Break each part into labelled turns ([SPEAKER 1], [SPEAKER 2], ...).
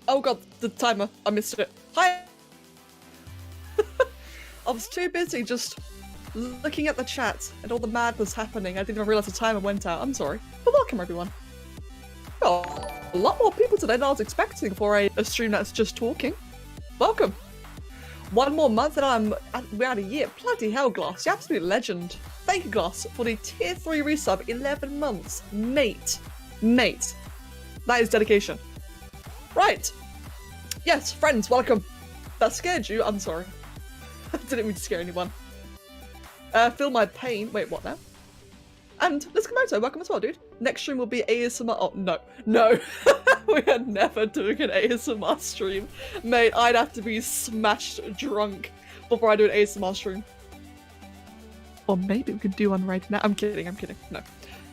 [SPEAKER 1] Oh god, the timer. I missed it. Hi! I was too busy just looking at the chat and all the madness happening. I didn't even realise the timer went out. I'm sorry. But welcome, everyone. Oh, a lot more people today than I was expecting for a stream that's just talking. Welcome. One more month and we're at a year. Bloody hell, Glass. You're absolute legend. Thank you, Glass, for the tier 3 resub. 11 months. Mate. Mate. That is dedication. Right. Yes, friends, welcome. That scared you? I'm sorry. I didn't mean to scare anyone. Feel my pain. Wait, what now? And Liskamoto, welcome as well, dude. Next stream will be ASMR. Oh, no. No. We are never doing an ASMR stream. Mate, I'd have to be smashed drunk before I do an ASMR stream. Or maybe we could do one right now. I'm kidding, No.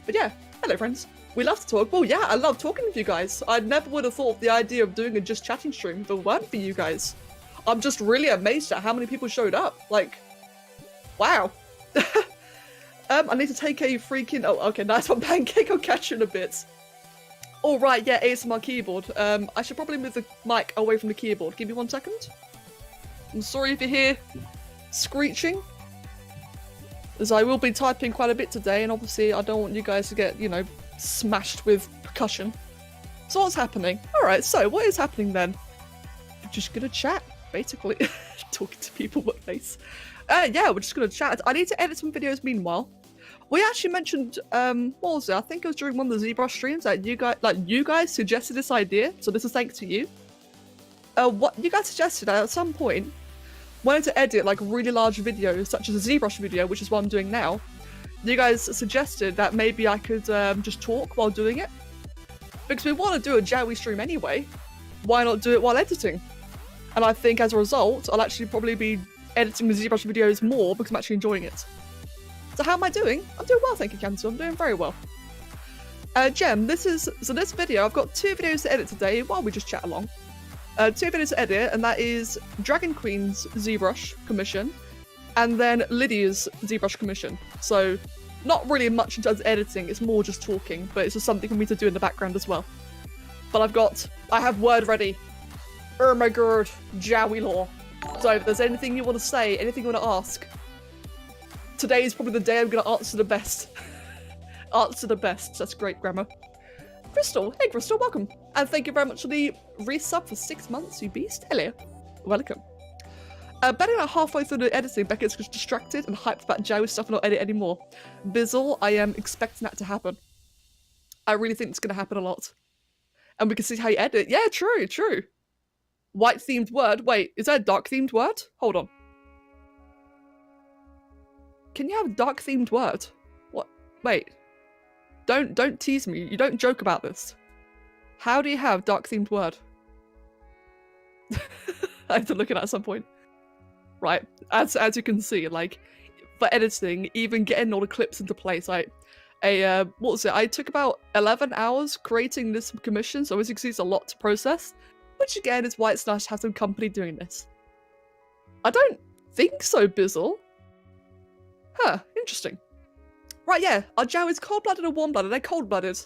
[SPEAKER 1] But yeah, hello, friends. We love to talk. Well, yeah, I love talking with you guys. I never would have thought of the idea of doing a just chatting stream if it weren't for you guys. I'm just really amazed at how many people showed up. Like, wow. I need to take a freaking... Oh, okay, nice one, Pancake. I'll catch you in a bit. All right, yeah, ASMR keyboard. I should probably move the mic away from the keyboard. Give me 1 second. I'm sorry if you hear screeching, as I will be typing quite a bit today, and obviously I don't want you guys to get, you know, smashed with percussion. So what's happening? Alright, so what is happening then? We're just gonna chat, basically. Talking to people, what face. Yeah, we're just gonna chat. I need to edit some videos meanwhile. We actually mentioned, what was it? I think it was during one of the ZBrush streams that you guys suggested this idea, so this is thanks to you. What you guys suggested at some point, wanted to edit like really large videos, such as a ZBrush video, which is what I'm doing now. You guys suggested that maybe I could just talk while doing it. Because we want to do a Jowwi stream anyway, why not do it while editing? And I think as a result, I'll actually probably be editing the ZBrush videos more because I'm actually enjoying it. So how am I doing? I'm doing well, thank you, Cancer. I'm doing very well. Gem, this video, I've got 2 videos to edit today while we just chat along. 2 videos to edit, and that is Dragon Queen's ZBrush commission, and then Lydia's ZBrush commission. So, not really much in terms of editing, it's more just talking, but it's just something for me to do in the background as well. But I have word ready. Oh my god, Jowwi law. So if there's anything you want to say, anything you want to ask, today is probably the day I'm going to answer the best. Answer the best, that's great grammar. Crystal, hey Crystal, welcome. And thank you very much for the resub for 6 months, you beast. Hello, welcome. Better than halfway through the editing, Beckett's just distracted and hyped about Jowwi stuff and not edit anymore. Bizzle, I am expecting that to happen. I really think it's going to happen a lot. And we can see how you edit. Yeah, true, true. White themed word. Wait, is that a dark themed word? Hold on. Can you have a dark themed word? What? Wait. Don't tease me. You don't joke about this. How do you have dark themed word? I have to look at that at some point. Right, as you can see, like, for editing, even getting all the clips into place, what was it? I took about 11 hours creating this commission, so as you can see, it's a lot to process. Which again is why it's nice to have some company doing this. I don't think so, Bizzle. Huh, interesting. Right, yeah, are Jowwi's cold-blooded or warm-blooded? They're cold-blooded.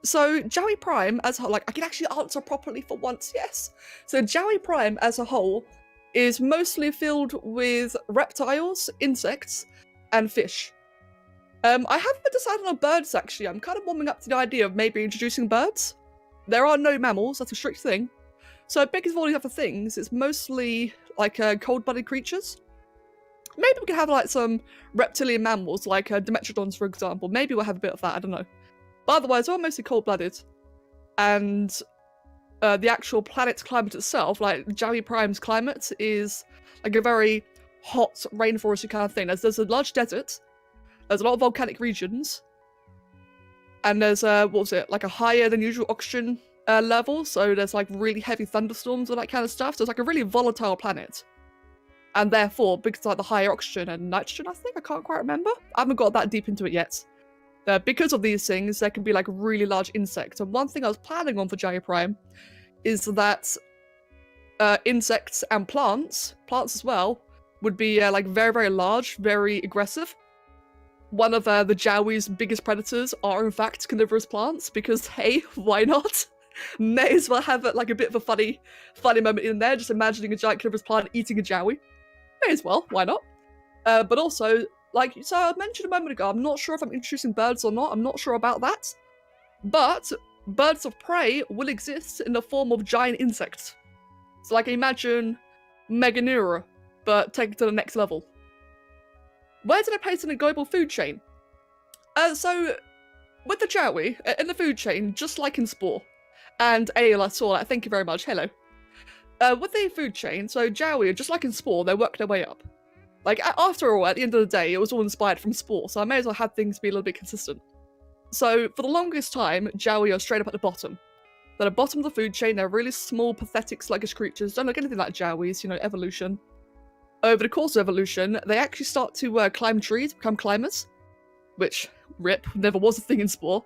[SPEAKER 1] So, Jowwi Prime as a whole, like, I can actually answer properly for once, yes. So, Jowwi Prime as a whole is mostly filled with reptiles, insects, and fish. I haven't decided on birds, actually. I'm kind of warming up to the idea of maybe introducing birds. There are no mammals, that's a strict thing. So, because of all these other things, it's mostly, like, cold-blooded creatures. Maybe we could have, like, some reptilian mammals, like Dimetrodons, for example. Maybe we'll have a bit of that, I don't know. But otherwise, we're mostly cold-blooded. And the actual planet's climate itself, like Jowwi Prime's climate, is like a very hot, rainforesty kind of thing. There's a large desert, there's a lot of volcanic regions, and there's, what was it, like a higher than usual oxygen level, so there's like really heavy thunderstorms and that kind of stuff, so it's like a really volatile planet. And therefore, because like the higher oxygen and nitrogen, I can't quite remember. I haven't got that deep into it yet. Because of these things, there can be like really large insects. And one thing I was planning on for Jowwi Prime is that insects and plants as well, would be like very, very large, very aggressive. One of the Jowwi's biggest predators are in fact carnivorous plants, because hey, why not? May as well have like a bit of a funny moment in there, just imagining a giant carnivorous plant eating a Jowwi. May as well, why not? But also, like, so I mentioned a moment ago, I'm not sure if I'm introducing birds or not, I'm not sure about that. But birds of prey will exist in the form of giant insects. So like imagine Meganeura, but take it to the next level. Where did I place in the global food chain? So with the Jowwi, in the food chain, just like in Spore, and Ale, I saw that, thank you very much, hello. With the food chain, so Jowwi, just like in Spore, they work their way up. Like, after all, at the end of the day, it was all inspired from Spore, so I may as well have things be a little bit consistent. So, for the longest time, Jowwi are straight up at the bottom. They're at the bottom of the food chain, they're really small, pathetic, sluggish creatures, don't look anything like Jowis, you know, evolution. Over the course of evolution, they actually start to climb trees, become climbers. Which, rip, never was a thing in Spore.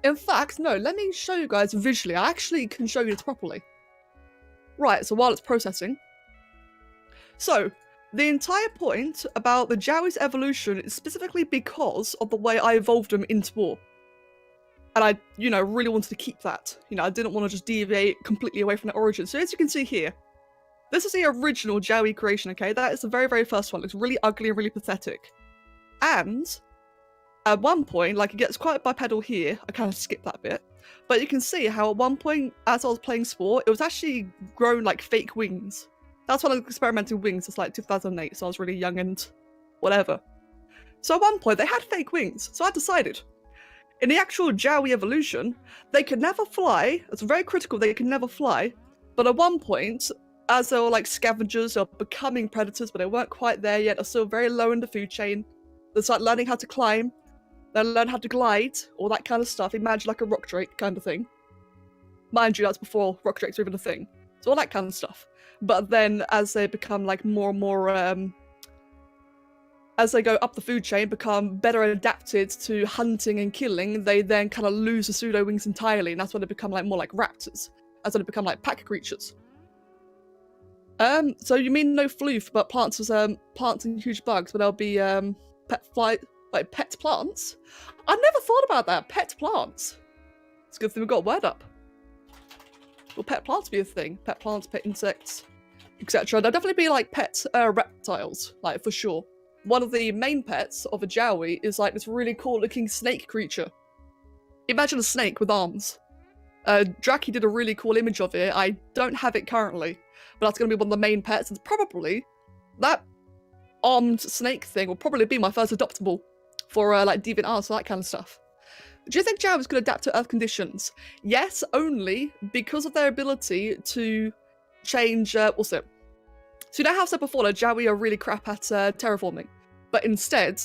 [SPEAKER 1] In fact, no, let me show you guys visually, I actually can show you this properly. Right, so while it's processing. So, the entire point about the Jowi's evolution is specifically because of the way I evolved them in Spore. And I, you know, really wanted to keep that. You know, I didn't want to just deviate completely away from the origin. So as you can see here, this is the original Jowwi creation, okay? That is the very, very first one. It looks really ugly and really pathetic. And at one point, like, it gets quite bipedal here. I kind of skipped that bit. But you can see how at one point, as I was playing Spore, it was actually grown like fake wings. That's when I was experimenting with wings. It's like 2008, so I was really young and whatever. So at one point, they had fake wings. So I decided, in the actual Jowwi evolution, they could never fly. It's very critical, they could never fly. But at one point, as they were like scavengers or becoming predators, but they weren't quite there yet, they're still very low in the food chain. They start learning how to climb. They learn how to glide, all that kind of stuff. Imagine like a rock drake kind of thing. Mind you, that's before rock drakes were even a thing. So all that kind of stuff. But then as they become like more and more, as they go up the food chain, become better adapted to hunting and killing, they then kind of lose the pseudo wings entirely, and that's when they become like more like raptors. That's when they become like pack creatures. So you mean no floof, but plants was plants and huge bugs, but there'll be pet plants? I never thought about that. Pet plants. It's a good thing we got a word up. Will pet plants be a thing? Pet plants, pet insects, etc. There'll definitely be like pet reptiles, like for sure. One of the main pets of a Jowwi is like this really cool looking snake creature. Imagine a snake with arms. Draki did a really cool image of it. I don't have it currently, but that's going to be one of the main pets. And probably that armed snake thing will probably be my first adoptable for like deviant arts and that kind of stuff. Do you think Jowis could adapt to Earth conditions? Yes, only because of their ability to change, what's it? So you know how I said before that Jowwi are really crap at terraforming, but instead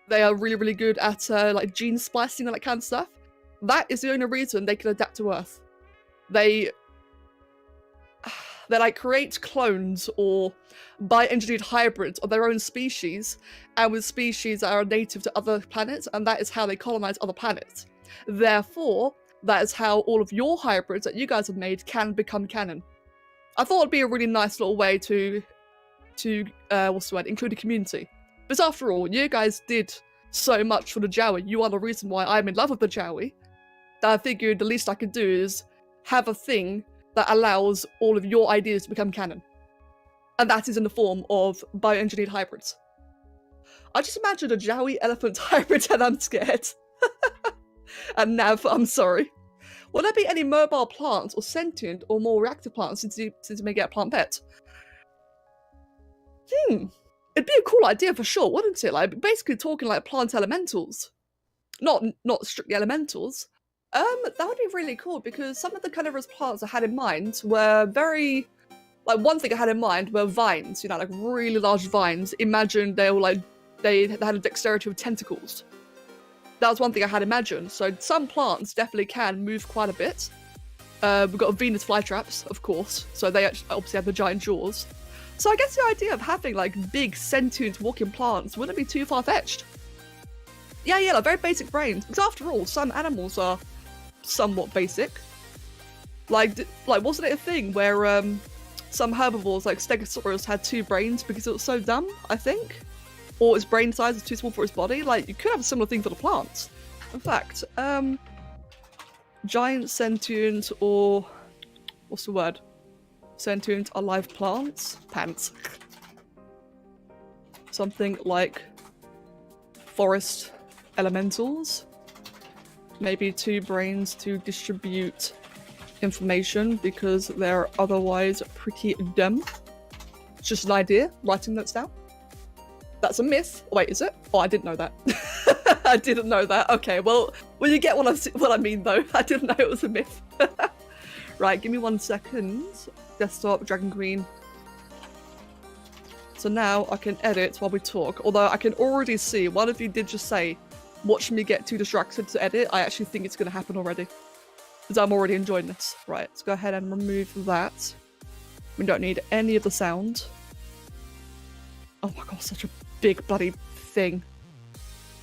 [SPEAKER 1] they are really, really good at like gene splicing and that kind of stuff. That is the only reason they can adapt to Earth. They like create clones or bioengineered hybrids of their own species, and with species that are native to other planets, and that is how they colonize other planets. Therefore, that is how all of your hybrids that you guys have made can become canon. I thought it'd be a really nice little way to what's the word, include a community. Because after all, you guys did so much for the Jowwi. You are the reason why I'm in love with the Jowwi. That I figured the least I could do is have a thing that allows all of your ideas to become canon. And that is in the form of bioengineered hybrids. I just imagined a Jowwi elephant hybrid and I'm scared. And Nav, I'm sorry. Will there be any mobile plants or sentient or more reactive plants since you may get a plant pet? It'd be a cool idea for sure, wouldn't it? Like basically talking like plant elementals. Not strictly elementals. That would be really cool because some of the carnivorous plants I had in mind were very, like one thing I had in mind were vines, you know, like really large vines. Imagine they were like, they had a dexterity with tentacles. That was one thing I had imagined. So some plants definitely can move quite a bit. We've got Venus flytraps, of course. So they obviously have the giant jaws. So I guess the idea of having like big sentient walking plants wouldn't be too far-fetched. Yeah, like very basic brains. Because after all, some animals are somewhat basic. Like wasn't it a thing where some herbivores like Stegosaurus had 2 brains because it was so dumb, I think? Or its brain size is too small for its body? Like, you could have a similar thing for the plants. In fact, giant sentient or what's the word? Sentient alive plants? Pants. Something like forest elementals. Maybe 2 brains to distribute information because they're otherwise pretty dumb. It's just an idea, writing notes down. That's a myth. Oh, wait, is it? Oh, I didn't know that. I didn't know that. Okay, well, you get what I mean, though. I didn't know it was a myth. Right, give me 1 second. Desktop, Dragon Queen. So now I can edit while we talk. Although I can already see, one of you did just say, watch me get too distracted to edit. I actually think it's going to happen already. Because I'm already enjoying this. Right, let's go ahead and remove that. We don't need any of the sound. Oh my god, such a big bloody thing.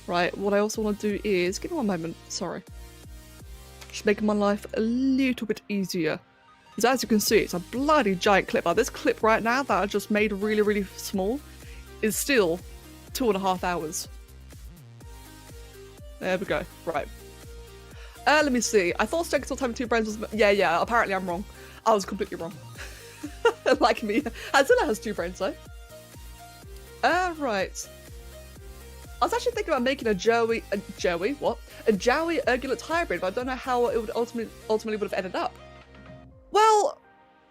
[SPEAKER 1] Right, what I also want to do is... Give me 1 moment, sorry. Just making my life a little bit easier. Because as you can see, it's a bloody giant clip. Like this clip right now that I just made really, really small is still 2.5 hours. There we go. Right. Let me see. I thought Stegosaurus having 2 brains was... Yeah, apparently I'm wrong. I was completely wrong. Like me. Azilla has 2 brains though. Right. I was actually thinking about making a Jowwi Urgulate hybrid, but I don't know how it would ultimately would have ended up. Well,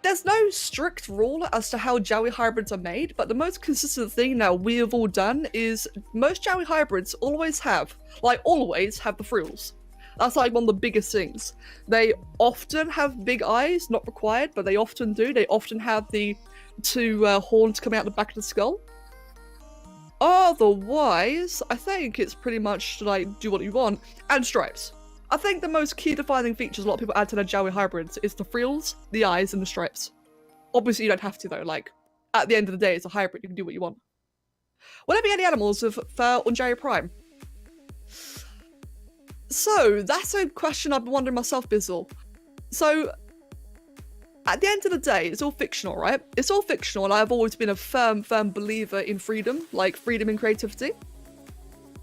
[SPEAKER 1] there's no strict rule as to how Jowwi hybrids are made, but the most consistent thing now we have all done is most Jowwi hybrids always have the frills. That's like one of the biggest things. They often have big eyes, not required, but they often do. They often have the 2 horns coming out the back of the skull. Otherwise, I think it's pretty much like do what you want. And stripes. I think the most key defining features a lot of people add to their Jowwi hybrids is the frills, the eyes, and the stripes. Obviously, you don't have to though. Like, at the end of the day, it's a hybrid. You can do what you want. Will there be any animals of fur on Jowwi Prime? So, that's a question I've been wondering myself, Bizzle. So, at the end of the day, it's all fictional, right? It's all fictional, and I've always been a firm believer in freedom, like freedom and creativity.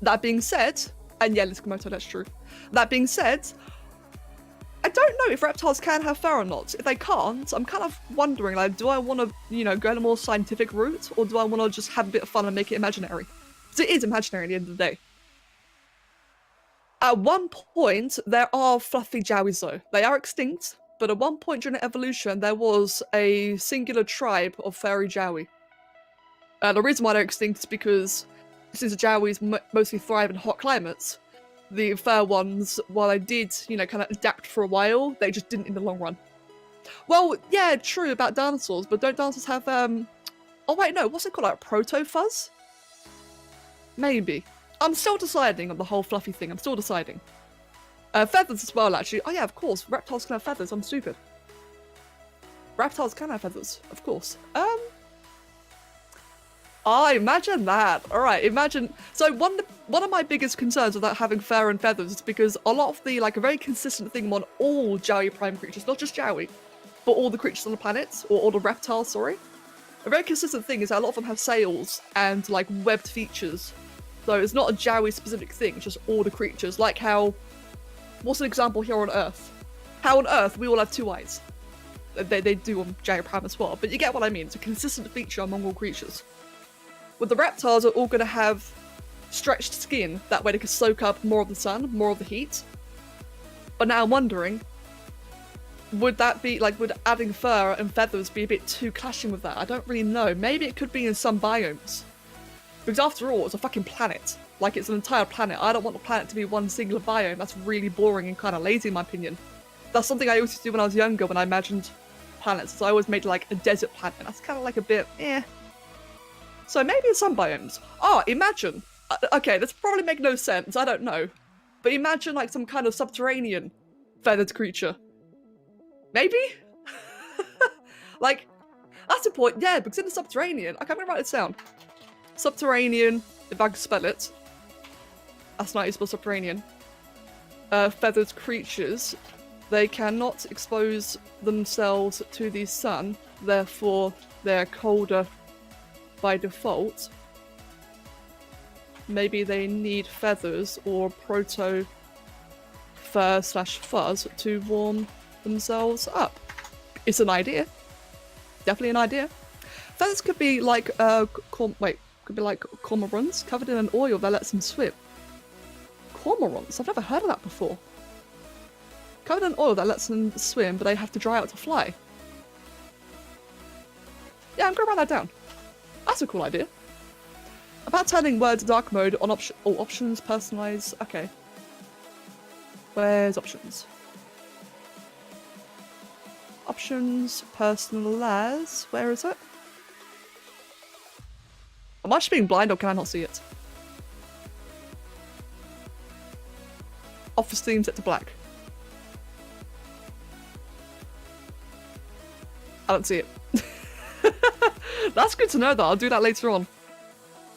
[SPEAKER 1] That being said, and yeah, Liskamoto, that's true. That being said, I don't know if reptiles can have fur or not. If they can't, I'm kind of wondering, like, do I want to, go on a more scientific route, or do I want to just have a bit of fun and make it imaginary? Because it is imaginary at the end of the day. At one point, there are fluffy Jowis though. They are extinct, but at one point during evolution, there was a singular tribe of furry Jowwi. The reason why they're extinct is because since the Jowis mostly thrive in hot climates, the fur ones, while they did, kind of adapt for a while, they just didn't in the long run. Well, yeah, true about dinosaurs, but don't dinosaurs have, oh wait, no, what's it called, like proto-fuzz? Maybe. I'm still deciding on the whole fluffy thing, I'm still deciding. Feathers as well, actually. Oh yeah, of course, reptiles can have feathers, I'm stupid. Reptiles can have feathers, of course. Oh, imagine that. Alright, imagine. So one of my biggest concerns about having fur and feathers is because a lot of the, a very consistent thing on all Jowwi Prime creatures, not just Jowwi, but all the creatures on the planet, or all the reptiles, sorry. A very consistent thing is that a lot of them have sails and, webbed features. So it's not a Jowwi specific thing, it's just all the creatures. Like how, what's an example here on Earth? How on Earth we all have 2 eyes. They do on Jowwi Prime as well, but you get what I mean. It's a consistent feature among all creatures. With the reptiles, are all going to have stretched skin, that way they can soak up more of the sun, more of the heat. But now I'm wondering, would that be, would adding fur and feathers be a bit too clashing with that? I don't really know. Maybe it could be in some biomes. Because after all, it's a fucking planet. It's an entire planet. I don't want the planet to be one singular biome. That's really boring and kind of lazy in my opinion. That's something I used to do when I was younger when I imagined planets. So I always made a desert planet. That's kind of a bit, eh. So maybe in some biomes. Oh, imagine. Okay, this probably make no sense. I don't know. But imagine some kind of subterranean feathered creature. Maybe? That's the point. Yeah, because in the subterranean, I can't remember how it sound. Subterranean, if I can spell it. That's not how you spell subterranean. Feathered creatures. They cannot expose themselves to the sun, therefore they're colder by default. Maybe they need feathers or proto-fuzz fur slash fuzz to warm themselves up. It's an idea. Definitely an idea. Feathers could be like could be like cormorants covered in an oil that lets them swim. Cormorants? I've never heard of that before. Covered in oil that lets them swim, but they have to dry out to fly. Yeah, I'm gonna write that down. That's a cool idea. About turning words dark mode on options, personalize. Okay. Where's options? Options, personalize. Where is it? Am I just being blind or can I not see it? Office theme set to black. I don't see it. That's good to know though. I'll do that later on.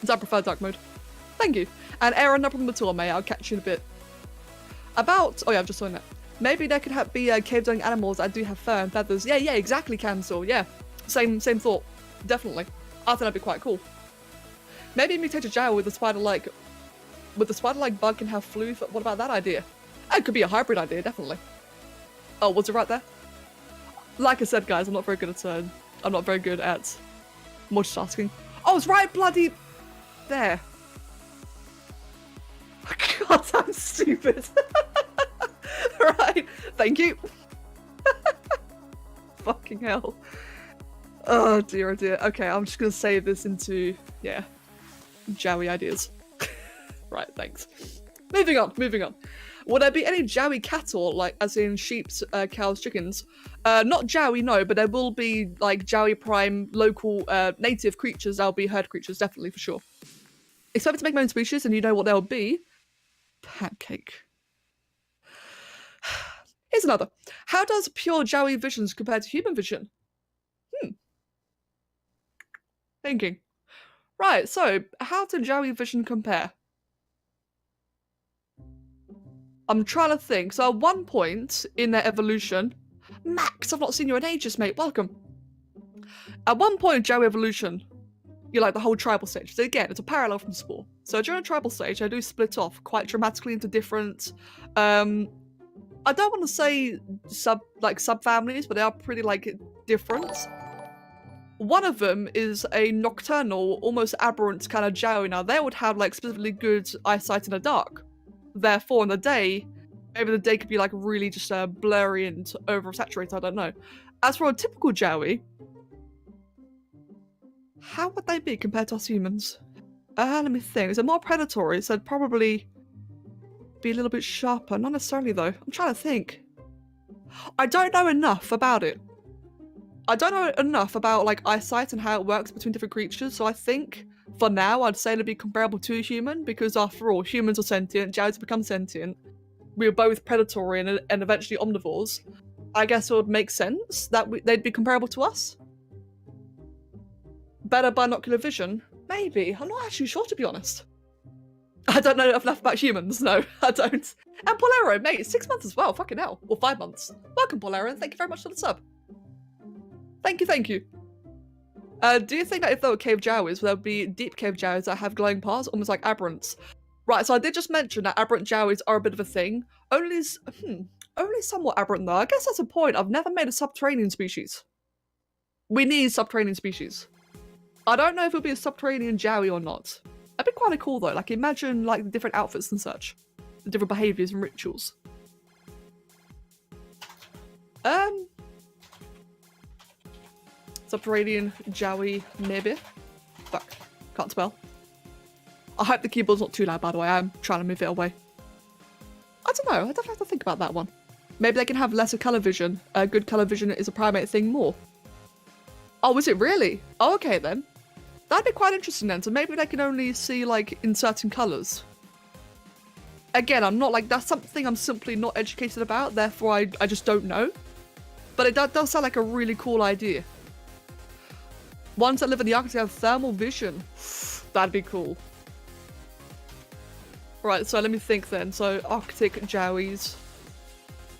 [SPEAKER 1] I prefer dark mode. Thank you. And Aaron, no problem at all, mate. I'll catch you in a bit. About... Oh yeah, I've just seen that. Maybe there could be cave-dwelling animals that do have fur and feathers. Yeah, exactly, Cancel. Yeah. Same thought. Definitely. I think that'd be quite cool. Maybe mutate a Jowwi with the spider-like... With the spider-like bug can have flu. What about that idea? It could be a hybrid idea, definitely. Oh, was it right there? Like I said, guys, I'm not very good at multitasking. Oh, it's right bloody there. God, I'm stupid. Right, thank you. Fucking hell. Oh dear, oh dear. Okay, I'm just gonna save this into, yeah, Jowwi ideas. Right, thanks. Moving on. Will there be any Jowwi cattle, like as in sheep, cows, chickens? Not Jowwi, no, but there will be like Jowwi Prime local native creatures. That'll be herd creatures, definitely for sure. Expect to make my own species, and you know what they'll be. Pancake. Here's another. How does pure Jowwi visions compare to human vision? Thinking. Right, so how does Jowwi vision compare? I'm trying to think. So at one point in their evolution, Max, I've not seen you in ages, mate. Welcome. At one point in Jowwi evolution, you're like the whole tribal stage. So again, it's a parallel from Spore. So during a tribal stage, they do split off quite dramatically into different. I don't want to say sub-families, but they are pretty like different. One of them is a nocturnal, almost aberrant kind of Jowwi. Now they would have like specifically good eyesight in the dark. Therefore, in the day, maybe the day could be like really just blurry and oversaturated. I don't know. As for a typical Jowwi, how would they be compared to us humans? Let me think. Is it more predatory? So it'd probably be a little bit sharper. Not necessarily though. I'm trying to think. I don't know enough about it. I don't know enough about like eyesight and how it works between different creatures. So I think for now I'd say it'd be comparable to a human because after all, humans are sentient. Jowwis become sentient. We are both predatory and eventually omnivores. I guess it would make sense that they'd be comparable to us. Better binocular vision? Maybe. I'm not actually sure, to be honest. I don't know enough about humans. No, I don't. And Polero, mate, 6 months as well. Fucking hell. Or 5 months. Welcome, Polero, and thank you very much for the sub. Thank you. Do you think that if there were cave Jowwis, there would be deep cave Jowwis that have glowing parts, almost like aberrants? Right, so I did just mention that aberrant Jowwis are a bit of a thing. Only somewhat aberrant though. I guess that's a point. I've never made a subterranean species. We need subterranean species. I don't know if it'll be a subterranean Jowwi or not. That'd be quite cool though. Like imagine like the different outfits and such. The different behaviours and rituals. Subterranean Jowwi, maybe. Fuck. Can't spell. I hope the keyboard's not too loud, by the way. I'm trying to move it away. I don't know. I definitely have to think about that one. Maybe they can have lesser colour vision. Good colour vision is a primate thing more. Oh, is it really? Oh, okay then. That'd be quite interesting then. So maybe they can only see like in certain colours. Again, I'm not like, that's something I'm simply not educated about. Therefore, I just don't know. But it does sound like a really cool idea. Ones that live in the Arctic have thermal vision. That'd be cool. Right, so let me think then. So Arctic Jowwis.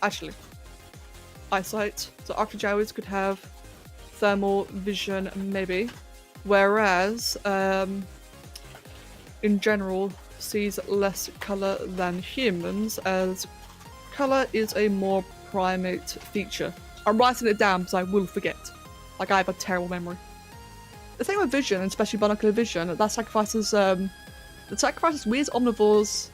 [SPEAKER 1] Actually, eyesight. So Arctic Jowwis could have thermal vision, maybe. Whereas, in general, sees less colour than humans, as color is a more primate feature. I'm writing it down because I will forget. Like, I have a terrible memory. The thing with vision, and especially binocular vision, that sacrifices weird omnivores.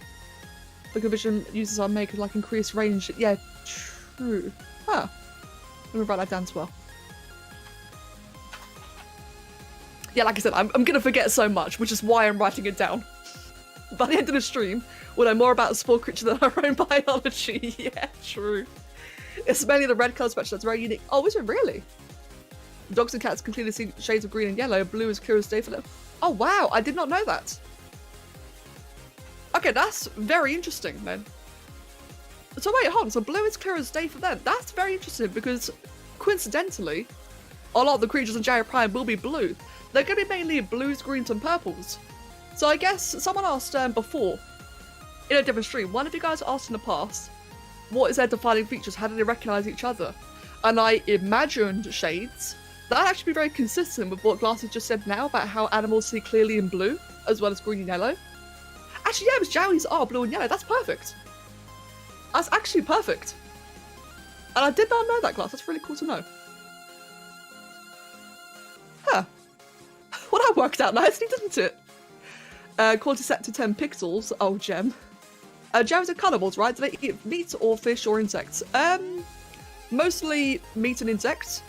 [SPEAKER 1] Binocular vision users are made like increased range. Yeah, true. Huh. Let me write that down as well. Yeah, like I said, I'm gonna forget so much, which is why I'm writing it down. By the end of the stream, we'll know more about the spore creature than our own biology. Yeah, true. It's mainly the red colour spectrum that's very unique. Oh, is it really? Dogs and cats can clearly see shades of green and yellow. Blue is clear as day for them. Oh, wow. I did not know that. Okay, that's very interesting, then. So wait, hold on. So blue is clear as day for them. That's very interesting because, coincidentally, a lot of the creatures in Jowwi Prime will be blue. They're going to be mainly blues, greens, and purples. So I guess someone asked before, in a different stream, one of you guys asked in the past, what is their defining features? How do they recognise each other? And I imagined shades. That'd actually be very consistent with what Glassy just said now about how animals see clearly in blue, as well as green and yellow. Actually, yeah, because Jowies are blue and yellow. That's perfect. That's actually perfect. And I did not know that, Glass. That's really cool to know. Huh. Well, that worked out nicely, didn't it? Quality set to 10 pixels. Oh, gem. Jowies are carnivores, right? Do they eat meat or fish or insects? Mostly meat and insects.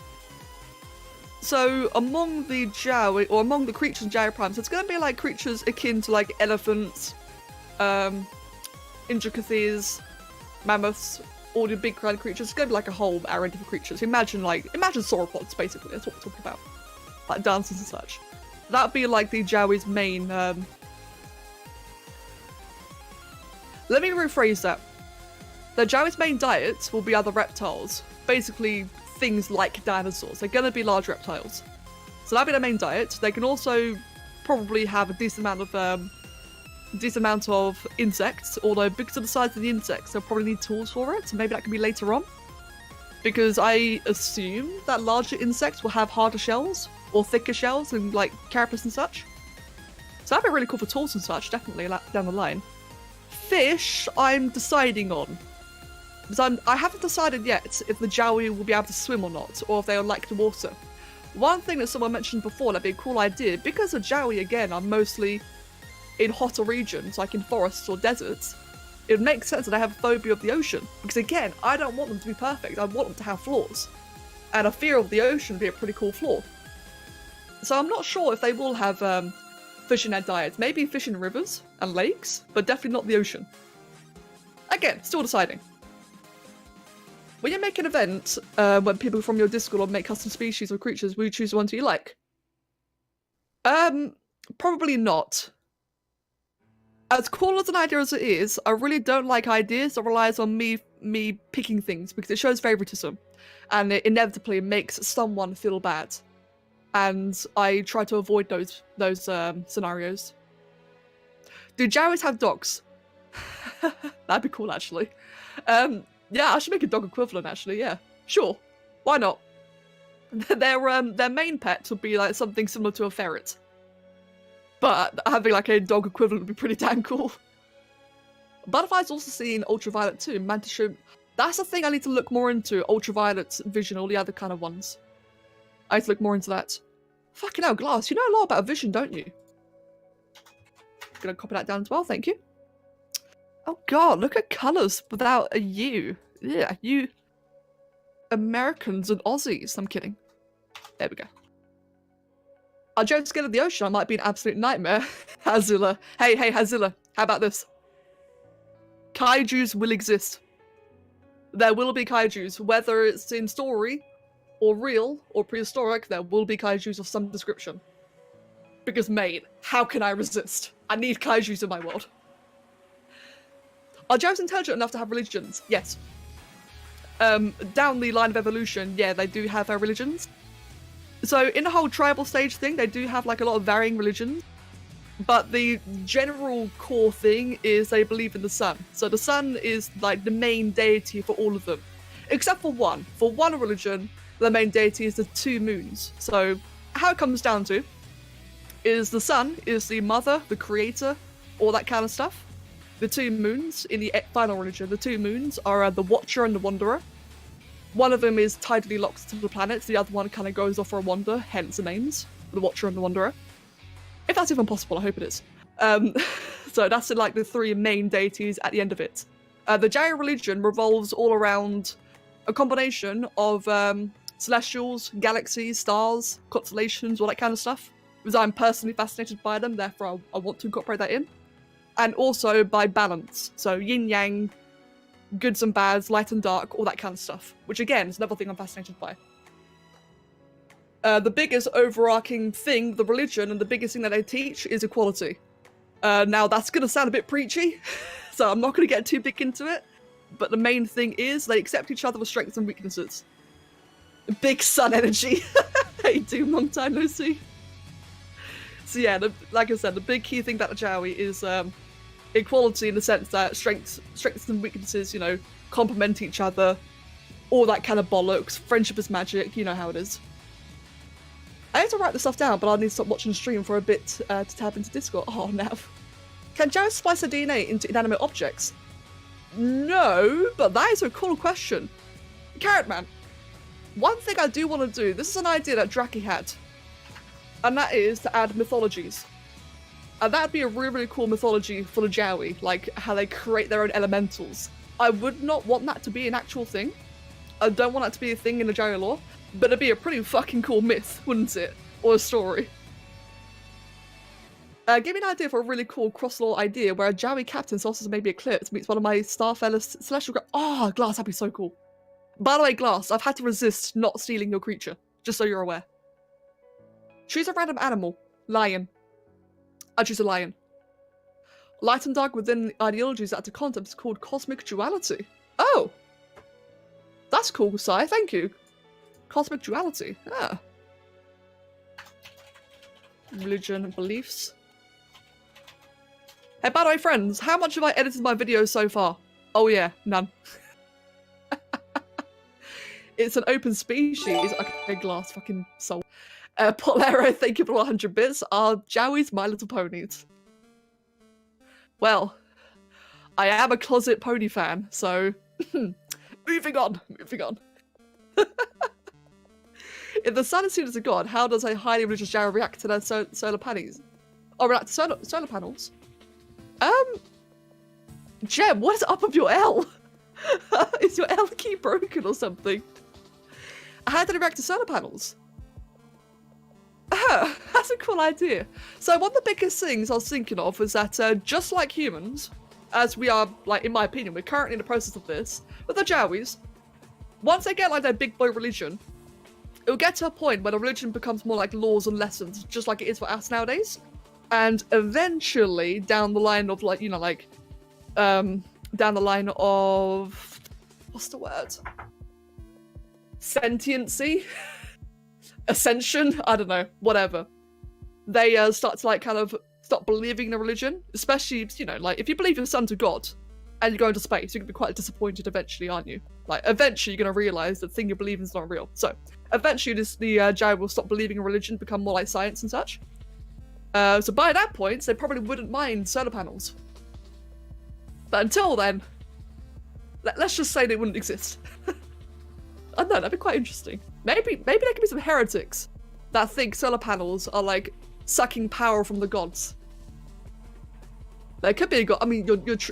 [SPEAKER 1] So among the Jowwi, or among the creatures in Jowwi Prime, so it's going to be like creatures akin to like elephants, intricacies, mammoths, all the big kind of creatures. It's going to be like a whole array of different creatures. Imagine sauropods, basically. That's what we're talking about. Like dancers and such. That'd be like the Jowi's main. Let me rephrase that. The Jowi's main diet will be other reptiles. Basically, things like dinosaurs. They're going to be large reptiles. So that'll be their main diet. They can also probably have a decent amount of insects, although because of the size of the insects, they'll probably need tools for it. So maybe that can be later on. Because I assume that larger insects will have harder shells, or thicker shells, and like carapace and such. So that'd be really cool for tools and such, definitely down the line. Fish, I'm deciding on. Because I haven't decided yet if the Jowwi will be able to swim or not, or if they'll like the water. One thing that someone mentioned before, that'd be a cool idea, because the Jowwi, again, are mostly in hotter regions, like in forests or deserts, it would make sense that I have a phobia of the ocean. Because again, I don't want them to be perfect, I want them to have flaws. And a fear of the ocean would be a pretty cool flaw. So I'm not sure if they will have fish in their diets. Maybe fish in rivers and lakes, but definitely not the ocean. Again, still deciding. When you make an event, when people from your Discord will make custom species or creatures, will you choose the ones you like? Probably not. As cool as an idea as it is, I really don't like ideas that relies on me picking things, because it shows favoritism, and it inevitably makes someone feel bad. And I try to avoid those scenarios. Do Jowies have dogs? That'd be cool, actually. Yeah, I should make a dog equivalent, actually, yeah. Sure. Why not? Their main pet would be like something similar to a ferret. But having like a dog equivalent would be pretty damn cool. Butterfly's also seen ultraviolet too, mantis shrimp. That's the thing I need to look more into, ultraviolet vision, all the other kind of ones. I need to look more into that. Fucking hell, Glass, you know a lot about vision, don't you? Gonna copy that down as well, thank you. Oh god, look at colours without a U. Yeah, you Americans and Aussies. I'm kidding. There we go. Our joke scared of the ocean, I might be an absolute nightmare. Hazilla. Hey, Hazilla, how about this? Kaijus will exist. There will be kaijus, whether it's in story, or real, or prehistoric, there will be kaijus of some description. Because, mate, how can I resist? I need kaijus in my world. Are Jowies intelligent enough to have religions? Yes. Down the line of evolution, yeah, they do have their religions. So in the whole tribal stage thing, they do have like a lot of varying religions. But the general core thing is they believe in the sun. So the sun is like the main deity for all of them. Except for one. For one religion, the main deity is the two moons. So how it comes down to is the sun is the mother, the creator, all that kind of stuff. the two moons in the final religion. The two moons are the Watcher and the Wanderer. One of them is tidally locked to the planets. The other one kind of goes off for a wander, hence the names, the Watcher and the Wanderer. If that's even possible, I hope it is. So that's like the three main deities at the end of it. The Jowwi religion revolves all around a combination of celestials, galaxies, stars, constellations, all that kind of stuff. Because I'm personally fascinated by them, therefore I want to incorporate that in. And also by balance. So yin-yang, goods and bads, light and dark, all that kind of stuff. Which again, is another thing I'm fascinated by. The biggest overarching thing, the religion, and the biggest thing that they teach is equality. Now that's going to sound a bit preachy, so I'm not going to get too big into it. But the main thing is they accept each other with strengths and weaknesses. Big sun energy. Hey, Doom, long time no see. So yeah, like I said, the big key thing about the Jowwi is equality in the sense that strengths and weaknesses, you know, complement each other, all that kind of bollocks. Friendship is magic, you know how it is. I need to write this stuff down, but I need to stop watching the stream for a bit to tap into Discord. Oh, Nav. Can Jowwi splice their DNA into inanimate objects? No, but that is a cool question. Carrot Man, one thing I do want to do, this is an idea that Draki had, and that is to add mythologies. And that'd be a really, really cool mythology for the Jowwi, like how they create their own elementals. I would not want that to be an actual thing. I don't want that to be a thing in the Jowwi lore, but it'd be a pretty fucking cool myth, wouldn't it? Or a story. Give me an idea for a really cool cross-lore idea where a Jowwi captain sources maybe eclipse meets one of my Starfellas celestial oh, Glass, that'd be so cool. By the way, Glass, I've had to resist not stealing your creature, just so you're aware. Choose a random animal. Lion. I choose a lion. Light and dark within ideologies that the concept is called cosmic duality. Oh! That's cool, Sai, thank you. Cosmic duality, ah. Religion and beliefs. Hey, by the way, friends, how much have I edited my videos so far? Oh yeah, none. It's an open species. Okay, Glass, fucking soul. Polero, thank you for 100 bits. Are Jowies My Little Ponies? Well, I am a closet pony fan, so moving on. If the sun is seen as a god, how does a highly religious Jowwi react to their solar panels? Oh, react to solar panels? Jem, what is up with your L? Is your L key broken or something? How did it react to solar panels? That's a cool idea. So one of the biggest things I was thinking of was that just like humans, as we are, like, in my opinion, we're currently in the process of this, with the Jowis, once they get like their big boy religion, it'll get to a point where the religion becomes more like laws and lessons, just like it is for us nowadays. And eventually, down the line of like, you know, like, down the line of, what's the word? Sentiency? Ascension? I don't know, whatever. They start to like kind of stop believing in a religion, especially, you know, like if you believe in the son's a god and you go into space, you're gonna be quite disappointed eventually, aren't you? Like eventually you're gonna realize that the thing you believe in is not real. So eventually the Jowwi will stop believing in religion, become more like science and such. So by that point, they probably wouldn't mind solar panels. But until then, let's just say they wouldn't exist. I don't know, that'd be quite interesting. Maybe there could be some heretics that think solar panels are like sucking power from the gods. There could be a god. I mean,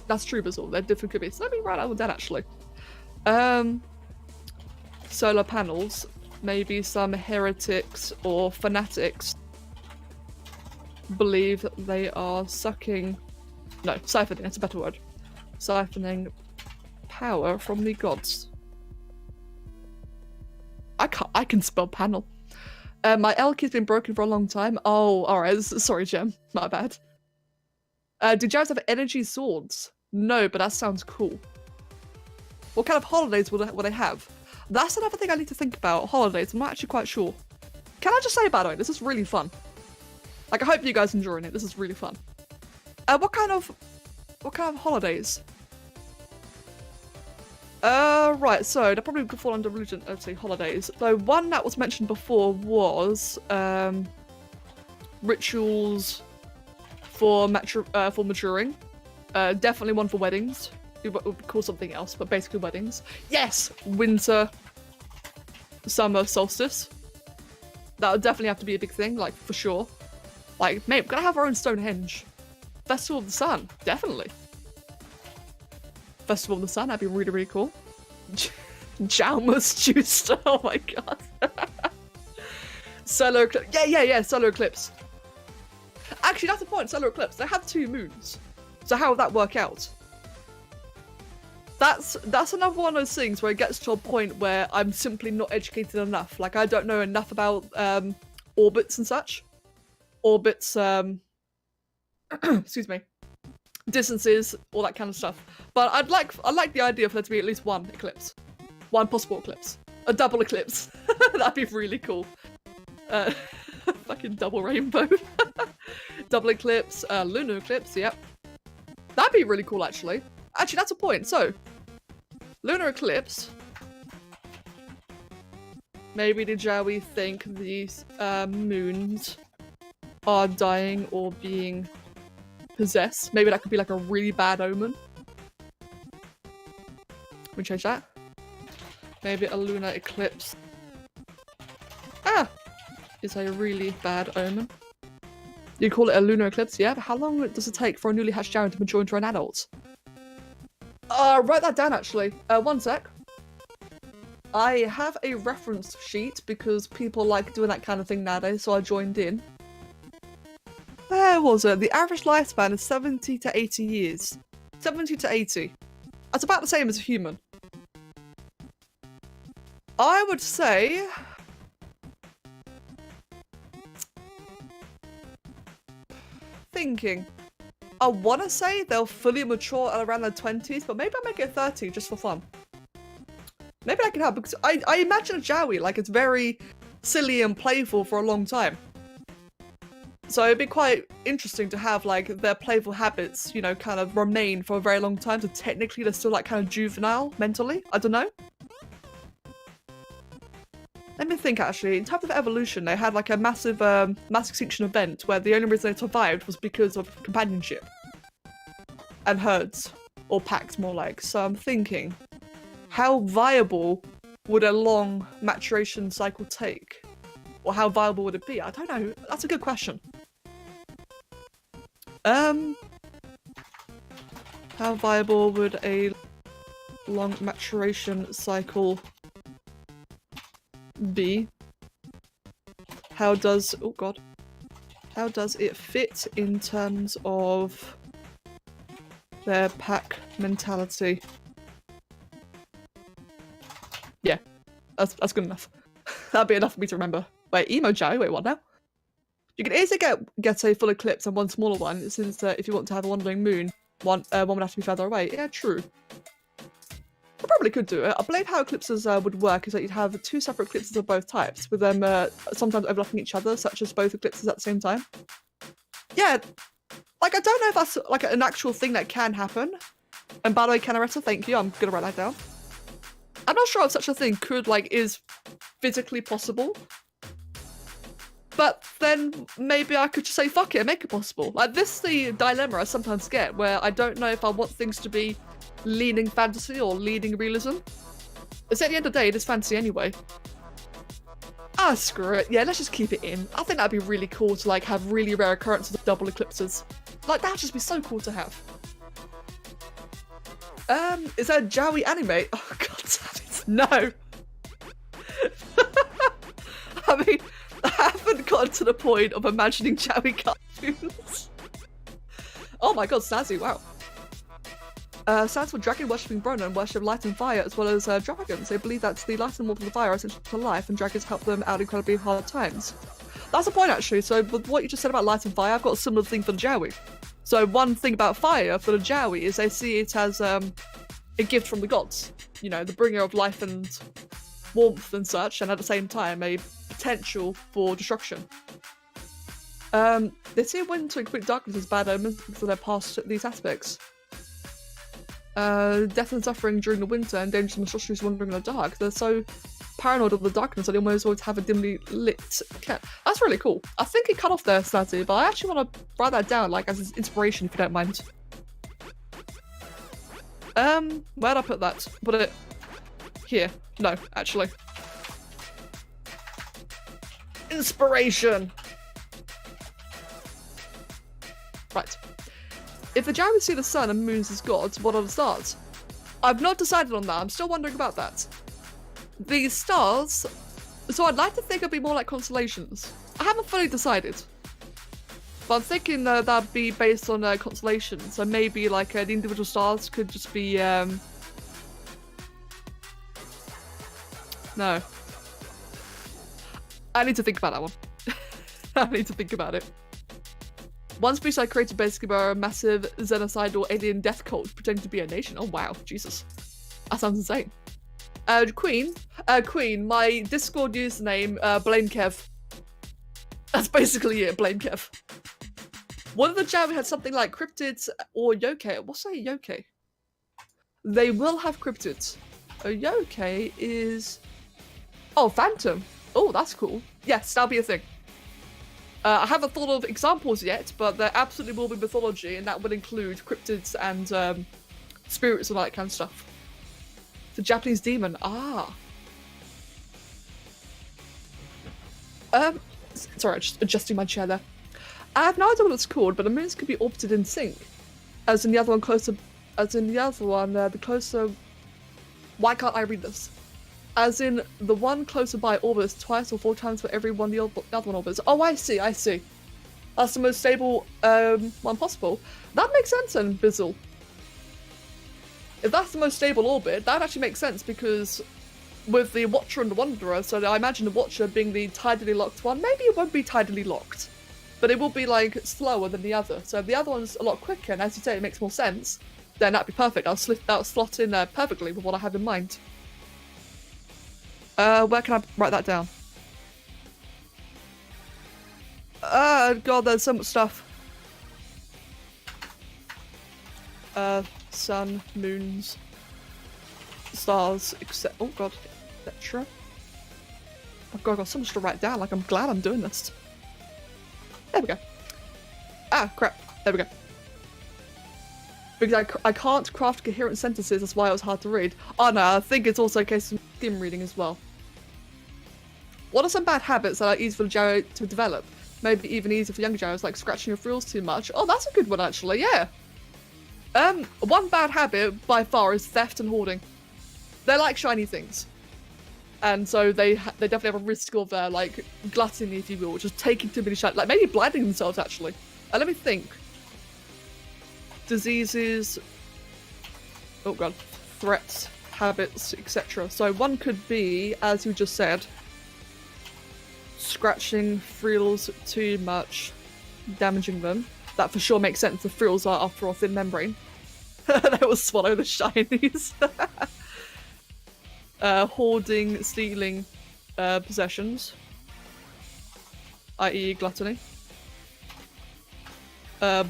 [SPEAKER 1] that's true, Basil. There definitely could be. So let me write that one down actually. Solar panels. Maybe some heretics or fanatics believe that they are sucking. No, siphoning. That's a better word. Siphoning power from the gods. I can spell panel. My L key's been broken for a long time. Oh, alright. Sorry, Gem. My bad. Do Jowis have energy swords? No, but that sounds cool. What kind of holidays will they have? That's another thing I need to think about. Holidays. I'm not actually quite sure. Can I just say, by the way, this is really fun. Like, I hope you guys are enjoying it. This is really fun. What kind of holidays? Right, so they probably could fall under religion, let's say holidays. So one that was mentioned before was rituals for maturing. Definitely one for weddings. We would call something else, but basically weddings. Yes! Winter, summer solstice. That would definitely have to be a big thing, like, for sure. Like, mate, we're gonna have our own Stonehenge. Festival of the Sun, definitely. Festival of the Sun, that'd be really, really cool. Jowma's juiced. Oh my god. Solar eclipse. Yeah, solar eclipse. Actually, that's the point, solar eclipse. They have 2 moons. So how would that work out? That's another one of those things where it gets to a point where I'm simply not educated enough. Like, I don't know enough about orbits and such. Orbits, excuse me. Distances, all that kind of stuff. But I'd like the idea for there to be at least one eclipse. One possible eclipse. A double eclipse. That'd be really cool. Fucking double rainbow. Double eclipse, lunar eclipse, yep. That'd be really cool, actually. Actually, that's a point. So, lunar eclipse. Maybe the Jowwi think these moons are dying or being possessed. Maybe that could be like a really bad omen. Let me change that. Maybe a lunar eclipse. Is a really bad omen. You call it a lunar eclipse, yeah? But how long does it take for a newly hatched Jowwi to mature into an adult? Write that down actually. One sec. I have a reference sheet because people like doing that kind of thing nowadays, so I joined in. Where was it? The average lifespan is 70 to 80 years. 70 to 80. That's about the same as a human. I would say... Thinking. I want to say they'll fully mature at around their 20s, but maybe I'll make it 30 just for fun. Maybe that can help, because I imagine a Jowwi, like, it's very silly and playful for a long time. So it'd be quite interesting to have, like, their playful habits, you know, kind of remain for a very long time, so technically they're still, like, kind of juvenile mentally. I don't know. Let me think, actually. In terms of evolution, they had, like, a massive mass extinction event where the only reason they survived was because of companionship. And herds. Or packs, more like. So I'm thinking, how viable would a long maturation cycle take? Or how viable would it be? I don't know. That's a good question. How viable would a long maturation cycle be? How does... oh god. How does it fit in terms of their pack mentality? Yeah. That's good enough. That'd be enough for me to remember. Wait, emo Jowwi? Wait, what now? You can easily get a full eclipse and one smaller one, since if you want to have a wandering moon, one would have to be further away. Yeah, true. I probably could do it. I believe how eclipses would work is that you'd have 2 separate eclipses of both types, with them sometimes overlapping each other, such as both eclipses at the same time. Yeah, like, I don't know if that's like an actual thing that can happen. And by the way, Canaretta, thank you, I'm gonna write that down. I'm not sure if such a thing could, like, is physically possible. But then maybe I could just say fuck it and make it possible. Like, this is the dilemma I sometimes get, where I don't know if I want things to be leaning fantasy or leaning realism. It's at the end of the day, it is fantasy anyway. Ah, screw it. Yeah, let's just keep it in. I think that'd be really cool to, like, have really rare occurrences of double eclipses. Like, that'd just be so cool to have. Is that a Jowwi anime? Oh, god damn it. No. I mean, I haven't gotten to the point of imagining Jowwi cartoons. Oh my god, Snazzy, wow. Stands for Dragon Worshipping Brona and worship light and fire, as well as dragons. They believe that the light and warmth of the fire are essential to life, and dragons help them out incredibly hard times. That's the point, actually. So with what you just said about light and fire, I've got a similar thing for the Jowwi. So one thing about fire for the Jowwi is they see it as a gift from the gods. You know, the bringer of life and warmth and such, and at the same time a potential for destruction. They see winter and complete darkness as bad omens because they're past these aspects. Death and suffering during the winter and dangerous monstrosities wandering in the dark. They're so paranoid of the darkness that they almost always have a dimly lit cat. That's really cool. I think it cut off there, Snazzy, but I actually want to write that down, like, as an inspiration, if you don't mind. Where'd I put that? Put it here. No, actually. Inspiration! Right. If the Jowwi see the sun and moons as gods, what are the stars? I've not decided on that. I'm still wondering about that. The stars... So I'd like to think it'd be more like constellations. I haven't fully decided. But I'm thinking that'd be based on constellations. So maybe like the individual stars could just be... No. I need to think about that one. I need to think about it. One species I created basically by a massive xenocidal alien death cult pretending to be a nation. Oh wow, Jesus. That sounds insane. Queen, my Discord username, Blame Kev. That's basically it, Blame Kev. One of the Jowwi had something like cryptids or yokai. What's a yokai? They will have cryptids. A yokai is... Oh, phantom. Oh, that's cool. Yes, that'll be a thing. I haven't thought of examples yet, but there absolutely will be mythology, and that would include cryptids and spirits and all that kind of stuff. The Japanese demon. Ah. Sorry, just adjusting my chair there. I have no idea what it's called, but the moons could be orbited in sync. As in the other one closer... As in the other one, the closer... Why can't I read this? As in, the one closer by orbits twice or 4 times for every one the other one orbits. Oh, I see. That's the most stable one possible. That makes sense then, Bizzle. If that's the most stable orbit, that actually makes sense because with the Watcher and the Wanderer, so I imagine the Watcher being the tidally locked one, maybe it won't be tidally locked, but it will be like slower than the other. So if the other one's a lot quicker, and as you say, it makes more sense, then that'd be perfect. That'll slot in perfectly with what I have in mind. Where can I write that down? God, there's so much stuff. Sun, moons, stars, etc. Oh god, etc. Oh god, I've got so much to write down, like I'm glad I'm doing this. There we go. Ah, crap. There we go. Because I can't craft coherent sentences, that's why it was hard to read. Oh no, I think it's also a case of skim reading as well. What are some bad habits that are easy for the Jowwi to develop? Maybe even easier for younger Jowis, like scratching your frills too much. Oh, that's a good one actually, yeah. One bad habit by far is theft and hoarding. They like shiny things. And so they definitely have a risk of like gluttony, if you will, just taking too many shiny, like maybe blinding themselves actually. Let me think. Diseases, oh god, threats, habits, etc. So one could be, as you just said, scratching frills too much, damaging them. That for sure makes sense. The frills are after all thin membrane. They will swallow the shinies. Hoarding, stealing possessions, i.e. gluttony.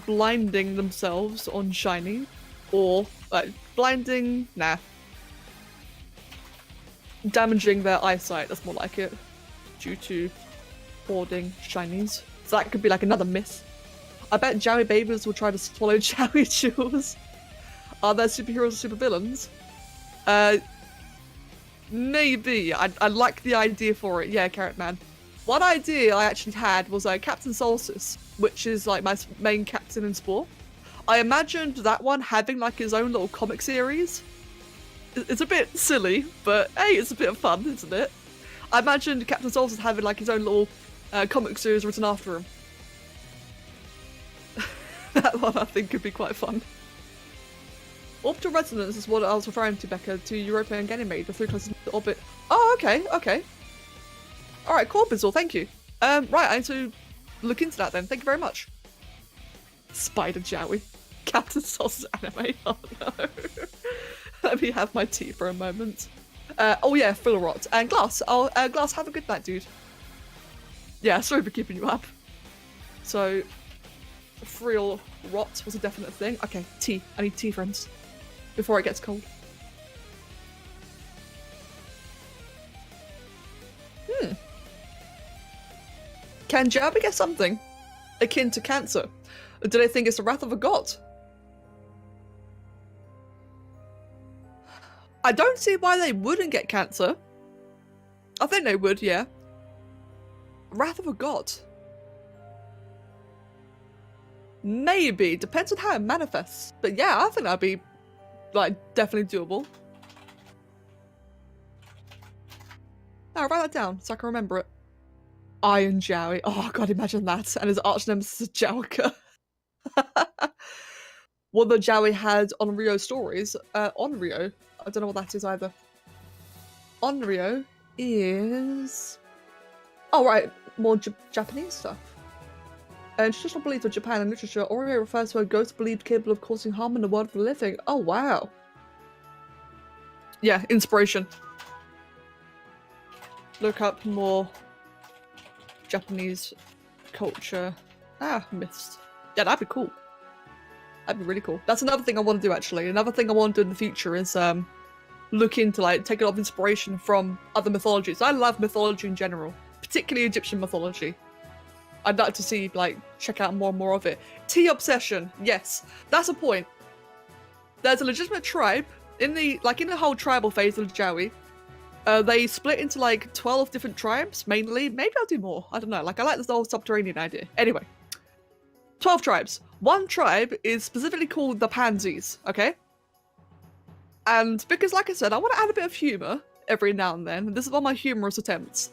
[SPEAKER 1] Blinding themselves on shiny, or blinding, nah. Damaging their eyesight, that's more like it, due to hoarding shinies. So that could be like another myth. I bet Jowwi babies will try to swallow Jowwi jewels. Are there superheroes or supervillains? Maybe. I like the idea for it. Yeah, Carrot Man. One idea I actually had was Captain Solstice, which is like my main captain in Spore. I imagined that one having like his own little comic series. It's a bit silly, but hey, it's a bit of fun, isn't it? I imagined Captain Solstice having like his own little comic series written after him. That one I think could be quite fun. Orbital resonance is what I was referring to, Becca, to European Ganymede, the 3 closest to orbit. Oh, okay, okay. Alright, cool, Bizzle, thank you. Right, I need to look into that then, thank you very much. Spider Jowwi. Captain Solstice anime, oh no. Let me have my tea for a moment. Oh yeah, Frill Rot. And Glass, Glass, have a good night, dude. Yeah, sorry for keeping you up. So, Frill Rot was a definite thing. Okay, tea. I need tea, friends. Before it gets cold. Can Jowwi get something akin to cancer? Or do they think it's the wrath of a god? I don't see why they wouldn't get cancer. I think they would, yeah. Wrath of a god. Maybe. Depends on how it manifests. But yeah, I think that'd be, like, definitely doable. I'll write that down so I can remember it. Iron Jowwi. Oh god, imagine that. And his arch nemesis is Jowika. What the Jowwi had on Rio stories. On Rio. I don't know what that is either. On Rio is... Oh right, more Japanese stuff. Traditional beliefs of Japan and literature, Oreo refers to a ghost believed capable of causing harm in the world of the living. Oh wow. Yeah, inspiration. Look up more Japanese culture. Myths. Yeah, that'd be cool. That'd be really cool. That's another thing I want to do actually. Another thing I want to do in the future is look into, like, take a lot of inspiration from other mythologies. I love mythology in general, particularly Egyptian mythology. I'd like to see, like, check out more and more of it. Tea obsession, yes, that's a point. There's a legitimate tribe in the whole tribal phase of the Jowwi. They split into like 12 different tribes, mainly. Maybe I'll do more. I don't know. Like, I like this whole subterranean idea. Anyway, 12 tribes. One tribe is specifically called the Pansies, okay? And because, like I said, I want to add a bit of humor every now and then. This is one of my humorous attempts.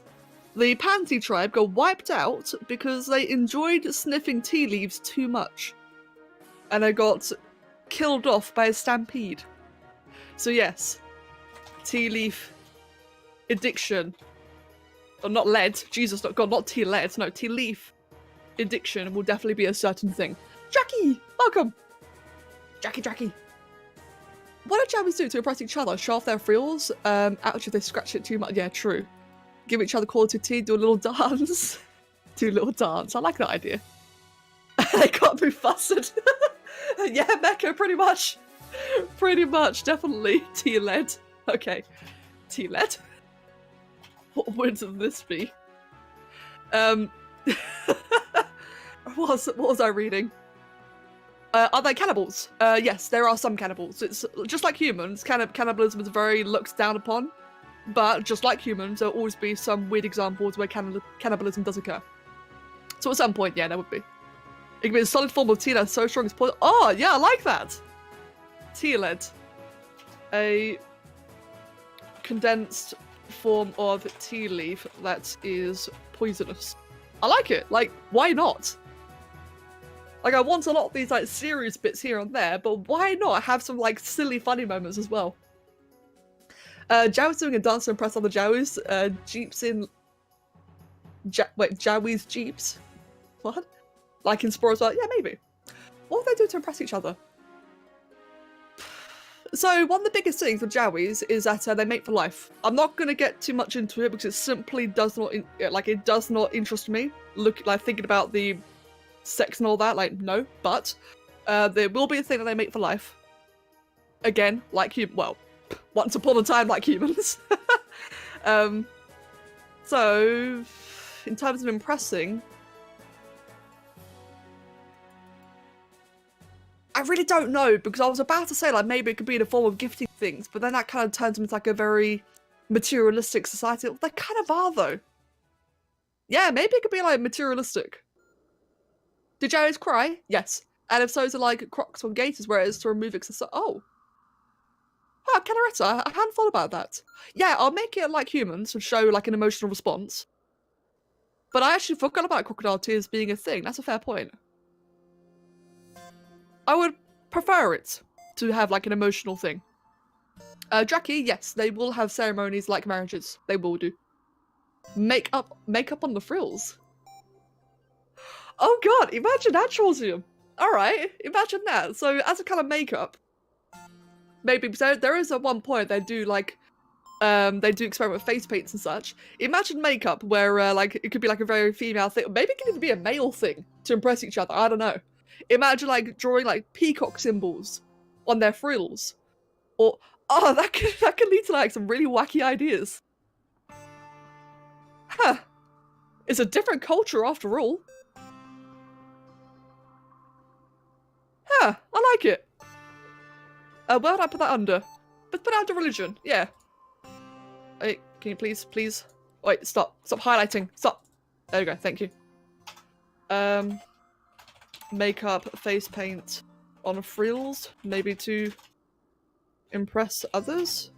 [SPEAKER 1] The Pansy tribe got wiped out because they enjoyed sniffing tea leaves too much. And they got killed off by a stampede. So yes, tea leaf addiction. Or not lead. Jesus, not God, not tea lead. No, tea leaf addiction will definitely be a certain thing. Jackie! Welcome! Jackie. What do Jowwis do to impress each other? Show off their frills? Ouch, if they scratch it too much. Yeah, true. Give each other quality tea, do a little dance. Do a little dance. I like that idea. They can't be fussed. Yeah, Mecca, pretty much. Pretty much, definitely. Tea lead. Okay. Tea lead? What would this be? What was I reading? Are they cannibals? Yes, there are some cannibals. It's just like humans. Cannibalism is very looked down upon. But just like humans, there'll always be some weird examples where cannibalism does occur. So at some point, yeah, there would be. It can be a solid form of tea that's so strong it's poison. Oh, yeah, I like that! Tea lead. A condensed form of tea leaf that is poisonous. I like it. Like, why not? Like, I want a lot of these, like, serious bits here and there, but why not have some, like, silly, funny moments as well? Jowwi's doing a dance to impress other Jowwis. Jeeps in... Jowwi's Jeeps? What? Like in Spore as well? Yeah, maybe. What do they do to impress each other? So, one of the biggest things with Jowwis is that they mate for life. I'm not going to get too much into it because it simply does not, it does not interest me. Thinking about the sex and all that, no. But, there will be a thing that they mate for life. Again, like once upon a time, like humans. So, in terms of impressing, I really don't know, because I was about to say, like, maybe it could be in a form of gifting things, but then that kind of turns into, like, a very materialistic society. They kind of are, though. Yeah, maybe it could be, like, materialistic. Do Jowwis cry? Yes. And if so, is it like Crocs or Gators, where it is to remove excess... Oh. Caneretta, I hadn't thought about that. Yeah, I'll make it like humans and show, like, an emotional response. But I actually forgot about crocodile tears being a thing. That's a fair point. I would prefer it to have, like, an emotional thing. Draki, yes, they will have ceremonies like marriages. They will do. Makeup on the frills. Oh god, imagine that, Trolsium. Alright, imagine that. So, as a kind of makeup, maybe, there is at one point they do, like, they do experiment with face paints and such. Imagine makeup where, like, it could be, like, a very female thing. Maybe it could even be a male thing to impress each other. I don't know. Imagine, like, drawing, like, peacock symbols on their frills. Or, oh, that could lead to, like, some really wacky ideas. Huh. It's a different culture after all. Huh, I like it. Where would I put that under? But put out the religion, yeah. Wait, can you please? Wait, stop highlighting, stop. There you go, thank you. Makeup, face paint on frills, maybe to impress others.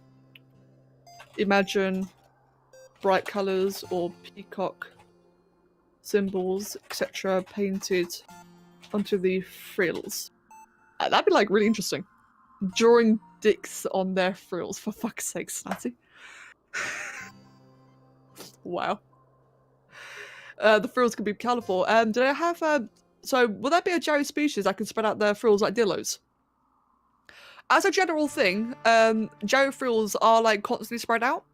[SPEAKER 1] Imagine bright colors or peacock symbols, etc. painted onto the frills. That'd be like really interesting. Drawing dicks on their frills, for fuck's sake, Snatty. Wow. The frills can be colourful. Do they have so will that be a Jowwi species that can spread out their frills like dillos? As a general thing, Jowwi frills are like constantly spread out.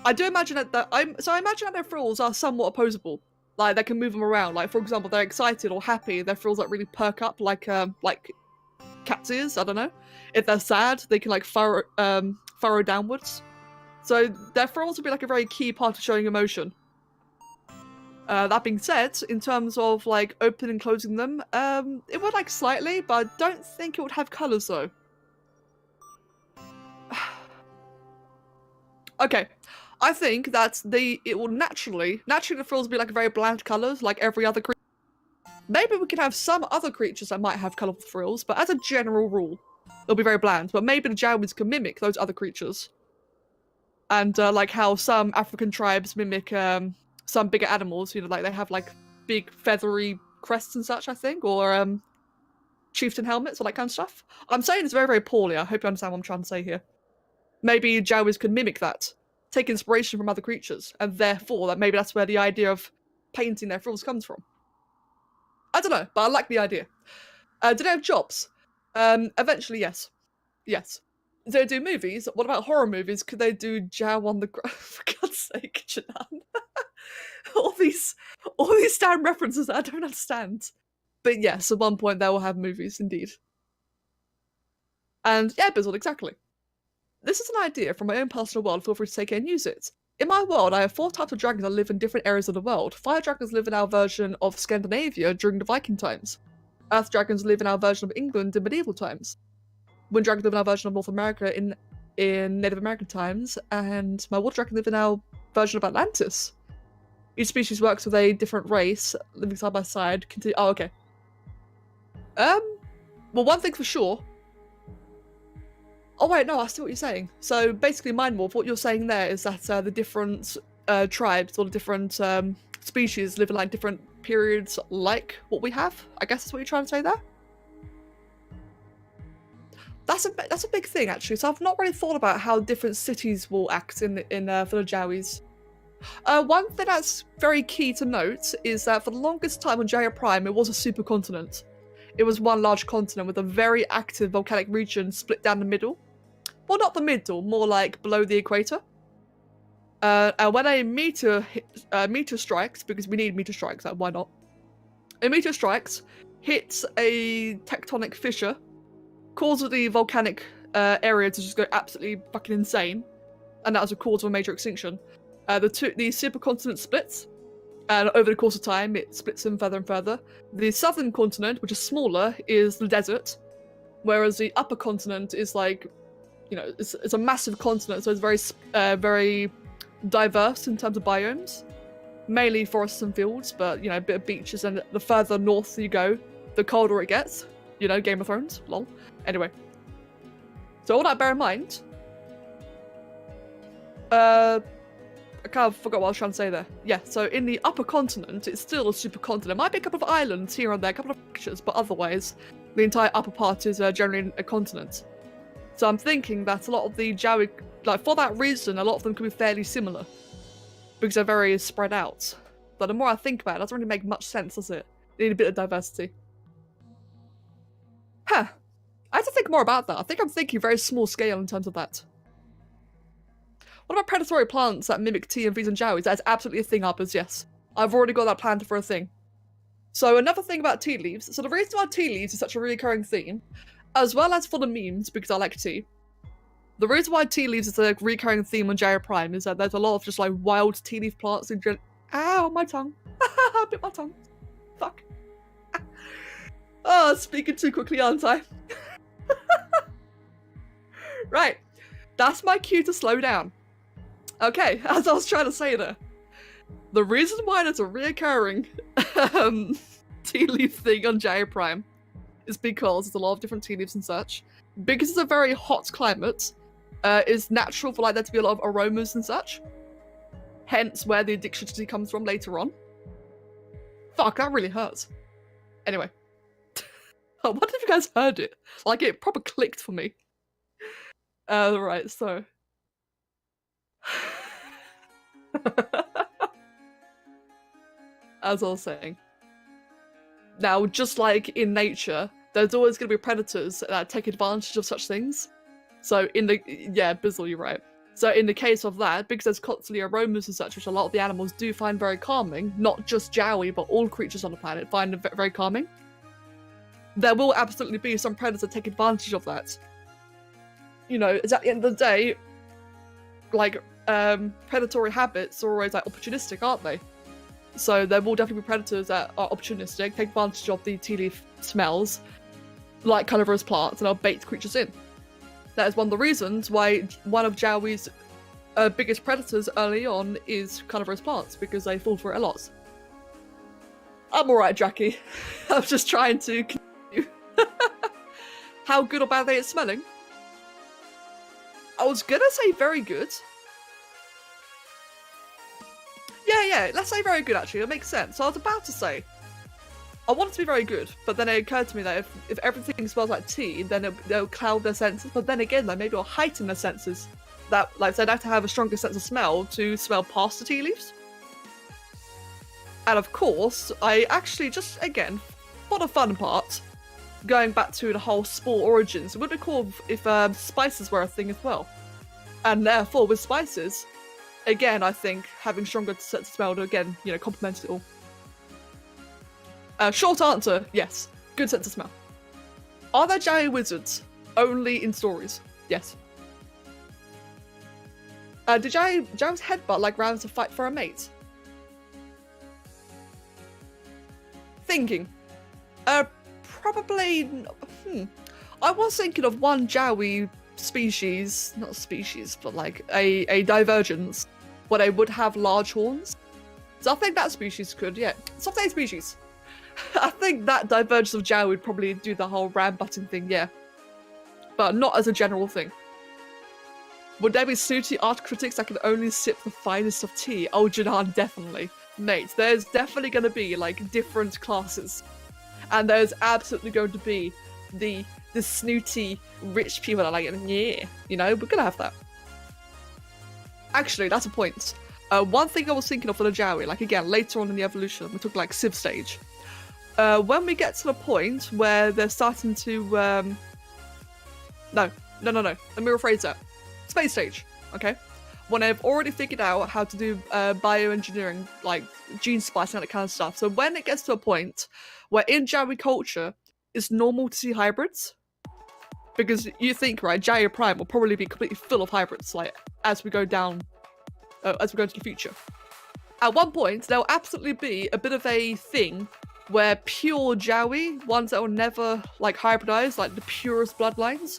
[SPEAKER 1] I do imagine that I imagine that their frills are somewhat opposable. Like they can move them around. Like for example, they're excited or happy, their frills like really perk up like cats' ears. I don't know. If they're sad, they can like furrow downwards. So their frills would be like a very key part of showing emotion. That being said, in terms of like opening and closing them, it would like slightly, but I don't think it would have colours though. Okay, I think that it will naturally the frills will be like very bland colours, like every other creature. Maybe we can have some other creatures that might have colourful frills, but as a general rule, they'll be very bland. But maybe the Jowwis can mimic those other creatures. And like how some African tribes mimic some bigger animals, you know, like they have like big feathery crests and such, I think, or chieftain helmets or that kind of stuff. I'm saying this very, very poorly. I hope you understand what I'm trying to say here. Maybe Jowwis could mimic that, take inspiration from other creatures, and therefore that maybe that's where the idea of painting their frills comes from. I don't know, but I like the idea. Do they have jobs? Eventually, yes. Yes. Do they do movies? What about horror movies? Could they do Jow on the ground? For God's sake, Janan. all these damn references that I don't understand. But yes, at one point they will have movies, indeed. And yeah, Bizzled, exactly. This is an idea from my own personal world. Feel free to take it and use it. In my world, I have 4 types of dragons that live in different areas of the world. Fire dragons live in our version of Scandinavia during the Viking times. Earth dragons live in our version of England in medieval times. Wind dragons live in our version of North America in Native American times, and my water dragon live in our version of Atlantis. Each species works with a different race, living side by side. Oh, okay. Well, one thing for sure. Oh wait, no, I see what you're saying. So basically, Mind Wolf, what you're saying there is that the different tribes or the different species live in like different periods, like what we have. I guess that's what you're trying to say there. That's a big thing actually. So I've not really thought about how different cities will act in for the Jowwis. One thing that's very key to note is that for the longest time on Jowwi Prime, it was a supercontinent. It was one large continent with a very active volcanic region split down the middle. Well, not the middle, more like below the equator. And when a meteor strikes, because we need meteor strikes, why not? A meteor strikes, hits a tectonic fissure, causes the volcanic area to just go absolutely fucking insane, and that was a cause of a major extinction. The supercontinent splits, and over the course of time, it splits in further and further. The southern continent, which is smaller, is the desert, whereas the upper continent is like, you know, it's a massive continent, so it's very diverse in terms of biomes. Mainly forests and fields, but, you know, a bit of beaches, and the further north you go, the colder it gets. You know, Game of Thrones, lol. Anyway. So all that bear in mind, I kind of forgot what I was trying to say there. Yeah, so in the upper continent, it's still a supercontinent. There might be a couple of islands here and there, a couple of pictures, but otherwise, the entire upper part is generally a continent. So I'm thinking that a lot of the Jowwi, like for that reason, a lot of them could be fairly similar. Because they're very spread out. But the more I think about it, it doesn't really make much sense, does it? They need a bit of diversity. Huh. I have to think more about that. I think I'm thinking very small scale in terms of that. What about predatory plants that mimic tea and feeds on Jowwis? That is absolutely a thing, Uppers, yes. I've already got that planned for a thing. So another thing about tea leaves. So the reason why tea leaves is such a recurring theme, as well as for the memes, because I like tea. The reason why tea leaves is a recurring theme on Jowwi Prime is that there's a lot of just like wild tea leaf plants in general. Ow, my tongue. I bit my tongue. Fuck. Oh, speaking too quickly, aren't I? Right. That's my cue to slow down. Okay, as I was trying to say there. The reason why there's a reoccurring tea leaf thing on Jowwi Prime is because there's a lot of different tea leaves and such. Because it's a very hot climate, it's natural for like there to be a lot of aromas and such. Hence where the addiction to tea comes from later on. Fuck, that really hurts. Anyway. I wonder if you guys heard it. Like, it proper clicked for me. Right, so... As I was saying. Now, just like in nature, there's always going to be predators that take advantage of such things. So in the... Yeah, Bizzle, you're right. So in the case of that, because there's constantly aromas and such, which a lot of the animals do find very calming, not just Jowwi, but all creatures on the planet find it very calming, there will absolutely be some predators that take advantage of that. You know, it's at the end of the day, like, predatory habits are always, like, opportunistic, aren't they? So there will definitely be predators that are opportunistic, take advantage of the tea leaf smells, like carnivorous plants, and they'll bait creatures in. That is one of the reasons why one of Jowwi's biggest predators early on is carnivorous plants, because they fall for it a lot. I'm alright, Jackie. I'm just trying to continue. How good or bad are they at smelling? I was gonna say very good. Yeah, let's say very good actually, it makes sense. So I was about to say, I want it to be very good, but then it occurred to me that if everything smells like tea, then it'll cloud their senses, but then again, like, maybe it'll heighten their senses. That, like, they'd have to have a stronger sense of smell to smell past the tea leaves. And of course, I actually just, again, for the fun part, going back to the whole spore origins, it would be cool if spices were a thing as well. And therefore, with spices, again, I think having stronger sense of smell to, again, you know, complement it all. Short answer, yes. Good sense of smell. Are there Jowwi wizards? Only in stories. Yes. Did Jowwi's headbutt like rounds to fight for a mate? Thinking. Probably... I was thinking of one Jowwi species, not species, but like a divergence, where they would have large horns. So I think that species could, yeah. Soft-A species. I think that divergence of Jowwi would probably do the whole ram button thing, yeah. But not as a general thing. Would there be snooty art critics that can only sip the finest of tea? Oh, Janan, definitely. Mate, there's definitely going to be, like, different classes. And there's absolutely going to be the snooty rich people that are like, yeah, you know, we're going to have that. Actually, that's a point. One thing I was thinking of for the Jowwi, like, again, later on in the evolution, we took, like, Civ stage. When we get to the point where they're starting to, No. Let me rephrase that. Space stage, okay? When they've already figured out how to do bioengineering, like gene splicing and that kind of stuff. So when it gets to a point where in Jowwi culture, it's normal to see hybrids. Because you think, right, Jowwi Prime will probably be completely full of hybrids, like, as we go down, as we go into the future. At one point, there'll absolutely be a bit of a thing where pure Jowwi, ones that will never, like, hybridize, like the purest bloodlines,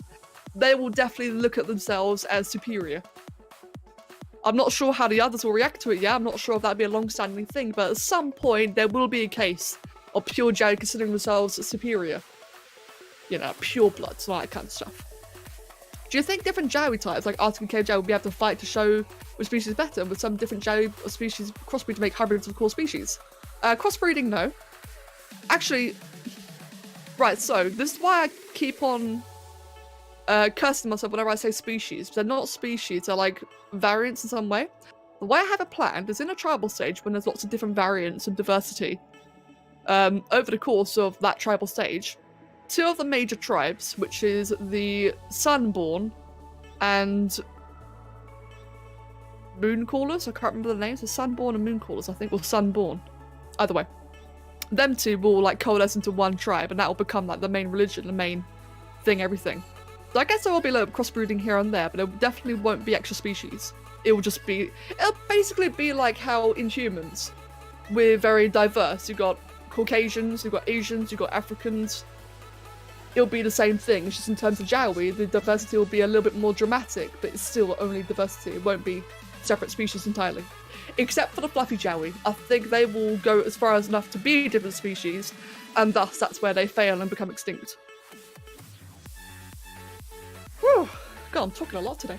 [SPEAKER 1] they will definitely look at themselves as superior. I'm not sure how the others will react to it yet, I'm not sure if that'd be a long-standing thing, but at some point there will be a case of pure Jowwi considering themselves superior. You know, pure blood, so that kind of stuff. Do you think different Jowwi types, like Arctic and Cave Jowwi, will be able to fight to show which species is better, with some different Jowwi species crossbreed to make hybrids of core species? Crossbreeding, no. Actually, right, so this is why I keep on cursing myself whenever I say species. They're not species, they're like variants in some way. The way I have it planned is in a tribal stage when there's lots of different variants and diversity. Over the course of that tribal stage, two of the major tribes, which is the Sunborn and Mooncallers, I can't remember the names, the Sunborn and Mooncallers, I think, or Sunborn. Either way. Them two will like coalesce into one tribe and that will become like the main religion, the main thing, everything. So I guess there will be a little crossbreeding here and there, but it definitely won't be extra species. It will just be, it'll basically be like how in humans, we're very diverse. You've got Caucasians, you've got Asians, you've got Africans, it'll be the same thing. It's just in terms of Jowwi, the diversity will be a little bit more dramatic, but it's still only diversity. It won't be separate species entirely. Except for the fluffy Jowwi. I think they will go as far as enough to be different species, and thus that's where they fail and become extinct. Whew. God, I'm talking a lot today.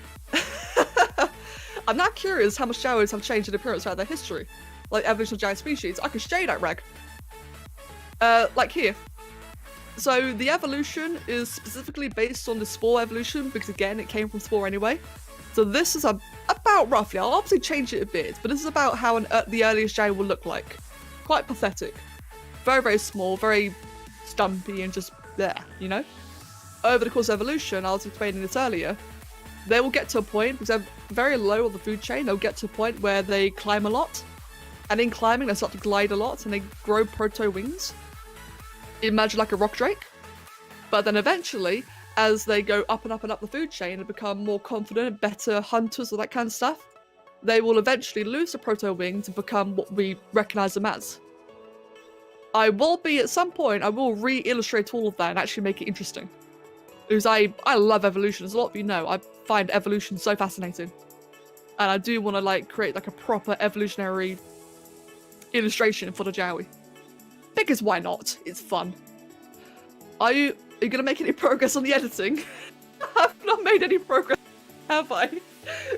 [SPEAKER 1] I'm now curious how much Jowis have changed in appearance throughout their history. Like evolution of giant species. I can show you that, Rag. Like here. So the evolution is specifically based on the spore evolution, because again, it came from spore anyway. So this is about roughly, I'll obviously change it a bit, but this is about how the earliest Jowwi will look like. Quite pathetic. Very, very small, very stumpy and just there, you know? Over the course of evolution, I was explaining this earlier, they will get to a point, because they're very low on the food chain, they'll get to a point where they climb a lot. And in climbing, they start to glide a lot, and they grow proto-wings. Imagine like a rock drake. But then eventually, as they go up and up and up the food chain and become more confident, better hunters, all that kind of stuff, they will eventually lose the proto-wings and become what we recognize them as. I will be, at some point, I will re-illustrate all of that and actually make it interesting. Because I love evolution, as a lot of you know, I find evolution so fascinating. And I do want to like create like a proper evolutionary illustration for the Jowwi. Because why not? It's fun. Are you going to make any progress on the editing? I've not made any progress, have I?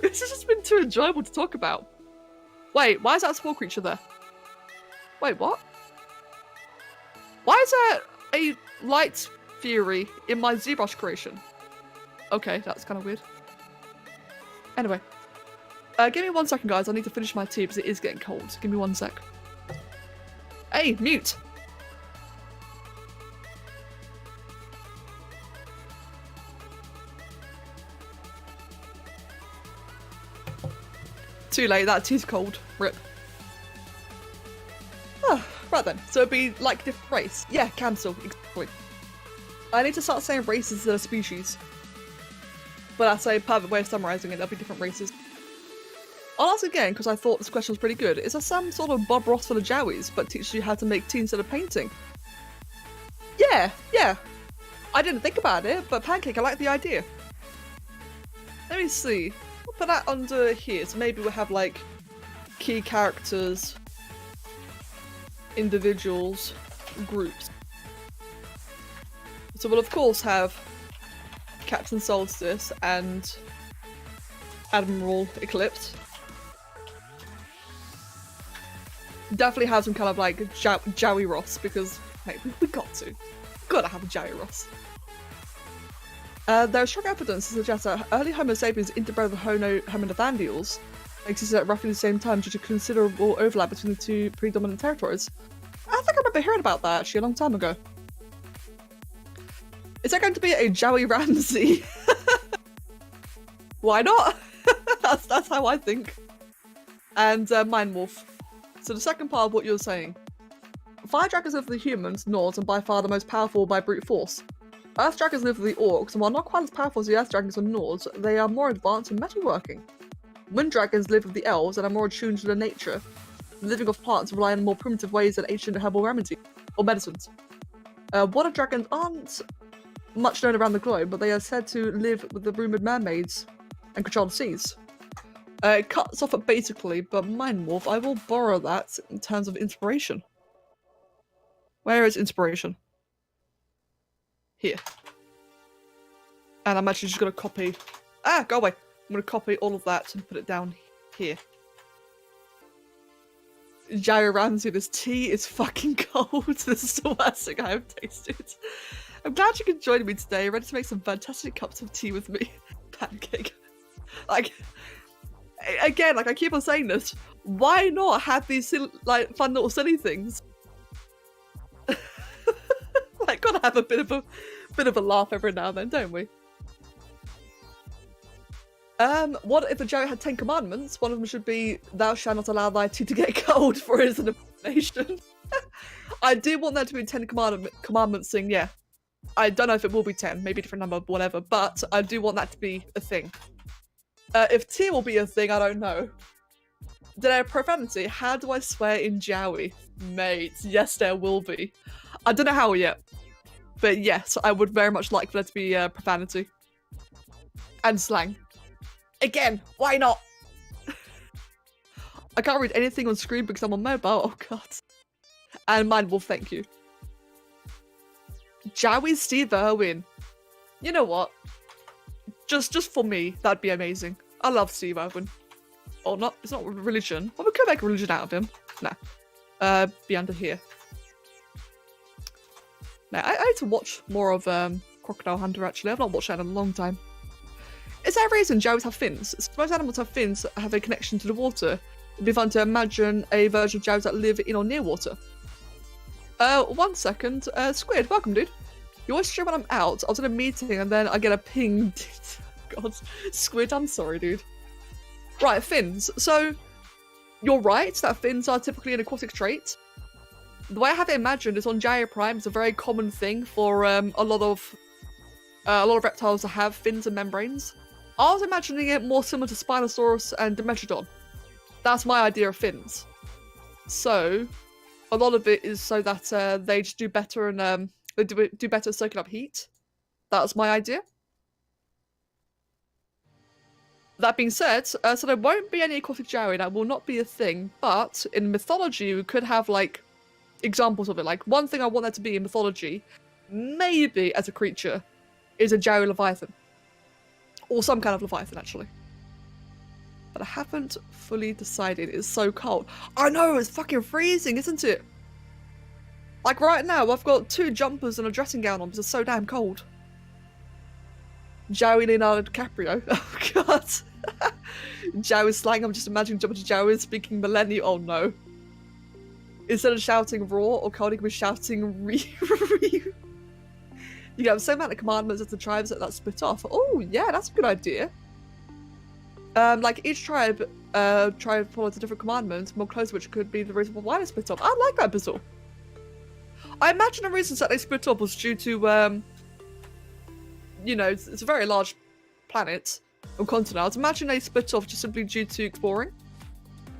[SPEAKER 1] This has just been too enjoyable to talk about. Wait, why is that spore creature there? Wait, what? Why is there a light fury in my ZBrush creation? Okay, that's kind of weird. Anyway. Give me 1 second, guys. I need to finish my tea because it is getting cold. Give me 1 sec. Hey, mute! Too late, that tea's cold. Rip. Oh, right then, so it'd be like different race. Yeah, cancel. Exactly. I need to start saying races instead of species. But that's a perfect way of summarising it, there'll be different races. I'll ask again, because I thought this question was pretty good. Is there some sort of Bob Ross for the Jowis, but teaches you how to make tea instead of painting? Yeah. I didn't think about it, but Pancake, I like the idea. Let me see. We'll put that under here, so maybe we'll have like key characters, individuals, groups. So we'll of course have Captain Solstice and Admiral Eclipse. Definitely have some kind of like Jowwi Ross, because mate, we got to. Gotta have a Jowwi Ross. There is strong evidence to suggest that early Homo sapiens interbred with Homo neanderthals existed at roughly the same time due to considerable overlap between the two predominant territories. I think I remember hearing about that actually a long time ago. Is there going to be a Jowwi Ramsey? Why not? that's how I think. And Mind Wolf. So the second part of what you're saying. Fire dragons live with the humans, Nords, and by far the most powerful by brute force. Earth dragons live with the orcs, and while not quite as powerful as the earth dragons and Nords, they are more advanced in metalworking. Wind dragons live with the elves and are more attuned to their nature, living off plants and relying on more primitive ways than ancient herbal remedies or medicines. Water dragons aren't much known around the globe, but they are said to live with the rumoured mermaids and control the seas. It cuts off at basically, but Mind Wolf, I will borrow that in terms of inspiration. Where is inspiration? Here. And I'm actually just going to copy... Ah, go away! I'm going to copy all of that and put it down here. Jowwi Ramsey, this tea is fucking cold. This is the worst thing I have tasted. I'm glad you could join me today, ready to make some fantastic cups of tea with me. Pancake. Like... Again, like I keep on saying this, why not have these like fun little silly things? Like, gotta have a bit of a laugh every now and then, don't we? What if the Jowwi had 10 commandments? One of them should be, "Thou shalt not allow thy tea to get cold, for it is an abomination." I do want there to be 10 commandments thing, yeah. I don't know if it will be 10, maybe a different number, whatever, but I do want that to be a thing. If tea will be a thing, I don't know. Did I have profanity? How do I swear in Jowwi? Mate, yes there will be. I don't know how yet. But yes, I would very much like for there to be profanity. And slang. Again, why not? I can't read anything on screen because I'm on mobile. Oh god. And mine will thank you. Jowwi Steve Irwin. You know what? Just for me, that'd be amazing. I love Steve Irwin. Or not, it's not religion. Well, we could make a religion out of him. Nah. Be under here. Now, I need to watch more of Crocodile Hunter, actually. I've not watched that in a long time. Is there a reason Jowis have fins? Most animals have fins that have a connection to the water. It'd be fun to imagine a version of Jowis that live in or near water. 1 second. Squid, welcome, dude. You always stream when I'm out. I was in a meeting and then I get a ping. God. Squid, I'm sorry, dude. Right, fins. So, you're right that fins are typically an aquatic trait. The way I have it imagined is on Jowwi Prime, it's a very common thing for a lot of reptiles to have fins and membranes. I was imagining it more similar to Spinosaurus and Dimetrodon. That's my idea of fins. So, a lot of it is so that they just do better and they do better soaking up heat. That's my idea. That being said, so there won't be any aquatic Jowwi. That will not be a thing. But in mythology, we could have like examples of it. Like one thing I want there to be in mythology, maybe as a creature, is a Jowwi Leviathan. Or some kind of Leviathan, actually. But I haven't fully decided. It's so cold. I know, it's fucking freezing, isn't it? Like right now, I've got 2 jumpers and a dressing gown on because it's so damn cold. Jowwi Leonardo DiCaprio. Oh god. Jowwi slang, I'm just imagining jumping to Jowwi speaking millennial. Oh no. Instead of shouting raw or cold, you can be shouting re. You have the same amount of commandments as the tribes that split off. Oh, yeah, that's a good idea. Like each tribe follows a different commandment, more close, which could be the reason why they split off. I like that puzzle. I imagine the reasons that they split off was due to, you know, it's a very large planet or continent. I was imagining they split off just simply due to exploring.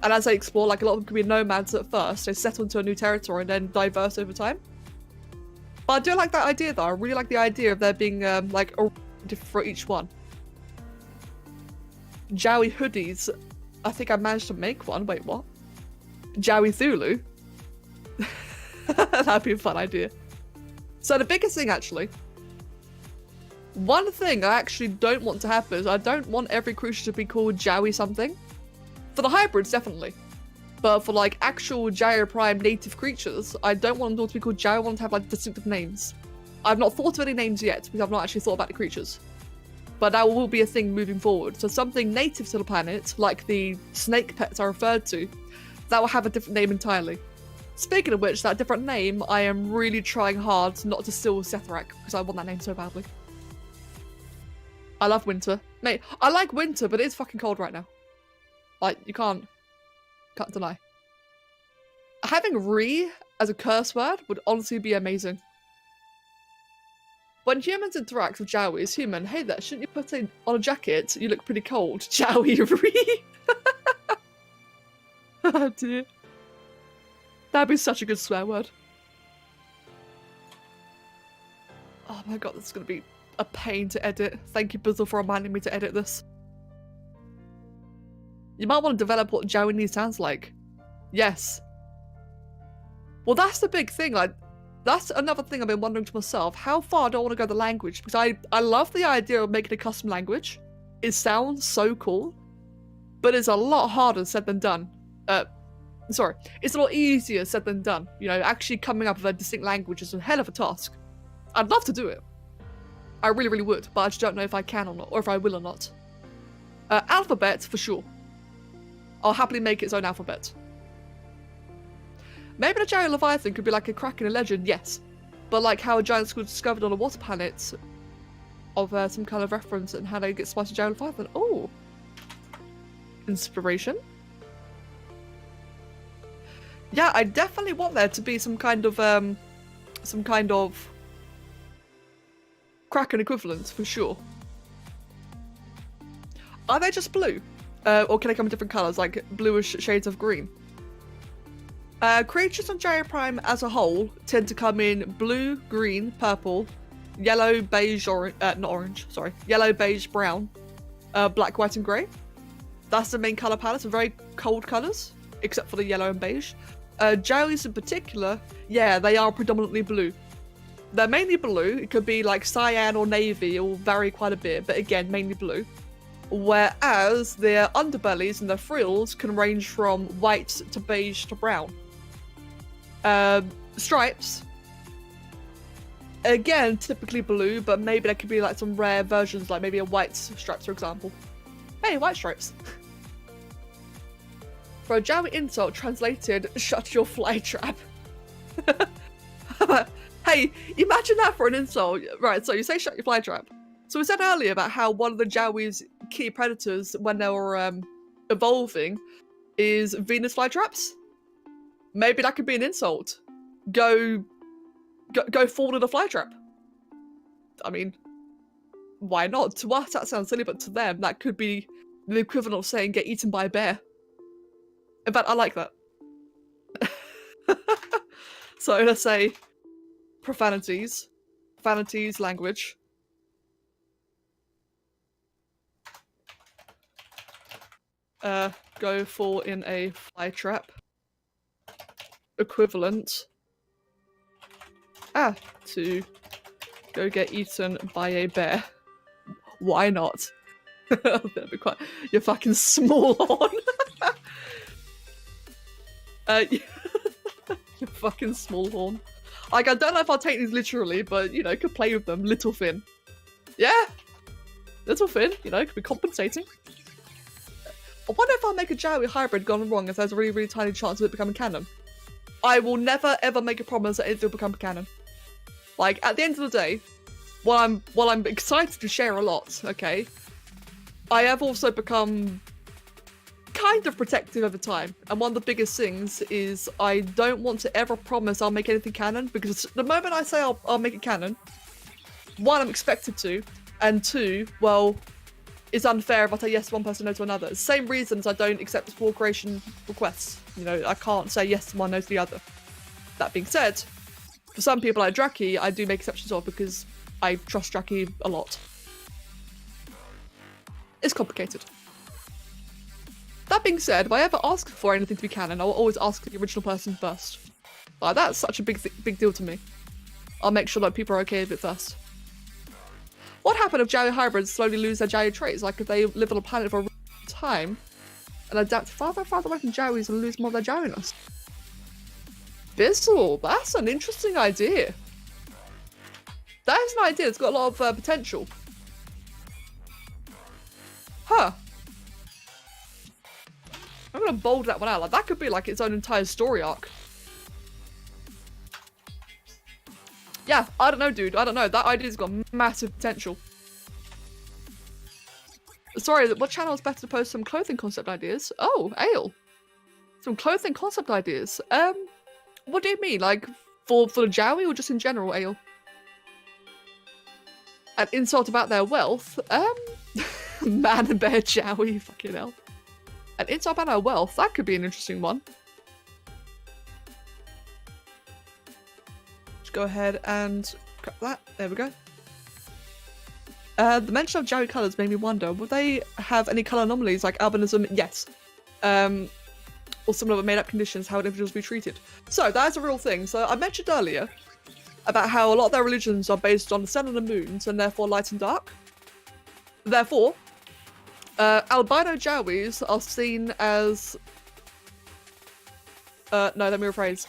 [SPEAKER 1] And as they explore, like a lot of them could be nomads at first, they settle into a new territory and then diverse over time. But I do like that idea though. I really like the idea of there being like a different for each one. Jowwi hoodies. I think I managed to make one. Wait, what? Jowwi Thulu? That'd be a fun idea. So the biggest thing actually, one thing I actually don't want to happen is I don't want every creature to be called Jowwi something. For the hybrids, definitely. But for like actual Jowwi Prime native creatures, I don't want them all to be called Jowwi. I want them to have like distinctive names. I've not thought of any names yet because I've not actually thought about the creatures. But that will be a thing moving forward. So something native to the planet, like the snake pets I referred to, that will have a different name entirely. Speaking of which, that different name, I am really trying hard not to steal Sethrak because I want that name so badly. I love winter. Mate, I like winter, but it's fucking cold right now. Like, you can't deny. Having re as a curse word would honestly be amazing. When humans interact with Jowis, human, hey there, shouldn't you put on a jacket? You look pretty cold. Jowwi re. Oh dear. That'd be such a good swear word. Oh my god, this is gonna be a pain to edit. Thank you, Bizzle, for reminding me to edit this. You might want to develop what Jowwi sounds like. Yes. Well, that's the big thing. Like, that's another thing I've been wondering to myself. How far do I want to go with the language? Because I love the idea of making a custom language. It sounds so cool. But it's a lot harder said than done. Sorry. It's a lot easier said than done. You know, actually coming up with a distinct language is a hell of a task. I'd love to do it. I really, really would. But I just don't know if I can or not. Or if I will or not. Alphabet, for sure. I'll happily make its own alphabet. Maybe the Jowwi Leviathan could be like a Kraken in a legend, yes. But like how a giant squid was discovered on a water planet of some kind of reference and how they get spliced to Jowwi Leviathan. Oh. Inspiration. Yeah, I definitely want there to be some kind of Kraken equivalent, for sure. Are they just blue? Or can they come in different colours, like bluish shades of green? Creatures on Jowwi Prime as a whole tend to come in blue, green, purple, yellow, beige, orange, not orange, sorry, yellow, beige, brown, black, white, and grey. That's the main colour palette, so very cold colours, except for the yellow and beige. Jowwis in particular, yeah, they are predominantly blue. They're mainly blue. It could be like cyan or navy, it will vary quite a bit, but again, mainly blue. Whereas their underbellies and their frills can range from white to beige to brown. Stripes, again, typically blue, but maybe there could be like some rare versions, like maybe a white stripes, for example. Hey, white stripes. For a Jowwi insult translated, shut your fly trap. Hey, imagine that for an insult. Right, so you say shut your fly trap. So we said earlier about how one of the Jowwi's key predators when they were evolving is Venus flytraps. Maybe that could be an insult. Go forward in a flytrap. I mean, why not? To us that sounds silly, but to them that could be the equivalent of saying get eaten by a bear. In fact, I like that. So let's say profanities, language. Go fall in a fly trap. Equivalent. To go get eaten by a bear. Why not? That'd be quite. You're fucking small horn. You fucking small horn. Like, I don't know if I'll take these literally, but you know, could play with them. Little Finn. Yeah. Little Finn, you know, could be compensating. I wonder if I'll make a Jowwi hybrid gone wrong if there's a really, really tiny chance of it becoming canon. I will never ever make a promise that it will become canon. Like, at the end of the day, while I'm excited to share a lot, okay, I have also become kind of protective over time. And one of the biggest things is I don't want to ever promise I'll make anything canon, because the moment I say I'll make it canon, one, I'm expected to, and two, well, it's unfair if I say yes to one person, no to another. Same reasons I don't accept small creation requests. You know, I can't say yes to one, no to the other. That being said, for some people like Draki, I do make exceptions of because I trust Draki a lot. It's complicated. That being said, if I ever ask for anything to be canon, I will always ask the original person first. Like, that's such a big deal to me. I'll make sure that people are okay with it first. What happened if Jowwi hybrids slowly lose their Jowwi traits? Like if they live on a planet for a time and adapt farther and farther away from Jowis and lose more of their Jowiness? Bissell, that's an interesting idea. That is an idea that's got a lot of potential. Huh. I'm gonna bold that one out. Like, that could be like its own entire story arc. Yeah, I don't know, dude. I don't know. That idea's got massive potential. Sorry, what channel is better to post some clothing concept ideas? Oh, Ale. Some clothing concept ideas. What do you mean? Like, for the Jowwi or just in general, Ale? An insult about their wealth? Man and bear Jowwi, fucking hell. An insult about our wealth? That could be an interesting one. Go ahead and grab that. There we go. The mention of Jowwi colours made me wonder, would they have any colour anomalies like albinism? Yes. Or similar made-up conditions, how would individuals be treated? So, that is a real thing. So, I mentioned earlier about how a lot of their religions are based on the sun and the moons, and therefore light and dark. Therefore, albino Jowis are seen as... no, let me rephrase.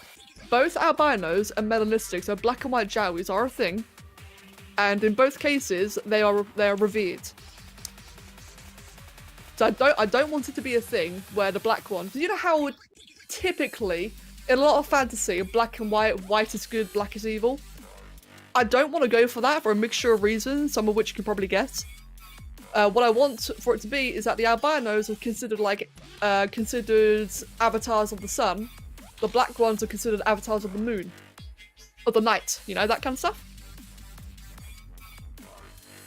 [SPEAKER 1] Both albinos and melanistic, so black and white Jowis, are a thing, and in both cases they are revered. So I don't want it to be a thing where the black one. You know how typically in a lot of fantasy, black and white is good, black is evil. I don't want to go for that for a mixture of reasons, some of which you can probably guess. What I want for it to be is that the albinos are considered avatars of the sun. The black ones are considered avatars of the moon. Or the night, you know, that kind of stuff.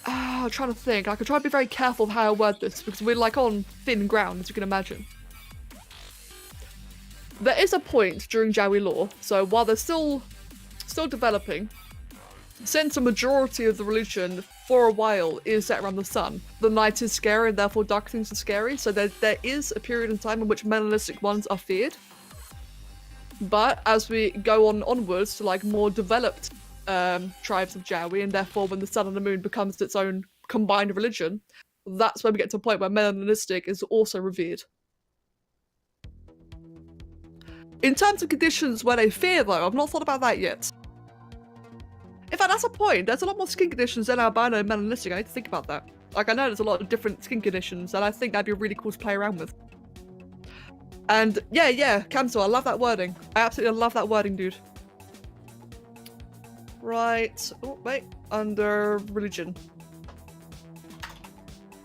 [SPEAKER 1] I'm trying to think. I could try to be very careful of how I word this, because we're like on thin ground, as you can imagine. There is a point during Jowwi lore, so while they're still developing, since the majority of the religion for a while is set around the sun, the night is scary and therefore dark things are scary, so there is a period in time in which melanistic ones are feared. But as we go onwards to like more developed tribes of Jowwi, and therefore when the sun and the moon becomes its own combined religion, that's when we get to a point where melanistic is also revered. In terms of conditions where they fear, though, I've not thought about that yet. In fact, that's a point. There's a lot more skin conditions than albino and melanistic. I need to think about that. Like, I know there's a lot of different skin conditions, and I think that'd be really cool to play around with. And yeah, Camso, I love that wording. I absolutely love that wording, dude. Right. Oh, wait. Under religion.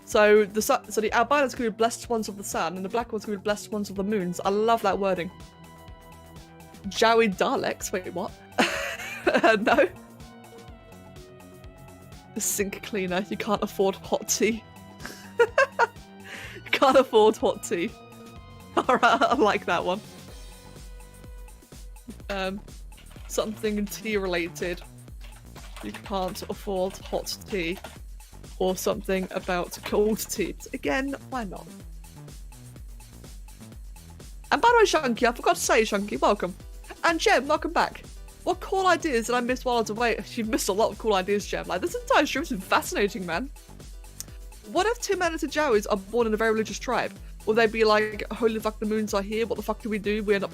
[SPEAKER 1] So the albinos could be blessed ones of the sun, and the black ones could be blessed ones of the moons. I love that wording. Jowwi Daleks? Wait, what? No. The sink cleaner. You can't afford hot tea. You can't afford hot tea. Alright, I like that one. Something tea related. You can't afford hot tea. Or something about cold tea. Again, why not? And by the way, Shunky, I forgot to say, Shunky, welcome. And Jem, welcome back. What cool ideas did I miss while I was away? You've missed a lot of cool ideas, Jem. Like, this entire stream's been fascinating, man. What if two melanistic Jowis are born in a very religious tribe? Will they be like, holy fuck, the moons are here, what the fuck do we do? We're not...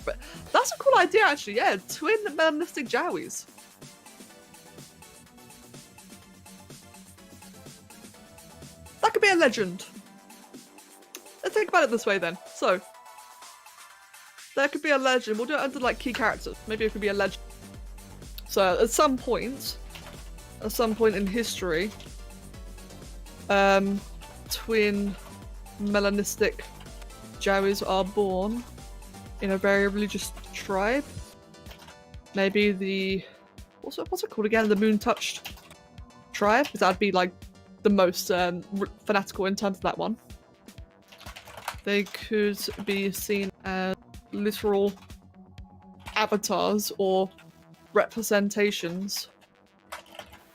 [SPEAKER 1] That's a cool idea, actually, yeah. Twin melanistic Jowis. That could be a legend. Let's think about it this way, then. So, there could be a legend. We'll do it under, like, key characters. Maybe it could be a legend. So, at some point in history, twin melanistic Jowis are born in a very religious tribe. Maybe the... what's it called again? The moon-touched tribe? Because that'd be, like, the most fanatical in terms of that one. They could be seen as literal avatars or representations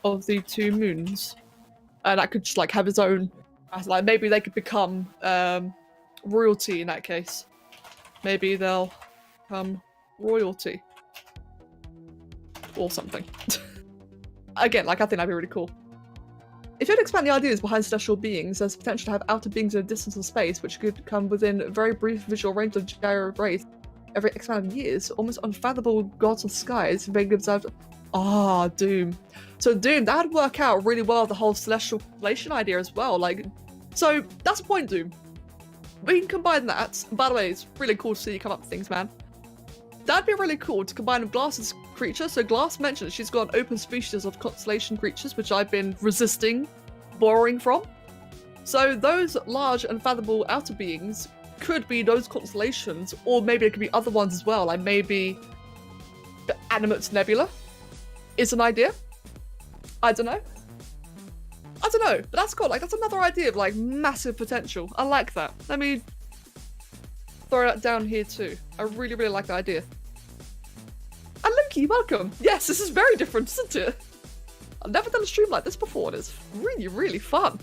[SPEAKER 1] of the two moons, and that could just like have its own, like maybe they could become royalty in that case. Maybe they'll become royalty or something. Again, like I think that'd be really cool. If you'd expand the ideas behind celestial beings, there's potential to have outer beings in a distance of space, which could come within very brief visual range of gyro race every X amount of years. Almost unfathomable gods of skies, vaguely observed. Ah, Doom. So Doom, that'd work out really well, the whole celestial population idea as well. Like, so that's a point, Doom. We can combine that. And by the way, it's really cool to see you come up with things, man. That'd be really cool to combine with Glass's creature. So Glass mentioned she's got an open species of constellation creatures, which I've been resisting borrowing from. So those large unfathomable outer beings could be those constellations, or maybe it could be other ones as well. Like maybe the animate nebula is an idea. I don't know, but that's cool. Like that's another idea of like massive potential. I like that. Let me throw that down here too. I really, really like that idea. And Loki, welcome. Yes, this is very different, isn't it? I've never done a stream like this before, and it's really, really fun.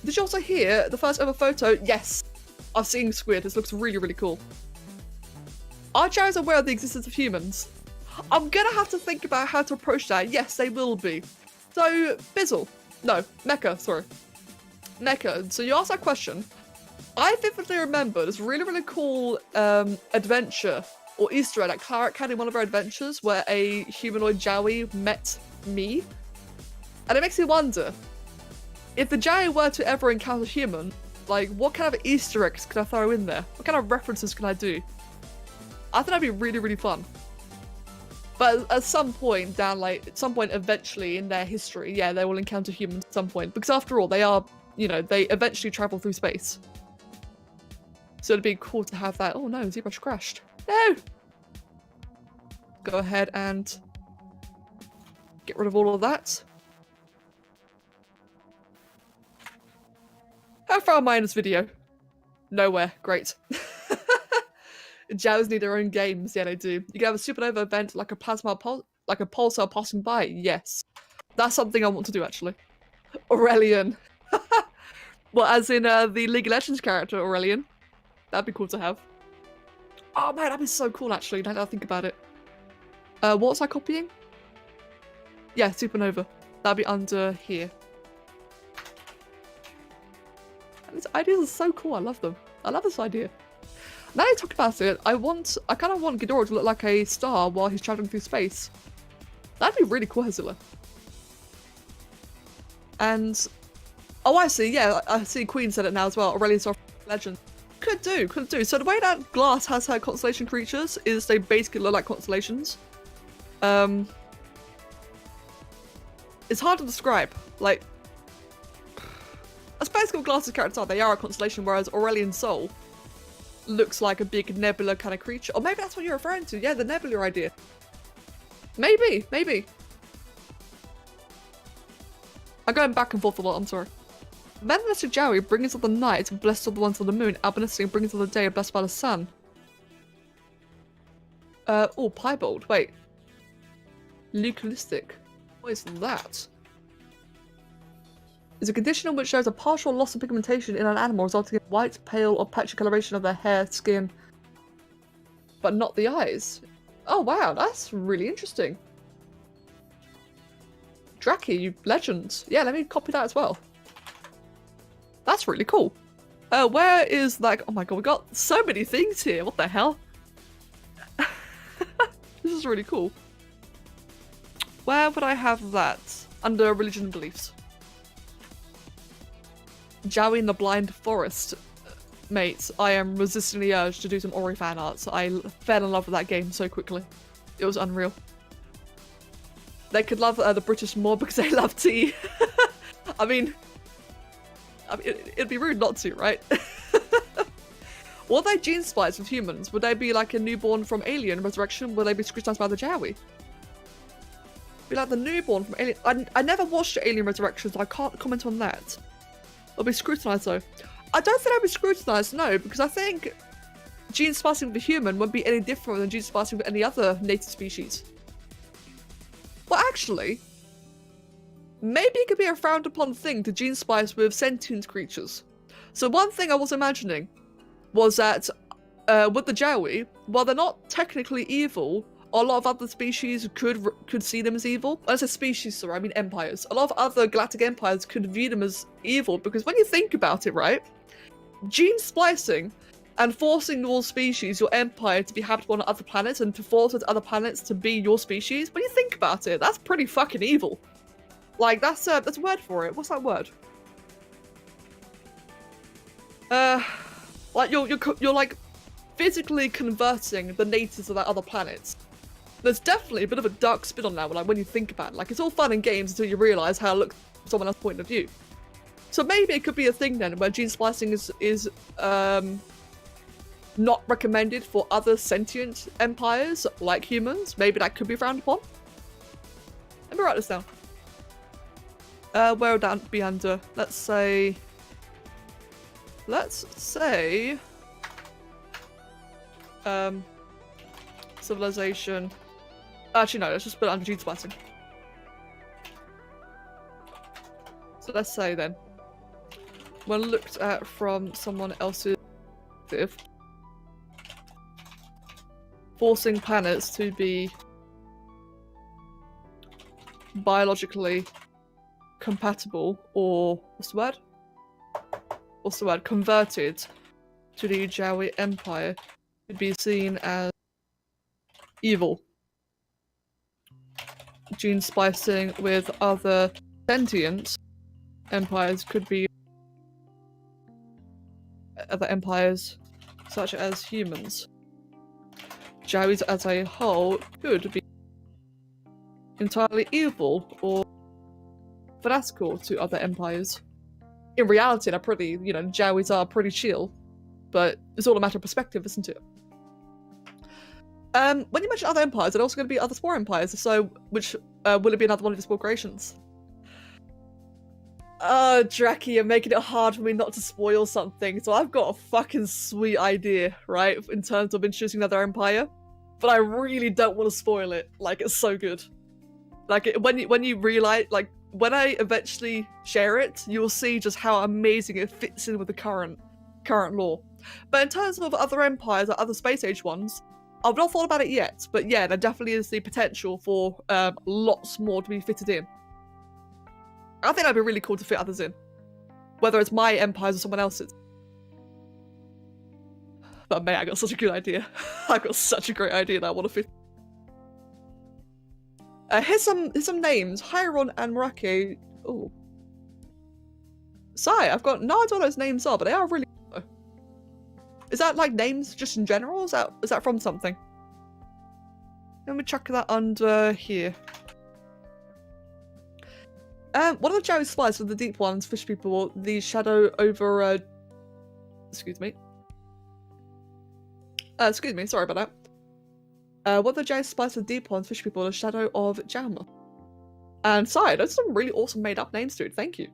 [SPEAKER 1] Did you also hear the first ever photo? Yes, I've seen Squid. This looks really, really cool. Are Jowis aware of the existence of humans? I'm gonna have to think about how to approach that. Yes, they will be. So, Bizzle. No, Mecha, sorry. Mecha, so you asked that question. I vividly remember this really, really cool adventure or Easter egg at Claret had in one of our adventures where a humanoid Jowwi met me. And it makes me wonder, if the Jowwi were to ever encounter a human, like what kind of Easter eggs could I throw in there? What kind of references can I do? I think that'd be really, really fun. But at some point down, like, at some point eventually in their history, yeah, they will encounter humans at some point. Because after all, they are, you know, they eventually travel through space. So it'd be cool to have that. Oh no, ZBrush crashed. No! Go ahead and get rid of all of that. How far am I in this video? Nowhere. Great. Jowws need their own games. Yeah, they do. You can have a supernova event like a like a pulsar passing by. Yes, that's something I want to do actually. Aurelian. Well, as in the League of Legends character Aurelian. That'd be cool to have. Oh man, that'd be so cool actually. Now that I think about it. What was I copying? Yeah, supernova. That'd be under here. These ideas are so cool. I love them. I love this idea. Now you talk about it, I kind of want Ghidorah to look like a star while he's traveling through space. That'd be really cool, Hazilla. And oh, I see. Yeah, I see. Queen said it now as well. Aurelian Star Legend. Could do. So the way that Glass has her constellation creatures is they basically look like constellations. It's hard to describe. Like, that's basically what Glass's characters are. They are a constellation, whereas Aurelian Soul looks like a big nebula kind of creature. Or maybe that's what you're referring to. Yeah, the nebula idea. Maybe. I'm going back and forth a lot, I'm sorry. Venomous Jowwi, bringers of the night, blessed are the ones of the moon. Albinistic, bringers of the day, blessed by the sun. Oh, Piebald. Wait. Leucolistic. What is that? Is a condition in which there is a partial loss of pigmentation in an animal, resulting in white, pale, or patchy coloration of their hair, skin, but not the eyes. Oh wow, that's really interesting. Draki, you legend. Yeah, let me copy that as well. That's really cool. Where is like? Oh my god, we got so many things here. What the hell? This is really cool. Where would I have that? Under religion and beliefs. Jowwi in the Blind Forest. Mate, I am resisting the urge to do some Ori fan art. So I fell in love with that game so quickly. It was unreal. They could love the British more because they love tea. I mean it'd be rude not to, right? Were they gene spliced with humans? Would they be like a newborn from Alien Resurrection? Would they be scrutinized by the Jowwi? Be like the newborn from Alien. I never watched Alien Resurrection, so I can't comment on that. They'll be scrutinized though. I don't think they'll be scrutinized, no, because I think gene splicing with a human wouldn't be any different than gene splicing with any other native species. Well, actually, maybe it could be a frowned upon thing to gene splice with sentient creatures. So one thing I was imagining was that with the Jowwi, while they're not technically evil, a lot of other species could see them as evil. When I say species, sorry, I mean empires. A lot of other galactic empires could view them as evil because when you think about it, right? Gene splicing and forcing your species, your empire, to be habitable on other planets and to force other planets to be your species. When you think about it, that's pretty fucking evil. Like that's a word for it. What's that word? Like you're like physically converting the natives of that other planets. There's definitely a bit of a dark spin on that, like when you think about it. Like it's all fun and games until you realise how it looks from someone else's point of view. So maybe it could be a thing then where gene splicing is not recommended for other sentient empires like humans. Maybe that could be frowned upon. Let me write this down. Where would that be under? Let's say civilization. Actually, no, let's just put it under gene splicing. So let's say then, when looked at from someone else's perspective, forcing planets to be biologically compatible, or what's the word? Converted to the Jowwi Empire could be seen as evil. Gene splicing with other sentient empires could be other empires such as humans. Jowis as a whole could be entirely evil or fanatical to other empires. In reality, they're pretty, Jowis are pretty chill, but it's all a matter of perspective, isn't it? When you mention other empires, there are also going to be other spore empires, so which will it be another one of the spore creations? Draki, you're making it hard for me not to spoil something. So I've got a fucking sweet idea, right, in terms of introducing another empire. But I really don't want to spoil it. Like, it's so good. Like, when you realize, like, when I eventually share it, you'll see just how amazing it fits in with the current lore. But in terms of other empires, or other space age ones, I've not thought about it yet. But yeah, there definitely is the potential for lots more to be fitted in. I think that'd be really cool to fit others in. Whether it's my empires or someone else's. But mate, I got such a good idea. I got such a great idea that I want to fit. Here's some names. Hieron and Merake. Oh. Sai, I've got no idea what those names are, but they are really cool. Is that like names just in general? Is that from something? Let me chuck that under here. One of the Jowwi spies for the deep ones, fish people, the shadow over excuse me. Sorry about that. One of the Jowwi spies for the deep ones, fish people, the shadow of Jowma. And Sai, those are some really awesome made up names, dude. Thank you.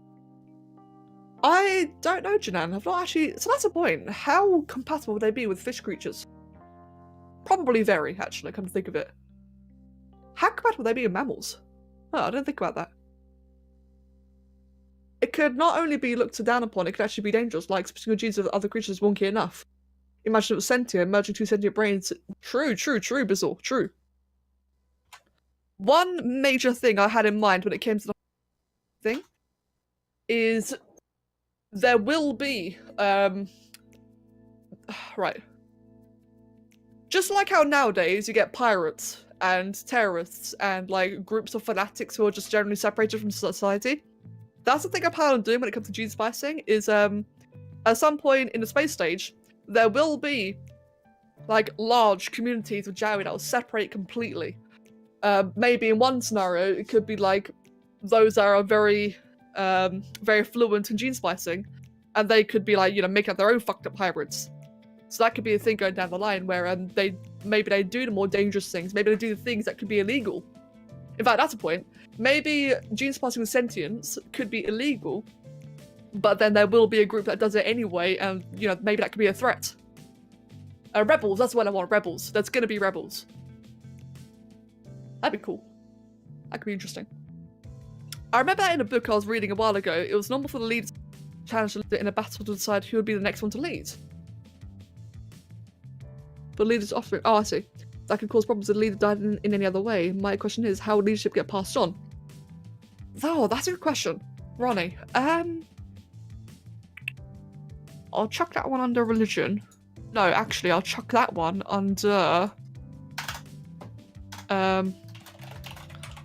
[SPEAKER 1] I don't know, Janan. I've not actually. So that's a point. How compatible would they be with fish creatures? Probably very, actually, come to think of it. How compatible would they be with mammals? Oh, I didn't think about that. It could not only be looked down upon, it could actually be dangerous, like specific genes of other creatures wonky enough. Imagine it was sentient, merging two sentient brains. True, Bizzle, true. One major thing I had in mind when it came to the thing is there will be, right. Just like how nowadays you get pirates and terrorists and like groups of fanatics who are just generally separated from society. That's the thing I plan on doing when it comes to gene splicing, is at some point in the space stage, there will be like large communities of Jowwi that will separate completely. Maybe in one scenario, it could be like those that are very, very fluent in gene splicing, and they could be like, you know, making up their own fucked up hybrids. So that could be a thing going down the line where maybe they do the more dangerous things, maybe they do the things that could be illegal. In fact, that's a point. Maybe gene splicing with sentience could be illegal, but then there will be a group that does it anyway, and, you know, maybe that could be a threat. Rebels, that's what I want, rebels. There's gonna be rebels. That'd be cool. That could be interesting. I remember that in a book I was reading a while ago, it was normal for the leaders to challenge in a battle to decide who would be the next one to lead. But leaders often, oh, I see. That could cause problems if the leader died in any other way. My question is, how would leadership get passed on? Oh, that's a good question. Ronnie, I'll chuck that one under religion. No, actually, I'll chuck that one under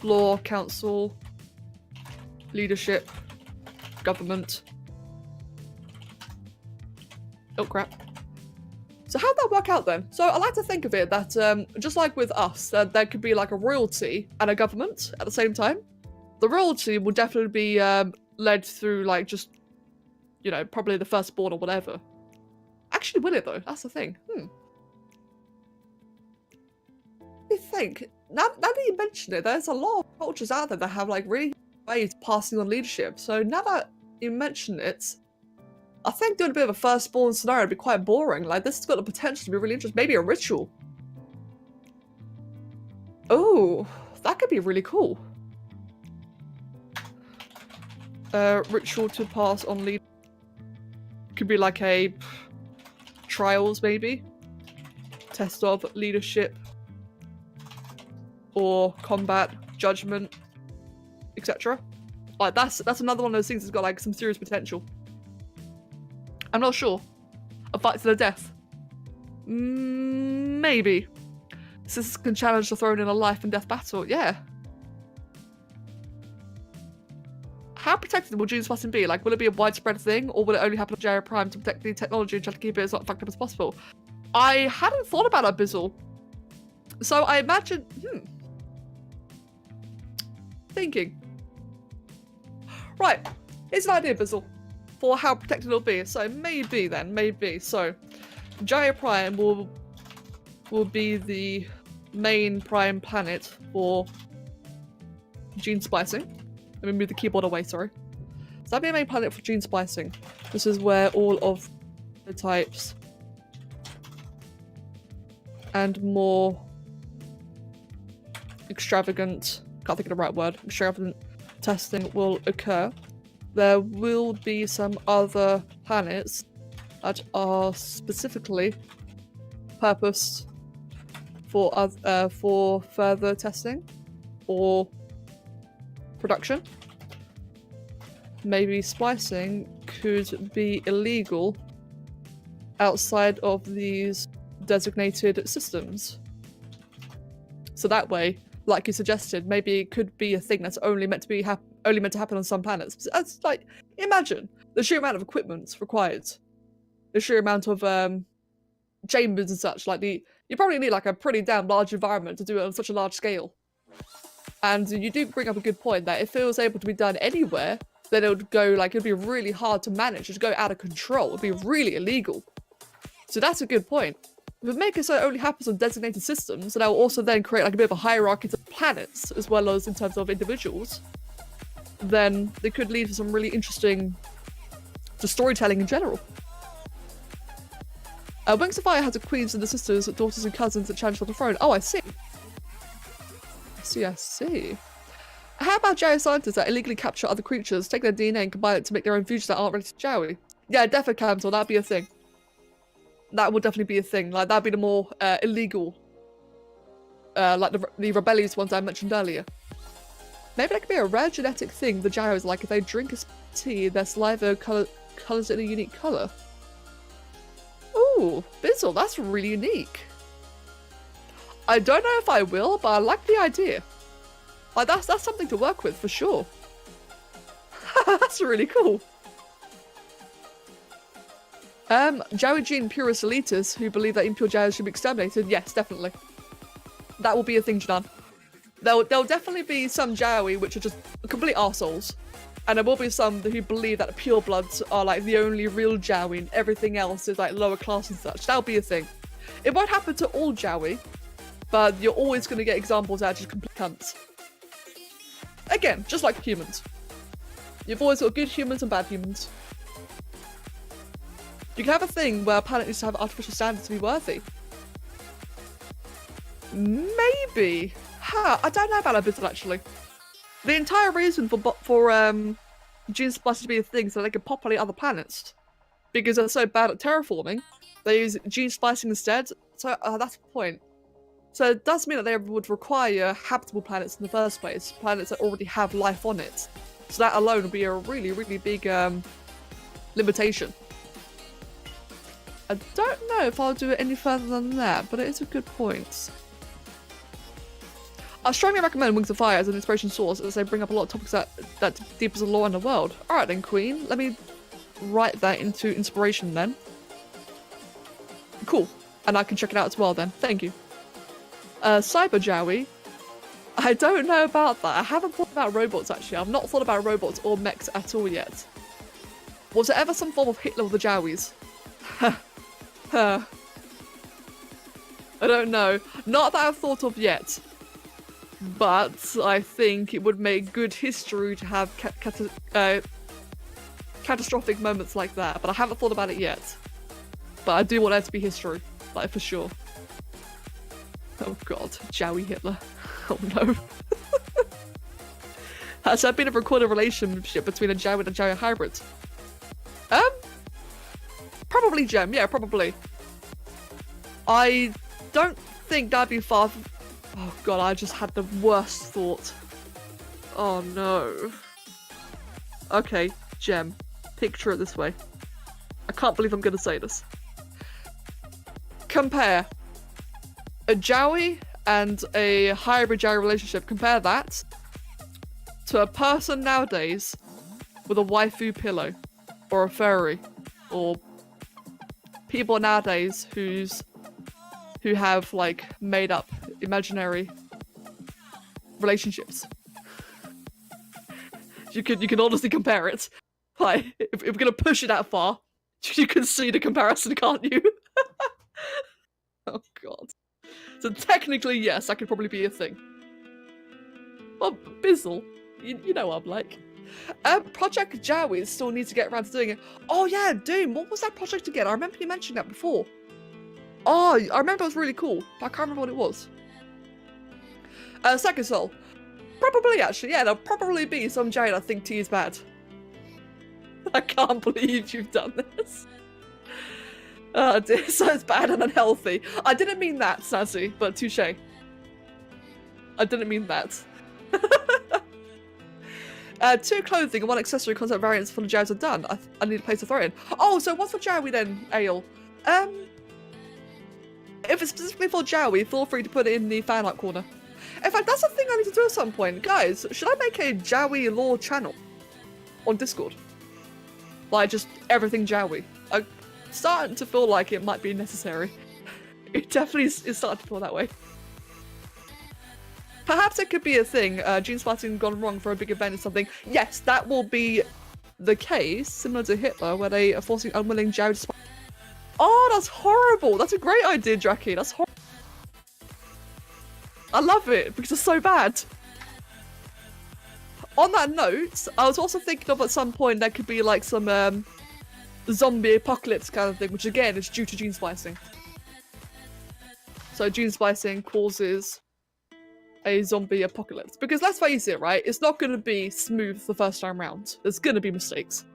[SPEAKER 1] law, council, leadership, government. Oh crap. So how'd that work out then? So I like to think of it that just like with us, there could be like a royalty and a government at the same time. The royalty will definitely be led through like just, you know, probably the firstborn or whatever. Actually, will it though? That's the thing. Let me think. Now that you mention it, there's a lot of cultures out there that have like really ways of passing on leadership. So now that you mention it, I think doing a bit of a firstborn scenario would be quite boring. Like, this has got the potential to be really interesting. Maybe a ritual. Oh, that could be really cool. Ritual to pass on lead. Could be like a trials, maybe. Test of leadership. Or combat, judgment, etc. Like, that's another one of those things that's got like some serious potential. I'm not sure. A fight to the death. Maybe. Sisters can challenge the throne in a life and death battle. Yeah. How protected will gene splicing be? Like, will it be a widespread thing, or will it only happen on Jowwi Prime to protect the technology and try to keep it as not fucked up as possible? I hadn't thought about that, Bizzle. So I imagine... Thinking. Right. Here's an idea, Bizzle, for how protected it'll be. So maybe. So Jowwi Prime will be the main prime planet for gene splicing. Let me move the keyboard away, sorry. So that'd be a main planet for gene splicing. This is where all of the types and more extravagant, can't think of the right word, extravagant testing will occur. There will be some other planets that are specifically purposed for further testing or production. Maybe splicing could be illegal outside of these designated systems. So that way, like you suggested, maybe it could be a thing that's only meant to happen on some planets. That's like, imagine the sheer amount of equipment required, the sheer amount of chambers and such. Like you probably need like a pretty damn large environment to do it on such a large scale. And you do bring up a good point that if it was able to be done anywhere, then it would go like it'd be really hard to manage. It'd go out of control. It'd be really illegal. So that's a good point. If we make it so it only happens on designated systems, and that will also then create like a bit of a hierarchy to planets as well as in terms of individuals, then they could lead to some really interesting storytelling in general. Wings of Fire has a queens and the sisters, daughters and cousins that challenge for the throne. Oh, I see. I see. How about Jowwi scientists that illegally capture other creatures, take their DNA and combine it to make their own futures that aren't related to Jowwi? Yeah, definitely cancel. That'd be a thing. That would definitely be a thing. Like, that'd be the more illegal, like the rebellious ones I mentioned earlier. Maybe that could be a rare genetic thing. The Jowwis, like, if they drink a tea, their saliva colors it in a unique color. Ooh, Bizzle, that's really unique. I don't know if I will, but I like the idea. Like, that's something to work with for sure. That's really cool. Jowwi gene purists elitists who believe that impure Jowwis should be exterminated. Yes, definitely. That will be a thing, Janan. There'll definitely be some Jowwi which are just complete arseholes. And there will be some who believe that the purebloods are like the only real Jowwi and everything else is like lower class and such. That'll be a thing. It won't happen to all Jowwi, but you're always going to get examples that are just complete cunts. Again, just like humans. You've always got good humans and bad humans. You can have a thing where a planet needs to have artificial standards to be worthy. Maybe. I don't know about that bit actually. The entire reason for gene splicing to be a thing is so they can populate other planets. Because they're so bad at terraforming, they use gene splicing instead. So that's the point. So it does mean that they would require habitable planets in the first place. Planets that already have life on it. So that alone would be a really, really big limitation. I don't know if I'll do it any further than that, but it is a good point. I strongly recommend Wings of Fire as an inspiration source as they bring up a lot of topics that deepens the lore in the world. Alright then, Queen. Let me write that into inspiration then. Cool. And I can check it out as well then. Thank you. Cyber Jowwi. I don't know about that. I haven't thought about robots actually. I've not thought about robots or mechs at all yet. Was there ever some form of Hitler with the Jowis? I don't know. Not that I've thought of yet. But I think it would make good history to have catastrophic moments like that. But I haven't thought about it yet. But I do want that to be history. Like, for sure. Oh god. Jowwi Hitler. Oh no. Has there been a recorded relationship between a Jowwi and a Jowwi hybrid? Probably, Gem. Yeah, probably. I don't think that'd be far. Oh god, I just had the worst thought. Oh no. Okay, Gem. Picture it this way. I can't believe I'm gonna say this. Compare a Jowwi and a hybrid Jowwi relationship. Compare that to a person nowadays with a waifu pillow or a furry or people nowadays who have like made up imaginary relationships. You can honestly compare it. Like, if we're gonna push it that far, you can see the comparison, can't you? Oh god. So technically, yes, that could probably be a thing. Well, Bizzle, you know what I'm like. Project Jowwi still needs to get around to doing it. Oh yeah, Doom. What was that project again? I remember you mentioning that before. Oh, I remember it was really cool, but I can't remember what it was. Second Soul. Probably, actually. Yeah, there'll probably be some Jade I think tea is bad. I can't believe you've done this. Oh dear, so it's bad and unhealthy. I didn't mean that, Snazzy, but touche. I didn't mean that. 2 clothing and 1 accessory concept variants for the Jows are done. I need a place to throw it in. Oh, so what's for Jowwi then, Ale? If it's specifically for Jowwi, feel free to put it in the fan art corner. In fact, that's a thing I need to do at some point. Guys, should I make a Jowwi lore channel on Discord? Like, just everything Jowwi. I'm starting to feel like it might be necessary. It definitely is starting to feel that way. Perhaps it could be a thing, gene splicing gone wrong for a big event or something. Yes, that will be the case, similar to Hitler, where they are forcing unwilling Jowwi to splice. Oh, that's horrible! That's a great idea, Jackie. That's horrible. I love it, because it's so bad. On that note, I was also thinking of at some point there could be like some zombie apocalypse kind of thing, which again is due to gene splicing. So gene splicing causes a zombie apocalypse. Because let's face it, right? It's not going to be smooth the first time round. There's going to be mistakes.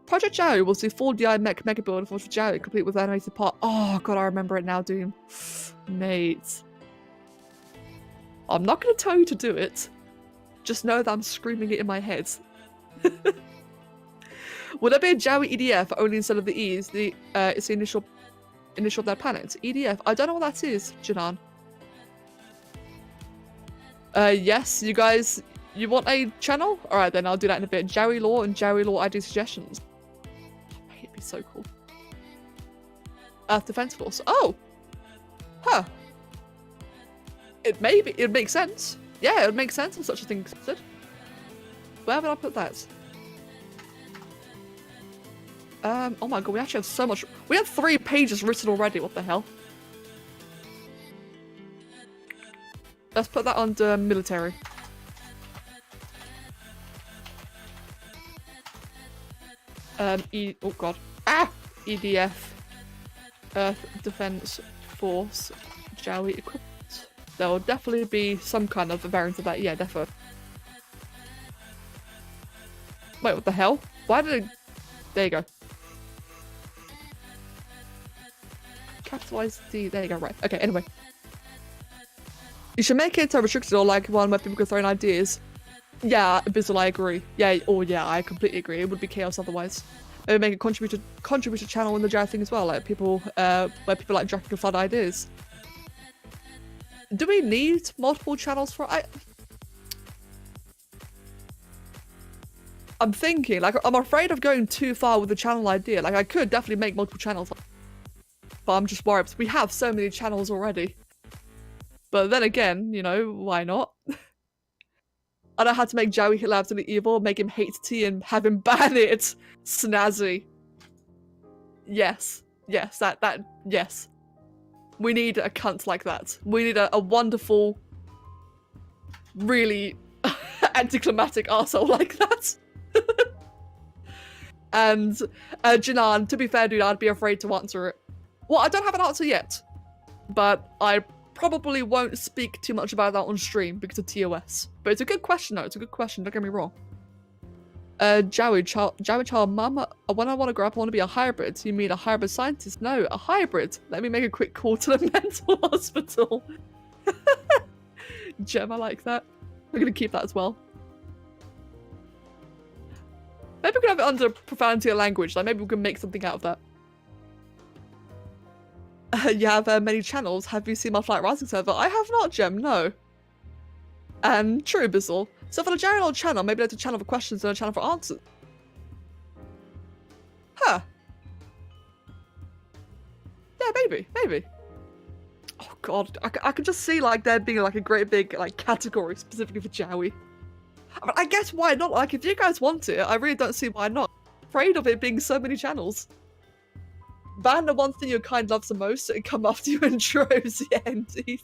[SPEAKER 1] Project Jowwi will see full DI mech mega build for Jowwi, complete with animated part. Oh god, I remember it now, Doom. Mate. I'm not going to tell you to do it. Just know that I'm screaming it in my head. Would there be a Jowwi EDF only instead of the E's? It's the initial of their planet. EDF. I don't know what that is, Janan. Yes, you guys. You want a channel? All right, then I'll do that in a bit. Jowwi lore and Jowwi lore ID suggestions. It'd be so cool. Earth Defense Force. Oh. Huh. It makes sense. Yeah, it would make sense if such a thing existed. Where would I put that? Oh my god, we actually have so much. We have 3 pages written already, what the hell? Let's put that under military. Oh god. Ah! EDF. Earth Defense Force. Jowwi equipment. There will definitely be some kind of variant of that. Yeah, definitely. Wait, what the hell? Why did it... There you go. Capitalize D. There you go, right. Okay, anyway. You should make it a restricted or like one where people can throw in ideas. Yeah, Bizzle, I agree. Yeah, yeah, I completely agree. It would be chaos otherwise. Maybe make a contributor channel in the Jowwi thing as well, like people, where people like Jack can flood ideas. Do we need multiple channels for... I'm thinking, like, I'm afraid of going too far with the channel idea. Like, I could definitely make multiple channels, but I'm just worried because we have so many channels already. But then again, you know, why not? I know how to make Jowwi Hitler absolutely evil, make him hate tea and have him ban it. Snazzy. Yes. Yes, yes. We need a cunt like that. We need a wonderful, really anticlimactic arsehole like that. And Janan, to be fair, dude, I'd be afraid to answer it. Well, I don't have an answer yet, but I probably won't speak too much about that on stream because of TOS. But it's a good question, though. It's a good question. Don't get me wrong. Jowwi child mum, when I want to grow up, I want to be a hybrid. You mean a hybrid scientist? No, a hybrid. Let me make a quick call to the mental hospital. Gem, I like that. We're going to keep that as well. Maybe we can have it under profanity of language. Like, maybe we can make something out of that. You have many channels. Have you seen my Flight Rising server? I have not, Gem, no. True, Bizzle. So for the Jowwi channel, maybe there's a channel for questions and a channel for answers. Huh. Yeah, maybe. Oh god, I could just see like there being like a great big like category specifically for Jowwi. I mean, I guess why not? Like if you guys want it, I really don't see why not. I'm afraid of it being so many channels. Ban the one thing your kind loves the most and come after you in droves. Yeah, indeed.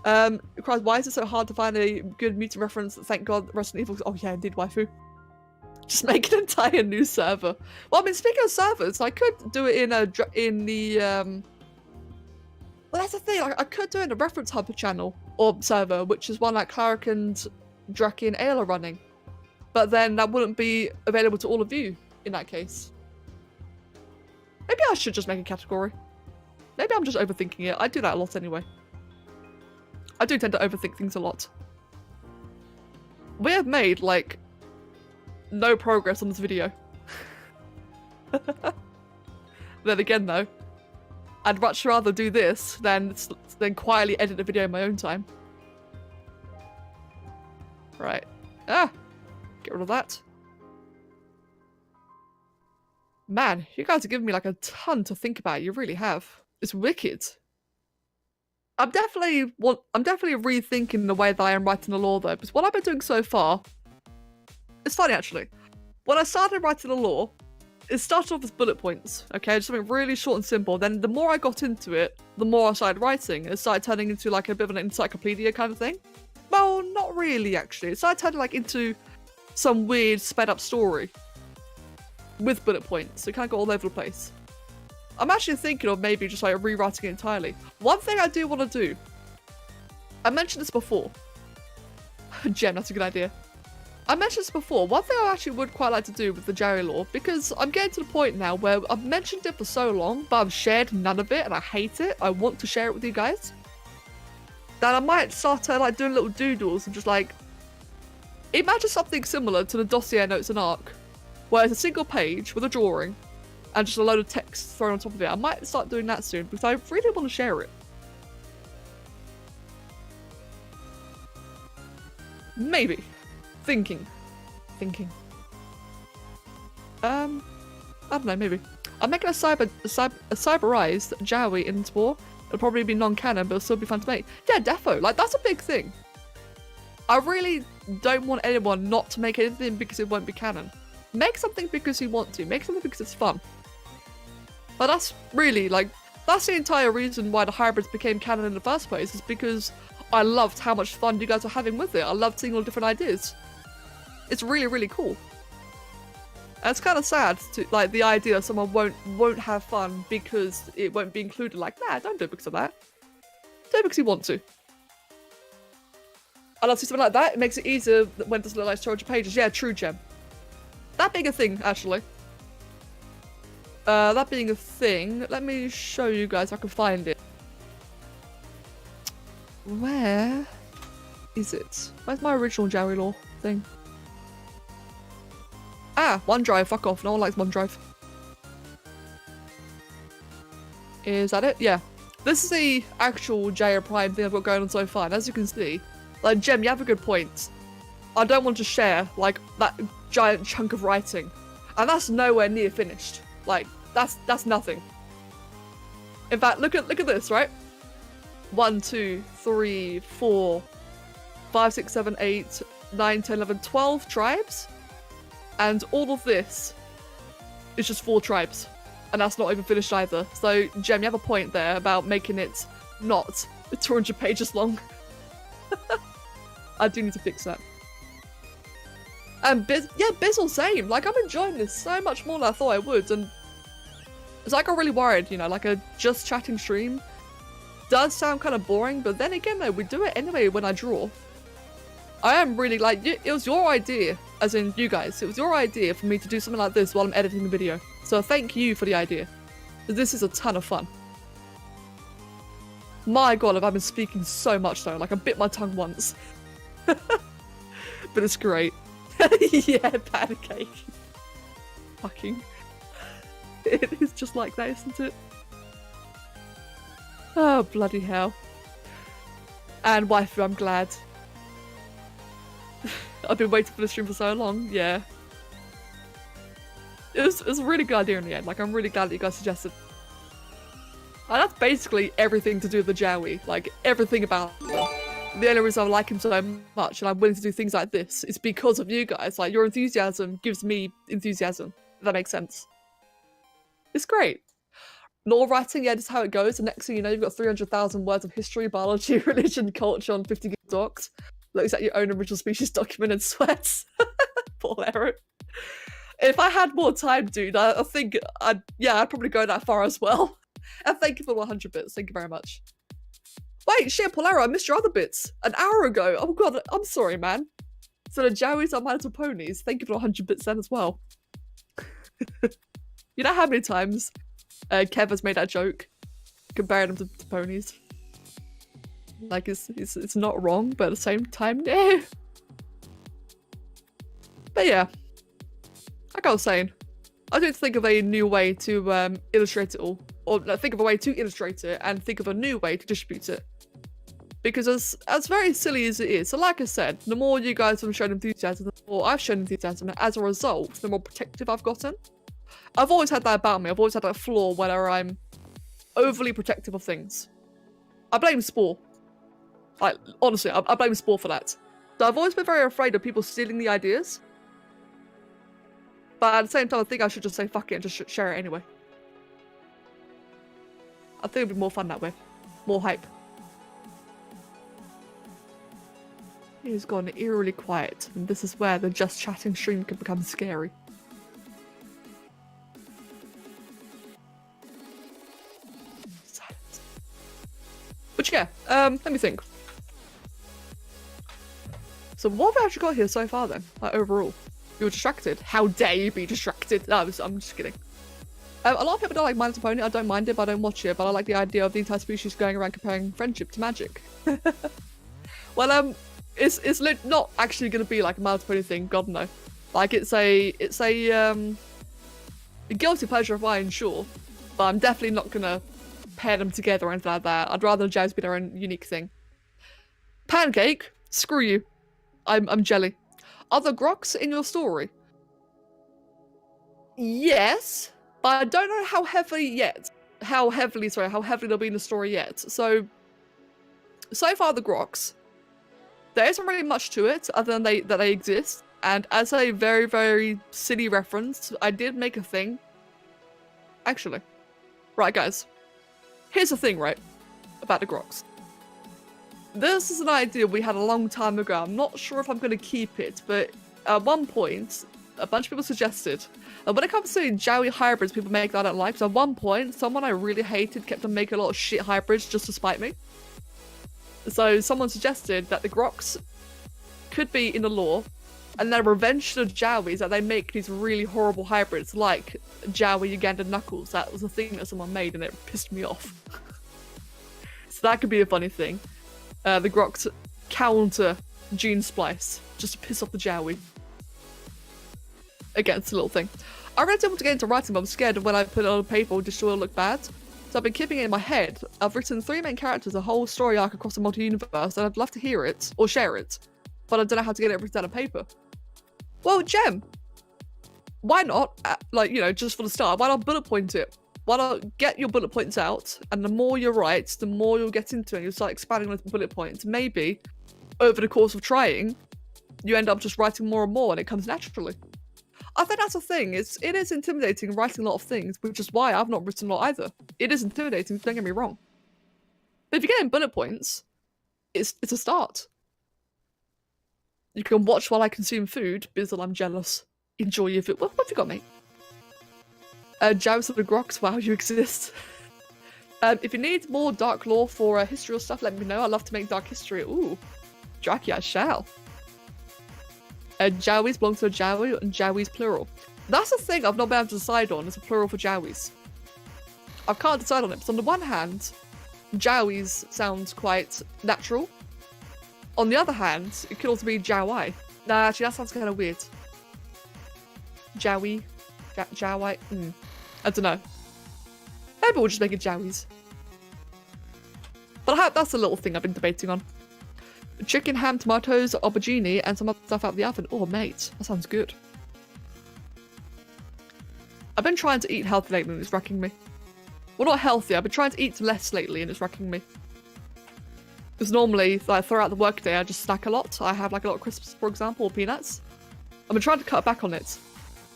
[SPEAKER 1] Cries, why is it so hard to find a good mutant reference? Thank God Resident Evil. Oh yeah, indeed, waifu. Just make an entire new server. Well, I mean, speaking of servers, I could do it in the Well, that's the thing. I could do it in a reference hub channel or server, which is one like Clark and Draki and Ale are running. But then that wouldn't be available to all of you in that case. Maybe I should just make a category. Maybe I'm just overthinking it. I do that a lot anyway. I do tend to overthink things a lot. We have made, like, no progress on this video. Then again, though, I'd much rather do this than quietly edit a video in my own time. Right. Ah! Get rid of that. Man, you guys are giving me, like, a ton to think about. You really have. It's wicked. I'm definitely rethinking the way that I am writing the lore though, because what I've been doing so far, it's funny actually. When I started writing the lore, it started off as bullet points, okay, just something really short and simple. Then the more I got into it, the more I started writing. It started turning into like a bit of an encyclopedia kind of thing. Well, not really actually. It started turning like into some weird sped up story with bullet points. So it kind of got all over the place. I'm actually thinking of maybe just like rewriting it entirely. One thing I do want to do, I mentioned this before. Jen, that's a good idea. I mentioned this before. One thing I actually would quite like to do with the Jowwi lore, because I'm getting to the point now where I've mentioned it for so long, but I've shared none of it and I hate it. I want to share it with you guys. That I might start like doing little doodles and just like, imagine something similar to the dossier notes and arc, where it's a single page with a drawing and just a load of text thrown on top of it. I might start doing that soon because I really want to share it. Maybe. Thinking. I don't know, maybe. I'm making a cyberized Jowwi in Spore. It'll probably be non-canon, but it'll still be fun to make. Yeah, defo. Like, that's a big thing. I really don't want anyone not to make anything because it won't be canon. Make something because you want to. Make something because it's fun. But that's really, like, that's the entire reason why the hybrids became canon in the first place, is because I loved how much fun you guys were having with it. I loved seeing all the different ideas. It's really, really cool. And it's kind of sad to, like, the idea someone won't have fun because it won't be included. Like, nah, don't do it because of that. Do it because you want to. I love to see something like that. It makes it easier when there's like 200 pages. Yeah, true, Gem. That being a thing, actually. That being a thing, let me show you guys if I can find it. Where is it? Where's my original Jowwi lore thing? Ah, OneDrive, fuck off. No one likes OneDrive. Is that it? Yeah. This is the actual Jaya Prime thing I've got going on so far. And as you can see, like, Jem, you have a good point. I don't want to share, like, that giant chunk of writing. And that's nowhere near finished. Like, that's nothing. In fact, look at this, right? 1, 2, 3, 4, 5, 6, 7, 8, 9, 10, 11, 12 tribes. And all of this is just 4 tribes. And that's not even finished either. So, Jem, you have a point there about making it not 200 pages long. I do need to fix that. And Bizzle, same. Like, I'm enjoying this so much more than I thought I would. And it's like I got really worried, you know, like a just chatting stream does sound kind of boring. But then again, though, we do it anyway when I draw. I am really like, it was your idea, as in you guys, it was your idea for me to do something like this while I'm editing the video. So thank you for the idea. This is a ton of fun. My god, have I been speaking so much though, like I bit my tongue once. But it's great. Yeah, pancake. Fucking. It is just like that, isn't it? Oh, bloody hell. And waifu, I'm glad. I've been waiting for the stream for so long, yeah. It was a really good idea in the end, like I'm really glad that you guys suggested. And that's basically everything to do with the Jowwi, like everything about them. The only reason I like him so much and I'm willing to do things like this is because of you guys. Like, your enthusiasm gives me enthusiasm, if that makes sense. It's great. law writing, yeah, just how it goes. The next thing you know, you've got 300,000 words of history, biology, religion, culture on 50 gig docs. Looks at your own original species document and sweats. Poor Aaron. If I had more time, dude, I think I'd probably go that far as well. And thank you for 100 bits. Thank you very much. Wait, shit, Polaro, I missed your other bits an hour ago. Oh god, I'm sorry, man. So the Jowwies are My Little Ponies. Thank you for 100 bits then as well. You know how many times Kev has made that joke comparing them to ponies? Like, it's not wrong, but at the same time, no. But yeah, like I was saying, I did think of a new way to illustrate it all. Or think of a way to illustrate it and think of a new way to distribute it. Because as very silly as it is, so like I said, the more you guys have shown enthusiasm, the more I've shown enthusiasm, and as a result, the more protective I've gotten. I've always had that about me. I've always had that flaw where I'm overly protective of things. I blame Spore. Like, honestly, I blame Spore for that. So I've always been very afraid of people stealing the ideas. But at the same time, I think I should just say fuck it and just share it anyway. I think it'd be more fun that way. More hype. It's gone eerily quiet, and this is where the just chatting stream can become scary. Silence. But yeah, let me think. So what have I actually got here so far then? Like overall? You're distracted. How dare you be distracted? No, I'm just kidding. A lot of people don't like My Little Pony. I don't mind it, but I don't watch it. But I like the idea of the entire species going around comparing friendship to magic. Well, it's not actually going to be like a My Little Pony thing. God no. Like it's a guilty pleasure of mine, sure, but I'm definitely not gonna pair them together or anything like that. I'd rather Jazz be their own unique thing. Pancake, screw you. I'm jelly. Are the Groks in your story? Yes, but I don't know how heavily they'll be in the story yet. So far the Groks, there isn't really much to it other than that they exist. And as a very, very silly reference, I did make a thing. Actually, right guys, here's the thing, right, about the Groks. This is an idea we had a long time ago. I'm not sure if I'm going to keep it, but at one point, a bunch of people suggested, and when it comes to Jowwi hybrids, people make that I don't like. So at one point, someone I really hated kept on making a lot of shit hybrids just to spite me. So someone suggested that the Groks could be in the lore, and their revenge to the Jowwi is that they make these really horrible hybrids, like Jowwi Ugandan Knuckles. That was a thing that someone made, and it pissed me off. So that could be a funny thing. The Groks counter gene splice, just to piss off the Jowwi. Again, it's a little thing. I really didn't want to get into writing, but I'm scared of when I put it on paper, just will look bad. So I've been keeping it in my head. I've written 3 main characters, a whole story arc across the multi-universe, and I'd love to hear it, or share it. But I don't know how to get it written down on paper. Well, Gem, why not, like, you know, just for the start, why not bullet point it? Why not get your bullet points out, and the more you write, the more you'll get into it, and you'll start expanding on the bullet points. Maybe, over the course of trying, you end up just writing more and more, and it comes naturally. I think that's the thing, it is intimidating writing a lot of things, which is why I've not written a lot either. It is intimidating, don't get me wrong. But if you're getting bullet points, it's a start. You can watch while I consume food, Bizzle, I'm jealous. Enjoy your food. What have you got, mate? Jowws of the Groks, wow, you exist. If you need more dark lore for history or stuff, let me know. I'd love to make dark history. Ooh, Jackie, I shall. Jowwies belong to a Jowwi, and Jowwies plural. That's the thing I've not been able to decide on, is a plural for Jowwies. I can't decide on it, because on the one hand, Jowwies sounds quite natural. On the other hand, it could also be Jowwi. Nah, actually, that sounds kind of weird. Jowwi. Jowwi. I don't know. Maybe we'll just make it Jowwies. But that's a little thing I've been debating on. Chicken, ham, tomatoes, aubergine, and some other stuff out the oven. Oh, mate, that sounds good. I've been trying to eat healthy lately and it's wrecking me. Well, not healthy, I've been trying to eat less lately and it's wrecking me. Because normally, like, throughout the workday, I just snack a lot. I have like a lot of crisps, for example, or peanuts. I've been trying to cut back on it,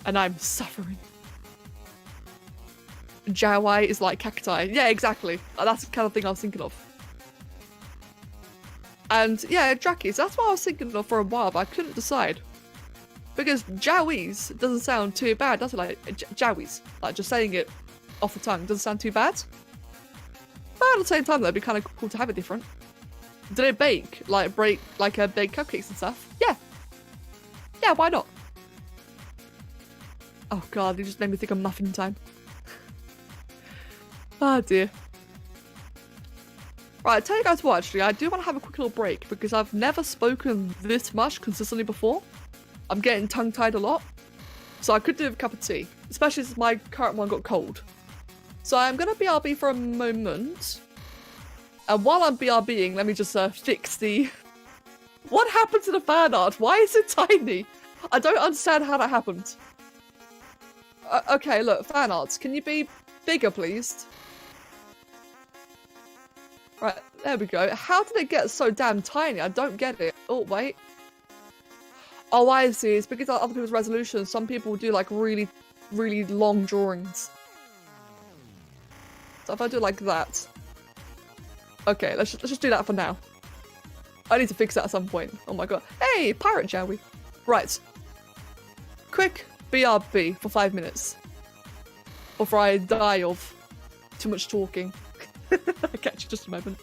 [SPEAKER 1] and I'm suffering. Jowwi is like cacti. Yeah, exactly. That's the kind of thing I was thinking of. And yeah, Drakis, that's what I was thinking of for a while, but I couldn't decide. Because Jowwies doesn't sound too bad, does it? Like, Jowwies. Like, just saying it off the tongue doesn't sound too bad. But at the same time, though, it'd be kind of cool to have it different. Did it bake? Like, bake cupcakes and stuff? Yeah. Yeah, why not? Oh god, you just made me think of muffin time. Oh dear. Right, I'll tell you guys what, actually, I do want to have a quick little break because I've never spoken this much consistently before. I'm getting tongue-tied a lot. So I could do with a cup of tea, especially since my current one got cold. So I'm going to BRB for a moment. And while I'm BRBing, let me just fix the... What happened to the fan art? Why is it tiny? I don't understand how that happened. Okay, look, fan arts, can you be bigger, please? Right, there we go. How did it get so damn tiny? I don't get it. Oh, wait. Oh, I see. It's because of other people's resolutions. Some people do, like, really, really long drawings. So if I do like that... Okay, let's just do that for now. I need to fix that at some point. Oh my god. Hey, pirate Jowwi. Right. Quick BRB for 5 minutes. Before I die of too much talking. I'll catch you just a moment.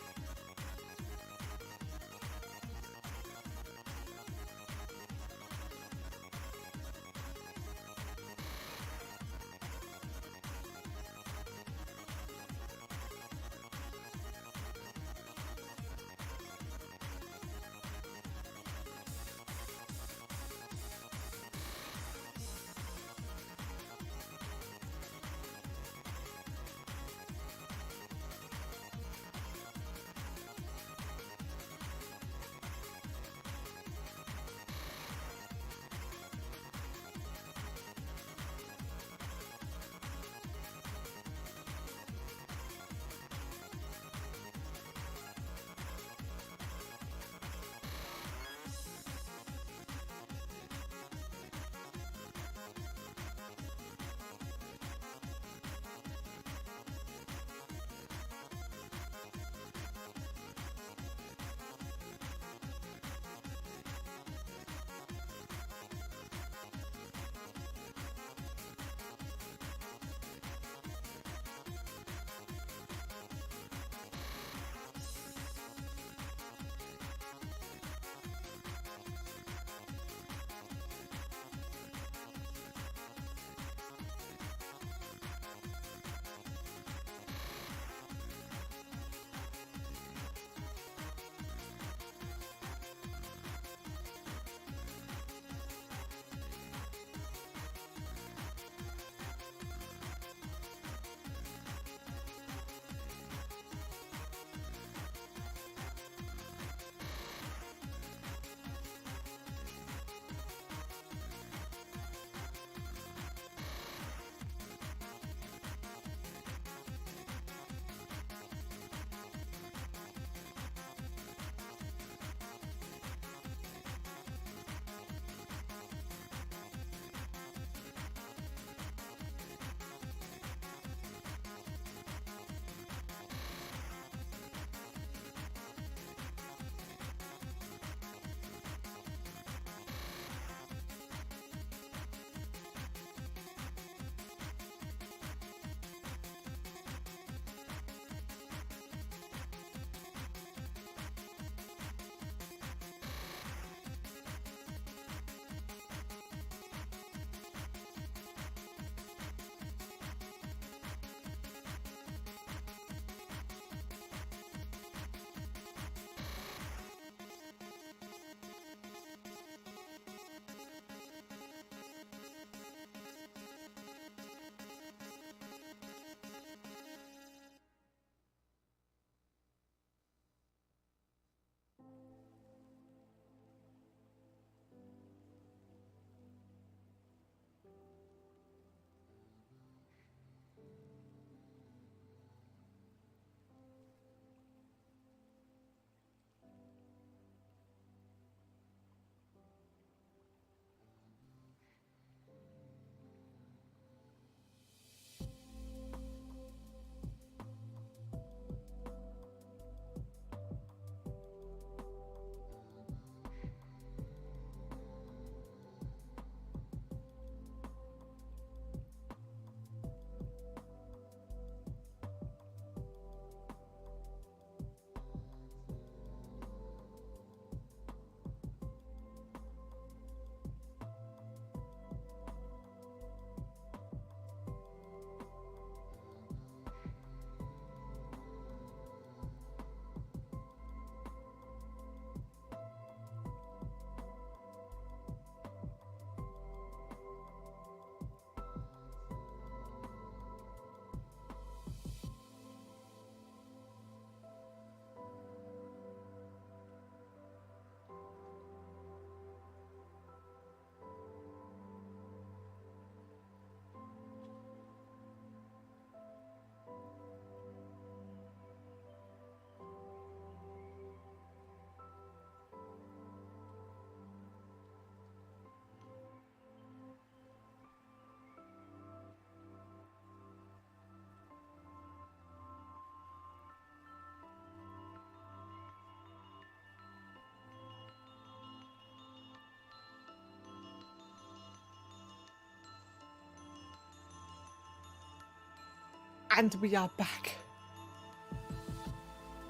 [SPEAKER 1] And we are back.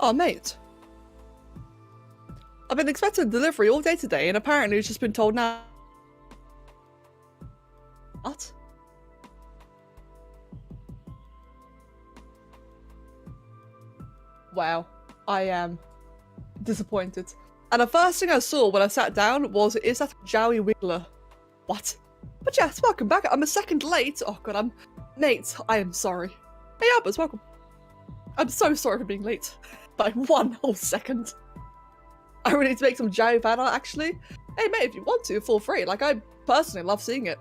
[SPEAKER 1] Oh, mate. I've been expecting a delivery all day today, and apparently it's just been told now. What? Wow. I am disappointed. And the first thing I saw when I sat down was, is that Jowwi Wiggler? What? But yes, welcome back. I'm a second late. Oh god, Mate, I am sorry. Hey Albers, welcome. I'm so sorry for being late. By 1 whole second. I really need to make some Jowwi fan art, actually. Hey mate, if you want to, feel free. Like, I personally love seeing it.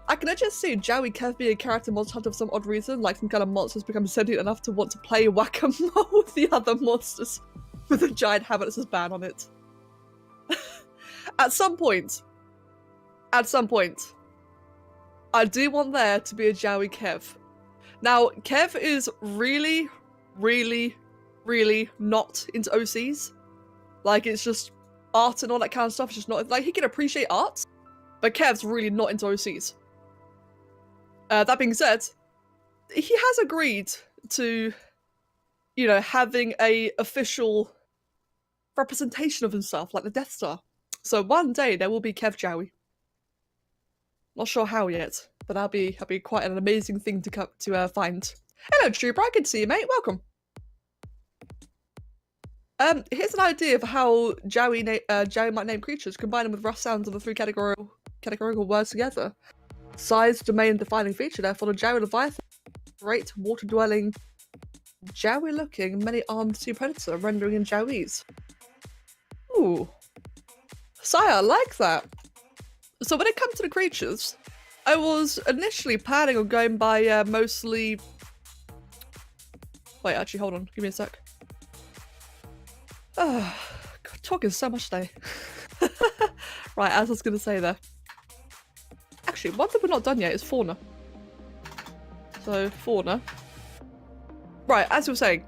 [SPEAKER 1] I can just see Jowwi Kev being a character monster hunter for some odd reason, like some kind of monsters become sentient enough to want to play whack-a-mole with the other monsters with a giant hammer that says ban on it. At some point, I do want there to be a Jowwi Kev. Now, Kev is really, really, really not into OCs. Like, it's just art and all that kind of stuff. It's just not, like, he can appreciate art, but Kev's really not into OCs. That being said, he has agreed to, you know, having a official representation of himself, like the Death Star. So one day there will be Kev Jowwi. Not sure how yet, but that'll be quite an amazing thing to find. Hello, Trooper. I can see you, mate. Welcome. Here's an idea of how Jowwi might name creatures, combining with rough sounds of the three categorical words together. Size, domain, defining feature. Therefore, the Jowwi Leviathan, great water-dwelling, Jowwi-looking, many-armed sea predator, rendering in Jowis. Ooh, Sire, I like that. So when it comes to the creatures, I was initially planning on going by mostly. Wait, actually, hold on. Give me a sec. Oh, God, talking so much today. Right, as I was going to say there. Actually, one thing we're not done yet is fauna. So, fauna. Right, as you were saying.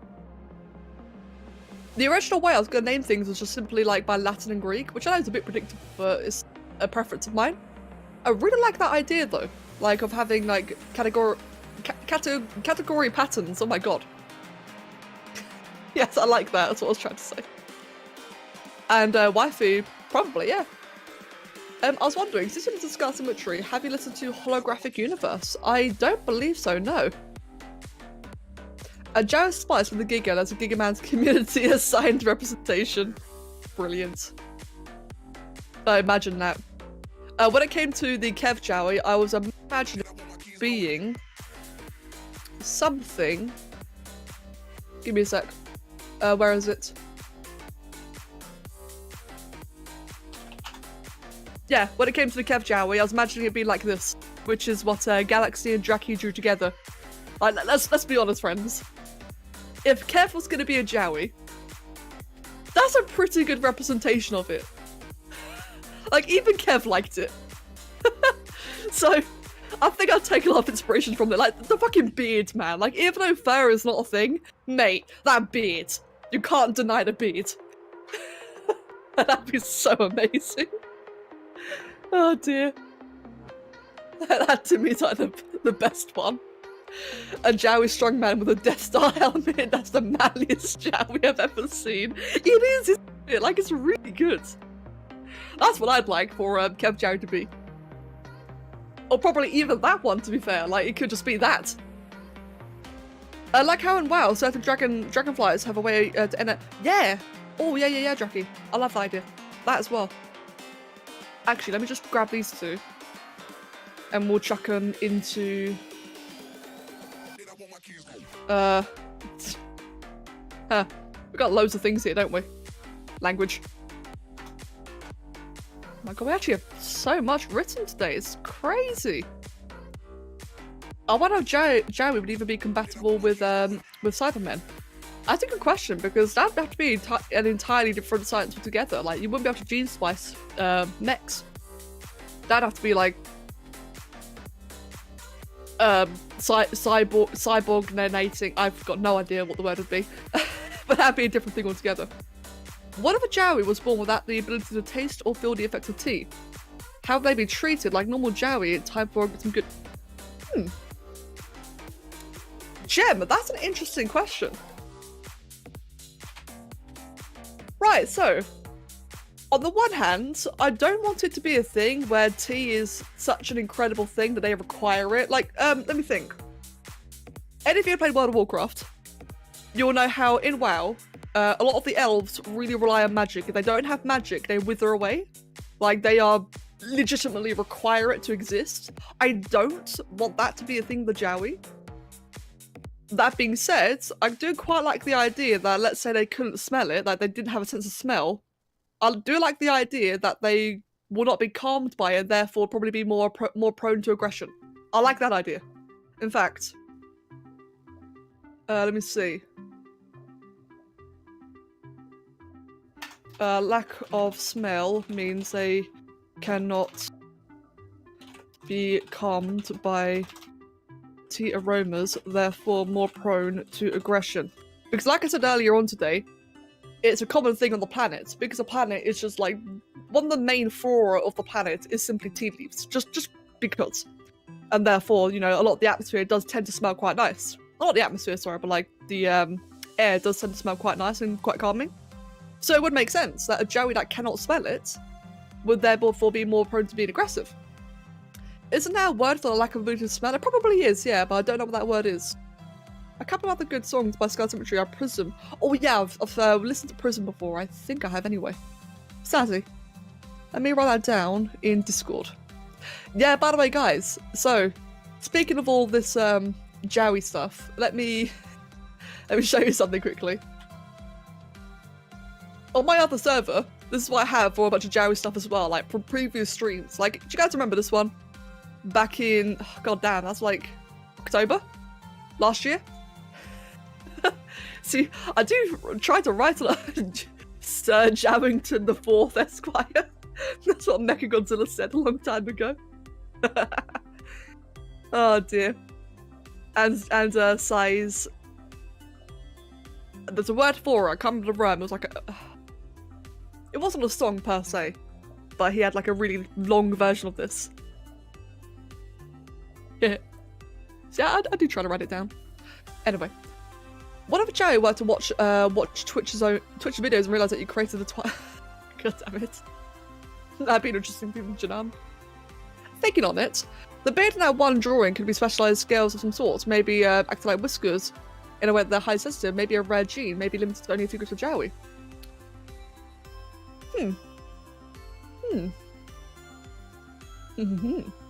[SPEAKER 1] The original way I was going to name things was just simply like by Latin and Greek, which I know is a bit predictable, but it's a preference of mine. I really like that idea though. Like, of having like category patterns. Oh my god. Yes, I like that. That's what I was trying to say. And waifu, probably, yeah. I was wondering, since you discuss symmetry, have you listened to Holographic Universe? I don't believe so, no. A Jowwi Spice with the Giga, there's a Giga Man's community assigned representation. Brilliant. I imagine that. When it came to the Kev Jowwi, I was imagining being something. Give me a sec. Where is it? Yeah, when it came to the Kev Jowwi, I was imagining it being like this, which is what Galaxy and Draki drew together. Like, let's be honest, friends. If Kev was going to be a Jowwi, that's a pretty good representation of it. Like, even Kev liked it. So, I think I've taken a lot of inspiration from it. Like, the fucking beard, man. Like, even though fur is not a thing, mate, that beard. You can't deny the beard. That'd be so amazing. Oh dear. That to me is like the best one. A Jowwi strongman with a Death Star helmet. That's the manliest Jowwi I've ever seen. It is, isn't it? Like, it's really good. That's what I'd like for Kev Jowwi to be. Or probably even that one, to be fair. Like, it could just be that. Like how in WoW, certain dragonflies have a way to end it. Yeah! Oh, yeah, Draki. I love that idea. That as well. Actually, let me just grab these two. And we'll chuck them into... Huh. We've got loads of things here, don't we? Language. Oh my god, we actually have so much written today. It's crazy. I wonder if Jowwi would even be compatible with Cybermen. That's a good question, because that'd have to be an entirely different science altogether. Like, you wouldn't be able to gene splice mechs. That'd have to be like cyborg-nating. I've got no idea what the word would be. But that'd be a different thing altogether. What if a Jowwi was born without the ability to taste or feel the effects of tea? How would they be treated like normal Jowwi in time for some good... Gem, that's an interesting question. Right, so on the one hand, I don't want it to be a thing where tea is such an incredible thing that they require it. Like, let me think. Any of you who played World of Warcraft, you'll know how in WoW, a lot of the elves really rely on magic. If they don't have magic, they wither away. Like, they are legitimately require it to exist. I don't want that to be a thing with Jowwi. That being said, I do quite like the idea that, let's say they couldn't smell it, like they didn't have a sense of smell. I do like the idea that they will not be calmed by it, therefore probably be more prone to aggression. I like that idea. In fact, let me see. Lack of smell means they cannot be calmed by tea aromas, therefore more prone to aggression. Because like I said earlier on today, it's a common thing on the planet, because the planet is just like, one of the main flora of the planet is simply tea leaves, just because. And therefore, you know, a lot of the atmosphere does tend to smell quite nice. Not the atmosphere, sorry, but like the air does tend to smell quite nice and quite calming. So it would make sense that a Jowwi that cannot smell it would therefore be more prone to being aggressive. Isn't there a word for the lack of ability to smell? It probably is, yeah, but I don't know what that word is. A couple of other good songs by Sky Symmetry are Prism. Oh yeah, I've listened to Prism before. I think I have anyway. Sazzy. Let me write that down in Discord. Yeah, by the way, guys, so speaking of all this Jowwi stuff, let me show you something quickly. On my other server, this is what I have for a bunch of Jowwi stuff as well, like from previous streams. Like, do you guys remember this one? Back in, oh, god damn, that's like October last year. See, I do try to write a lot. Sir Jammington the Fourth Esquire. That's what Mechagodzilla said a long time ago. Oh dear. And size. There's a word for it. I can't remember the rhyme. It was like a. It wasn't a song per se, but he had like a really long version of this. Yeah. So yeah, I do try to write it down. Anyway, what if Jowwi were to watch Twitch videos and realise that you created the God damn it. That'd be an interesting thing, Janam. Thinking on it, the beard in that one drawing could be specialised scales of some sort. Maybe acting like whiskers in a way that they're high sensitive. Maybe a rare gene. Maybe limited to only a few groups of Jowwi.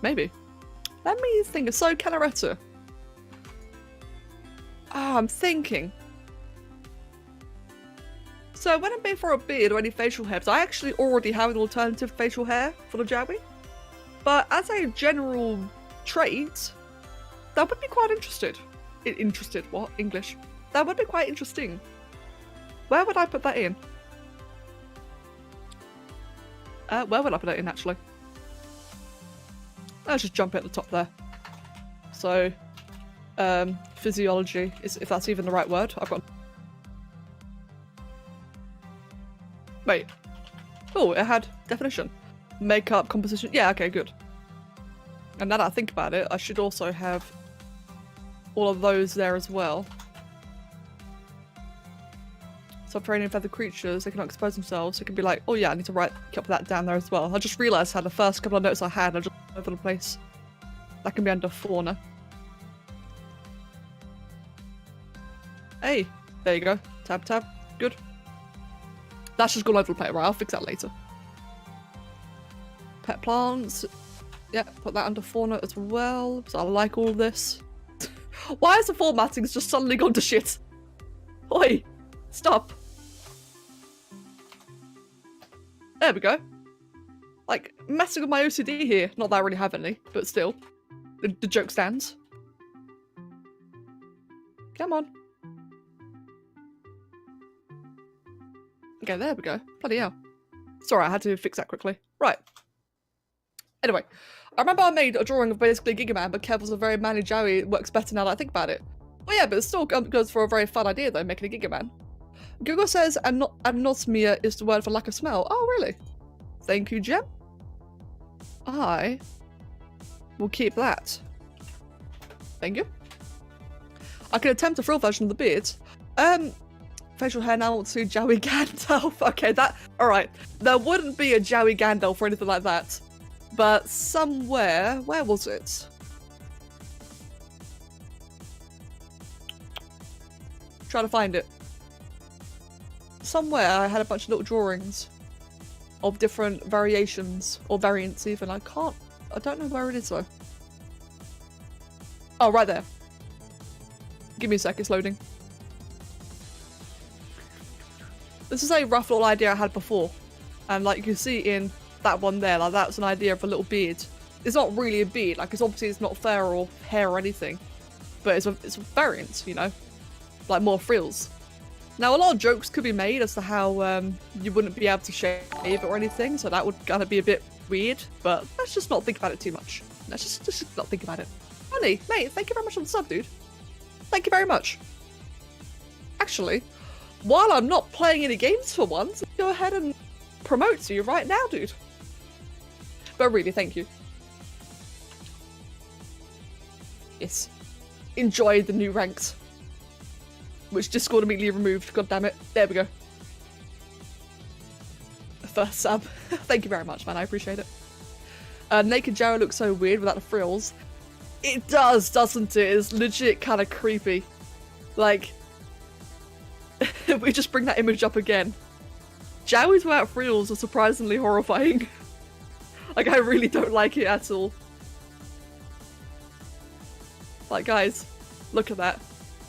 [SPEAKER 1] Maybe. Let me think. So, Calaretta. Ah, I'm thinking. So, when I'm being for a beard or any facial hairs, I actually already have an alternative facial hair for the Jowwi. But as a general trait, that would be quite interested. Interested? What? English? That would be quite interesting. Where would I put that in? Where would I put it in, actually? Let's just jump at the top there. So, physiology, if that's even the right word. I've got... Wait. Oh, it had definition. Makeup, composition. Yeah, okay, good. And now that I think about it, I should also have all of those there as well. Subterranean feathered creatures, they cannot expose themselves. It can be like, oh yeah, I need to write up that down there as well. I just realised how the first couple of notes I had are just all over the place. That can be under fauna. Hey, there you go. Tab, tab. Good. That's just gone over the place, right? I'll fix that later. Pet plants. Yeah, put that under fauna as well. So I like all this. Why is the formatting just suddenly gone to shit? Oi! Stop! There we go. Like, messing with my OCD here. Not that I really have any, but still. The joke stands. Come on. Okay, there we go. Bloody hell. Sorry, I had to fix that quickly. Right. Anyway, I remember I made a drawing of basically Giga Man, but Kev was a very manly Jowwi. It works better now that I think about it. Well, yeah, but it still goes for a very fun idea, though, making a Giga Man. Google says anosmia is the word for lack of smell. Oh, really? Thank you, Gem. I will keep that. Thank you. I can attempt a frill version of the beard. Facial hair now to Jowwi Gandalf. Okay, alright. There wouldn't be a Jowwi Gandalf or anything like that. But somewhere, where was it? Trying to find it. Somewhere I had a bunch of little drawings of different variations or variants even. I don't know where it is though. Oh, right there. Give me a sec, it's loading. This is a rough little idea I had before. And like you can see in that one there, like that's an idea of a little beard. It's not really a beard, like it's not fur or hair or anything. But it's a variant, you know? Like more frills. Now a lot of jokes could be made as to how you wouldn't be able to shave it or anything, so that would kind of be a bit weird, but let's just not think about it too much. Let's just not think about it. Honey, mate, thank you very much for the sub, dude. Thank you very much. Actually, while I'm not playing any games for once, go ahead and promote to you right now, dude. But really, thank you. Yes. Enjoy the new ranks. Which Discord immediately removed, god damn it. There we go. First sub. Thank you very much, man, I appreciate it. Naked Jowwi looks so weird without the frills. It does, doesn't it? It's legit kind of creepy. Like, we just bring that image up again. Jowwi's without frills are surprisingly horrifying. Like, I really don't like it at all. Like, guys, look at that.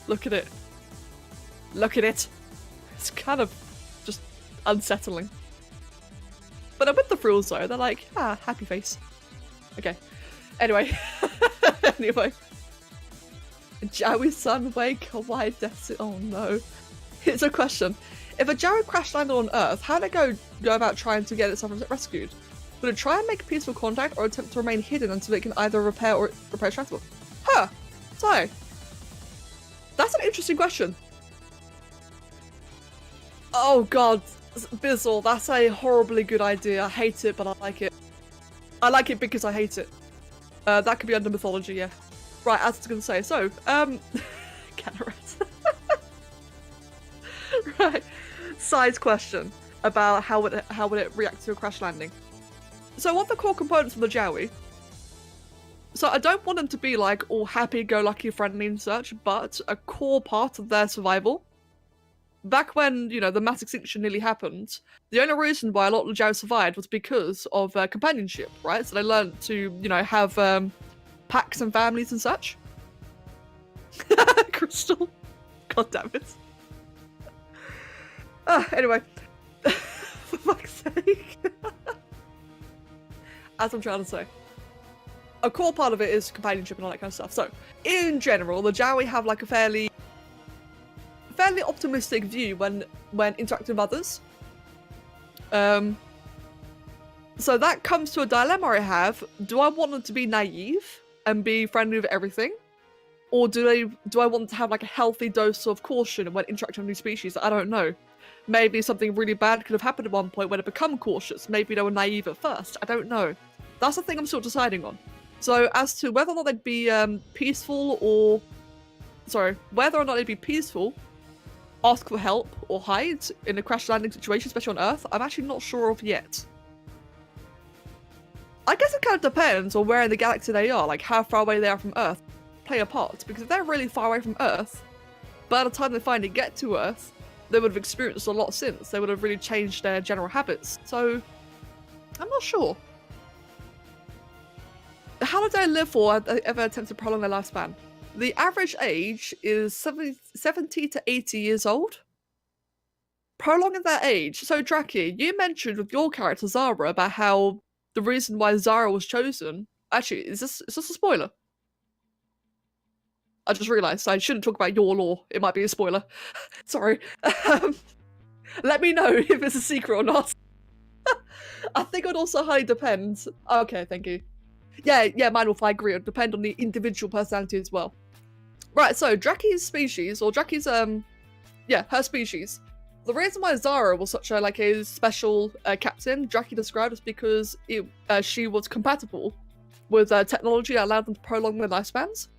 [SPEAKER 1] Look at it. Look at it. It's kind of just unsettling. But with the frills though, they're like, ah, happy face. Okay. Anyway. Anyway. Jowwi's son wake, why death? Oh no. It's a question. If a Jowwi crash landed on Earth, how would it go about trying to get itself rescued? Would it try and make peaceful contact or attempt to remain hidden until it can either repair transport? Huh. So. That's an interesting question. Oh god, Bizzle, that's a horribly good idea. I hate it, but I like it. I like it because I hate it. That could be under mythology, yeah. Right, as I was gonna say, so, Canarat. Right, side question about how would it react to a crash landing. So what are the core components of the Jowwi? So I don't want them to be like all happy-go-lucky, friendly and such, but a core part of their survival. Back when, you know, the mass extinction nearly happened, the only reason why a lot of the Jowwi survived was because of companionship, right? So they learned to, you know, have packs and families and such. Crystal. God damn it. Anyway. For fuck's sake. As I'm trying to say. A core part of it is companionship and all that kind of stuff. So, in general, the Jowwi have like a fairly optimistic view when interacting with others. So that comes to a dilemma I have. Do I want them to be naive and be friendly with everything? Or do I want to have like a healthy dose of caution when interacting with new species? I don't know. Maybe something really bad could have happened at one point where they become cautious. Maybe they were naive at first. I don't know. That's the thing I'm still deciding on. So as to whether or not they'd be peaceful or... Sorry, whether or not they'd be peaceful, ask for help, or hide in a crash landing situation, especially on Earth, I'm actually not sure of yet. I guess it kind of depends on where in the galaxy they are, like how far away they are from Earth, play a part. Because if they're really far away from Earth, by the time they finally get to Earth, they would have experienced a lot since. They would have really changed their general habits. So, I'm not sure. How did they live for if they ever attempt to prolong their lifespan? The average age is 70 to 80 years old. Prolonging that age. So, Draki, you mentioned with your character Zara about how the reason why Zara was chosen. Actually, is this a spoiler? I just realised I shouldn't talk about your lore. It might be a spoiler. Sorry. Let me know if it's a secret or not. I think it would also highly depend. Okay, thank you. Yeah, mine will, I agree. It would depend on the individual personality as well. Right, so Draki's species, or Draki's, her species. The reason why Zara was such a special captain, Draki described, is because she was compatible with technology that allowed them to prolong their lifespans.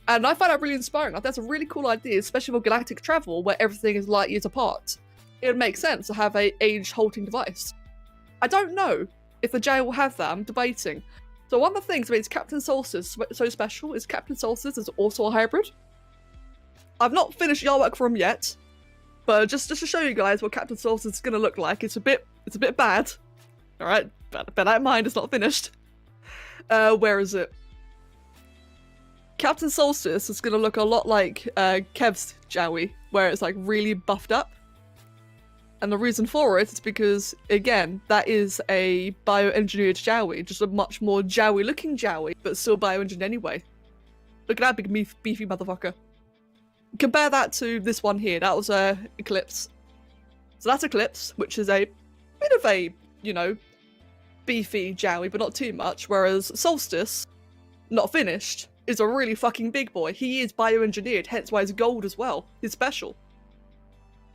[SPEAKER 1] And I find that really inspiring. Like, that's a really cool idea, especially for galactic travel where everything is light years apart. It would make sense to have a age-halting device. I don't know if the J will have that. I'm debating. So one of the things that makes Captain Solstice so special is Captain Solstice is also a hybrid. I've not finished yard work for him yet, but just to show you guys what Captain Solstice is going to look like, it's a bit bad. All right, but bear that in mind, it's not finished. Where is it? Captain Solstice is going to look a lot like Kev's Jowwi, where it's like really buffed up. And the reason for it is because, again, that is a bioengineered Jowwi, just a much more Jowwi-looking Jowwi, but still bioengineered anyway. Look at that big beefy motherfucker. Compare that to this one here. That was Eclipse. So that's Eclipse, which is a bit of a, you know, beefy Jowwi, but not too much. Whereas Solstice, not finished, is a really fucking big boy. He is bioengineered, hence why he's gold as well. He's special.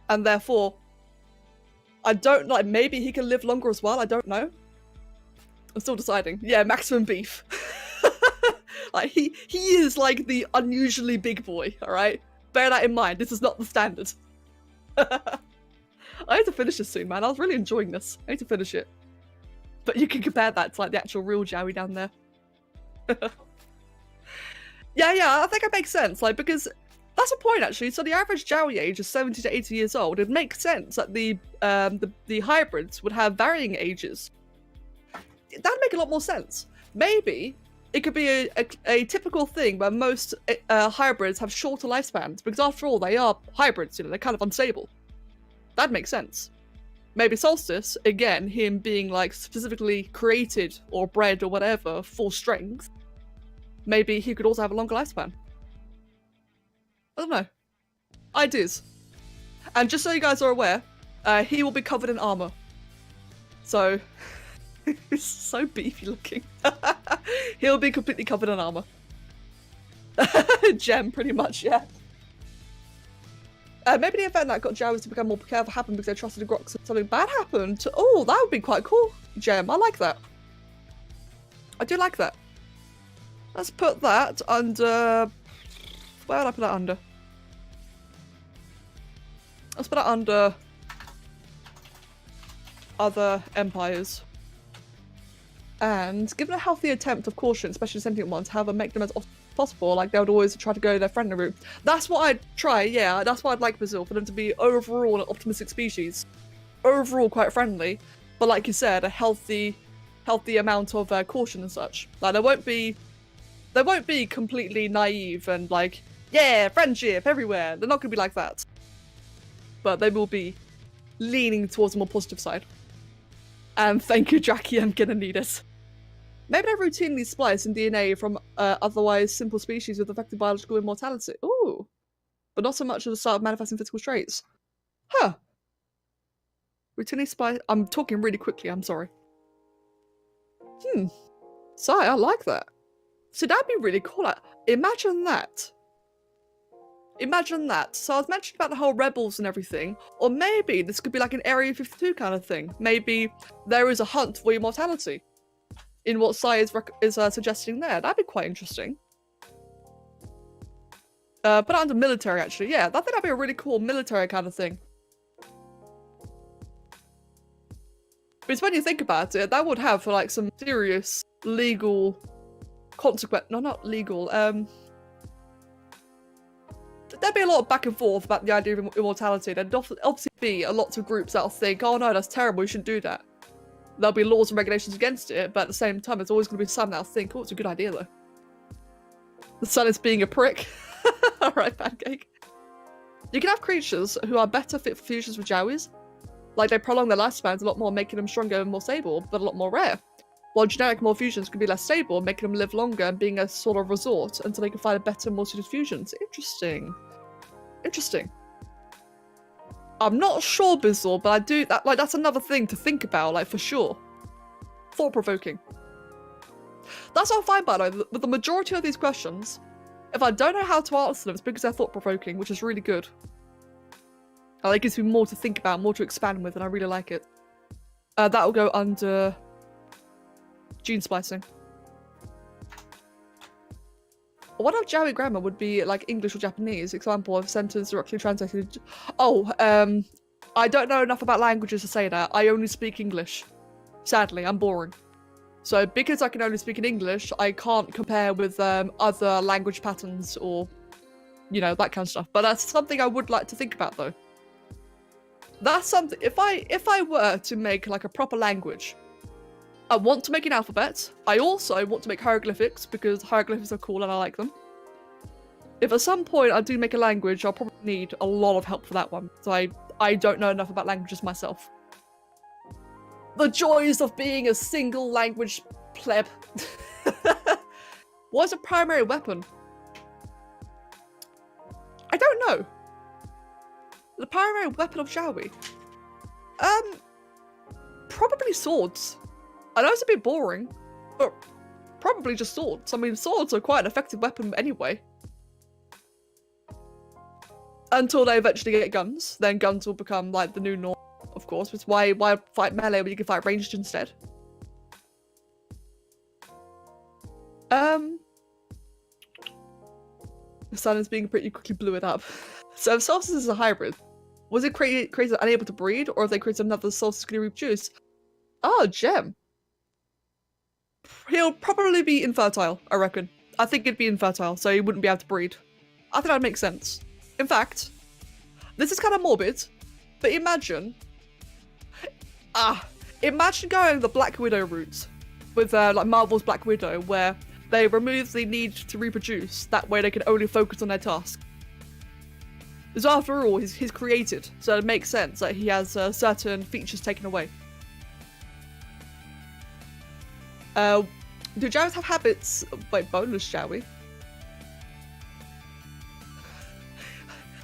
[SPEAKER 1] And therefore, I don't like, maybe he can live longer as well, I don't know. I'm still deciding. Yeah, maximum beef. Like, he is like the unusually big boy, alright? Bear that in mind, this is not the standard. I need to finish this soon, man. I was really enjoying this. I need to finish it. But you can compare that to like the actual real Jowwi down there. Yeah, I think it makes sense, like, because that's a point, actually. So the average Jowwi age is 70 to 80 years old. It makes sense that the hybrids would have varying ages. That'd make a lot more sense. Maybe it could be a typical thing where most hybrids have shorter lifespans, because after all, they are hybrids, you know, they're kind of unstable. That'd make sense. Maybe Solstice, again, him being like specifically created or bred or whatever for strength, maybe he could also have a longer lifespan. I don't know. Ideas. And just so you guys are aware, he will be covered in armor. So, he's so beefy looking. He'll be completely covered in armor. Gem, pretty much, yeah. Maybe the event that got Jowis to become more careful happened because they trusted the Grox and something bad happened. Oh, that would be quite cool, Gem. I like that. I do like that. Let's put that under... Where would I put that under? Let's put it under other empires. And given a healthy attempt of caution, especially sentient ones, however, make them as possible, like they would always try to go their friendly route. That's what I'd try, yeah, that's why I'd like Brazil, for them to be overall an optimistic species. Overall quite friendly, but like you said, a healthy amount of caution and such. Like they won't be completely naive and like, yeah, friendship everywhere. They're not going to be like that. But they will be leaning towards a more positive side. And thank you, Jackie, I'm gonna need it. Maybe they routinely splice in DNA from otherwise simple species with affected biological immortality. Ooh. But not so much at the start of manifesting physical traits. Huh. Routinely splice... I'm talking really quickly, I'm sorry. So I like that. So that'd be really cool. Like, imagine that. Imagine that. So I was mentioning about the whole rebels and everything, or maybe this could be like an Area 52 kind of thing. Maybe there is a hunt for immortality in what Sai is suggesting there. That'd be quite interesting. Put it under military, actually. Yeah, I think that'd be a really cool military kind of thing. Because when you think about it, that would have like some serious legal consequence. No, not legal. There'd be a lot of back and forth about the idea of immortality. There'd obviously be a lot of groups that'll think, oh no, that's terrible, we shouldn't do that. There'll be laws and regulations against it, but at the same time, there's always going to be some that'll think, oh, it's a good idea though. The sun is being a prick. Alright, Pancake. You can have creatures who are better fit for fusions with Jowis. Like, they prolong their lifespans a lot more, making them stronger and more stable, but a lot more rare. While generic more fusions can be less stable, making them live longer and being a sort of resort until they can find a better, more suited fusions. Interesting. Interesting. I'm not sure, Bizzle, but I do that. Like, that's another thing to think about, like, for sure. Thought-provoking. That's all fine, by the way. With the majority of these questions, if I don't know how to answer them, it's because they're thought-provoking, which is really good. It gives me more to think about, more to expand with, and I really like it. That'll go under gene splicing. What of Jowwi grammar would be like English or Japanese? Example of sentence directly translated. Oh, I don't know enough about languages to say that. I only speak English. Sadly, I'm boring. So because I can only speak in English, I can't compare with other language patterns or, you know, that kind of stuff. But that's something I would like to think about, though. That's something. If I were to make like a proper language, I want to make an alphabet. I also want to make hieroglyphics because hieroglyphics are cool and I like them. If at some point I do make a language, I'll probably need a lot of help for that one. So I don't know enough about languages myself. The joys of being a single language pleb. What's a primary weapon? I don't know. The primary weapon of Jowwi? Probably swords. I know it's a bit boring, but probably just swords. I mean, swords are quite an effective weapon anyway. Until they eventually get guns, then guns will become like the new norm, of course. Which is why fight melee when you can fight ranged instead. The sun is being pretty quickly blew it up. So if Solstice is a hybrid, was it created unable to breed, or have they created another Solstice to reproduce? Oh, gem. He'll probably be infertile, I reckon. I think he'd be infertile, so he wouldn't be able to breed. I think that makes sense. In fact, this is kind of morbid, but imagine going the Black Widow route with like Marvel's Black Widow, where they remove the need to reproduce. That way they can only focus on their task. Because after all, he's created, so it makes sense that he has certain features taken away. Do Jowis have habits? Wait, boneless Jowwi?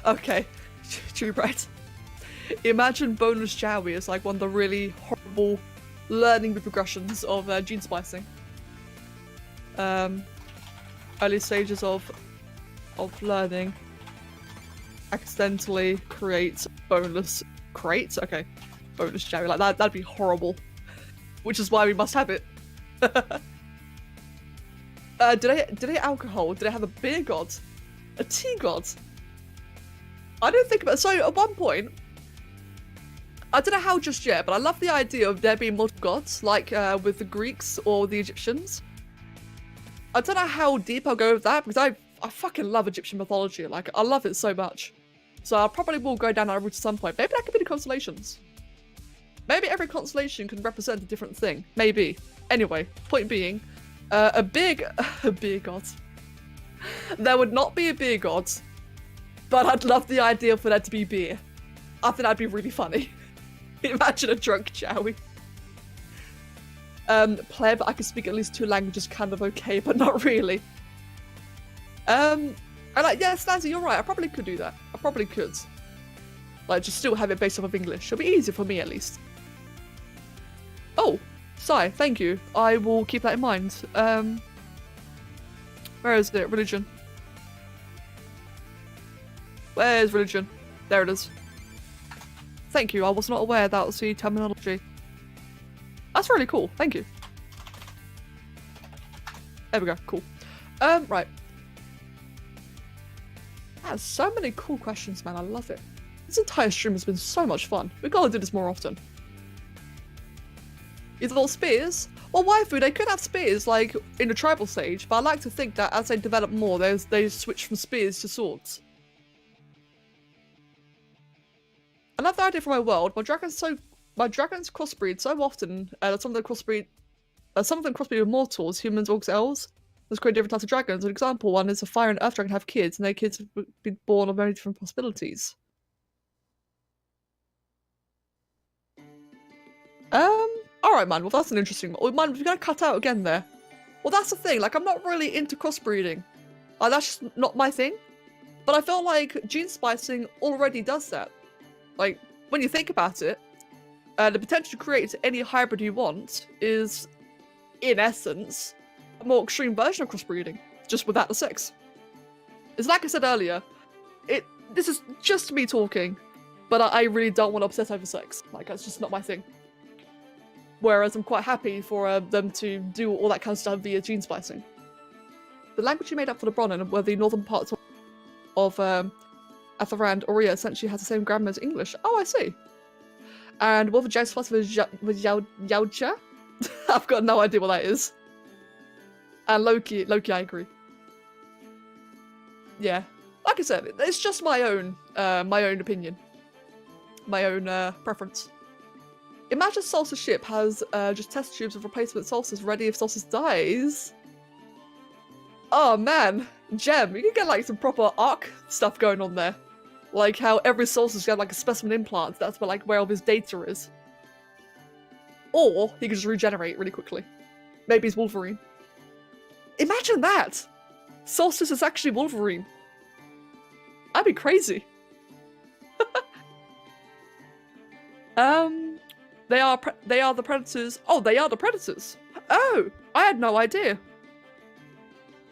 [SPEAKER 1] Okay, true, right. Imagine boneless Jowwi as like one of the really horrible learning repercussions of gene splicing. Early stages of learning accidentally create boneless crates. Okay, boneless Jowwi, like that'd be horrible. Which is why we must have it. Did they alcohol? Did they have a beer god? A tea god? I didn't think about it. So at one point, I don't know how just yet, but I love the idea of there being multiple gods, like with the Greeks or the Egyptians. I don't know how deep I'll go with that, because I fucking love Egyptian mythology. Like, I love it so much. So I probably will go down that route at some point. Maybe that could be the constellations. Maybe every constellation can represent a different thing. Maybe. Anyway, point being, a beer god. There would not be a beer god, but I'd love the idea for there to be beer. I think that'd be really funny. Imagine a drunk Jowwi. Pleb, I can speak at least 2 languages kind of okay, but not really. And like, yeah, Stanzy, you're right, I probably could do that. I probably could. Like, just still have it based off of English. It'll be easier for me, at least. Oh, Sai, thank you. I will keep that in mind. Where is it? Religion. Where's religion? There it is. Thank you, I was not aware that was the terminology. That's really cool, thank you. There we go, cool. Right. That's so many cool questions, man, I love it. This entire stream has been so much fun. We gotta do this more often. Is it all spears? Well, waifu, they could have spears, like, in the tribal stage, but I like to think that as they develop more, they switch from spears to swords. Another idea for my world, my dragons crossbreed so often that some of them crossbreed with mortals, humans, orcs, elves. There's create different types of dragons. An example one is a fire and earth dragon have kids, and their kids have been born of many different possibilities. Alright, man, well that's an interesting one. Oh, man, we're gonna cut out again there. Well, that's the thing, like, I'm not really into crossbreeding. Like, that's just not my thing. But I feel like gene splicing already does that. Like, when you think about it, the potential to create any hybrid you want is, in essence, a more extreme version of crossbreeding, just without the sex. It's like I said earlier, this is just me talking, but I really don't want to obsess over sex. Like, that's just not my thing. Whereas I'm quite happy for them to do all that kind of stuff via gene splicing. The language you made up for the Bronnen were the northern parts of Atharand Oria essentially has the same grammar as English. Oh, I see. And what the Jags philosopher was Yaocha? I've got no idea what that is. And Loki, I agree. Yeah, like I said, it's just my own opinion, my own preference. Imagine Solstice ship has just test tubes of replacement Solstice ready if Solstice dies. Oh man, Gem, you can get like some proper Ark stuff going on there. Like how every Solstice got like a specimen implant, that's where all his data is. Or he can just regenerate really quickly. Maybe he's Wolverine. Imagine that! Solstice is actually Wolverine. That'd be crazy. They are the Predators. Oh, they are the Predators. Oh, I had no idea.